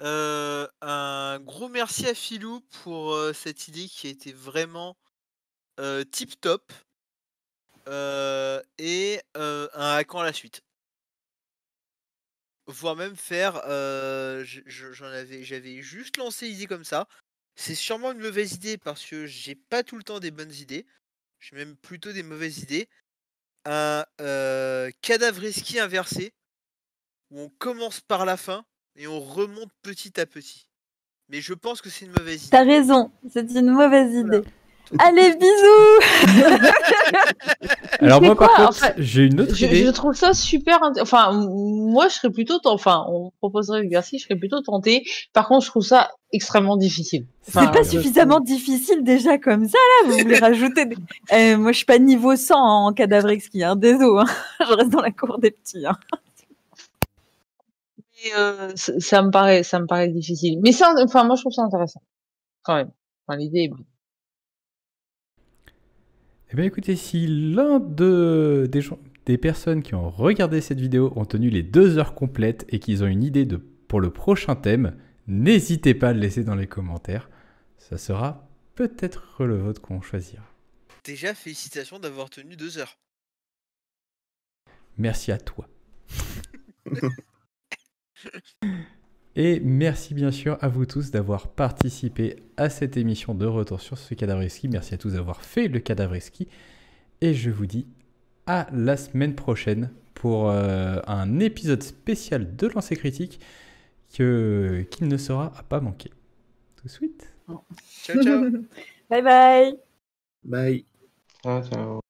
G: Un gros merci à Philou pour cette idée qui a été vraiment tip top. Et un hackant à la suite. Voire même faire, j'avais juste lancé l'idée comme ça. C'est sûrement une mauvaise idée parce que j'ai pas tout le temps des bonnes idées. J'ai même plutôt des mauvaises idées. Un cadavreski inversé où on commence par la fin et on remonte petit à petit. Mais je pense que c'est une mauvaise idée.
F: T'as raison, c'est une mauvaise idée.
G: Voilà.
F: Allez, bisous.
A: Alors
C: Mais
A: moi, par
C: quoi,
A: contre,
C: enfin,
A: j'ai une autre idée.
C: Je trouve ça super. Enfin, moi, je serais plutôt. Enfin, on proposerait l'exercice, je serais plutôt tentée. Par contre, je trouve ça extrêmement difficile.
F: C'est
C: Enfin,
F: pas
C: je
F: suffisamment difficile déjà comme ça, là. Vous voulez rajouter moi, je suis pas niveau 100 en cadavreski, hein. Désolé, hein. Je reste dans la cour des petits. Hein.
C: ça me paraît difficile. Mais ça, enfin, moi, je trouve ça intéressant. Quand même. Enfin, l'idée est bonne.
A: Eh bien écoutez, si l'un des personnes qui ont regardé cette vidéo ont tenu les 2 heures complètes et qu'ils ont une idée pour le prochain thème, n'hésitez pas à le laisser dans les commentaires. Ça sera peut-être le vôtre qu'on choisira.
G: Déjà, félicitations d'avoir tenu 2 heures.
A: Merci à toi. Et merci bien sûr à vous tous d'avoir participé à cette émission de retour sur ce cadavreski. Merci à tous d'avoir fait le cadavreski. Et je vous dis à la semaine prochaine pour un épisode spécial de Lancer Critique qu'il ne sera à pas manquer. Tout de suite.
G: Ciao, ciao.
F: Bye bye.
B: Bye.
D: Ciao, ciao.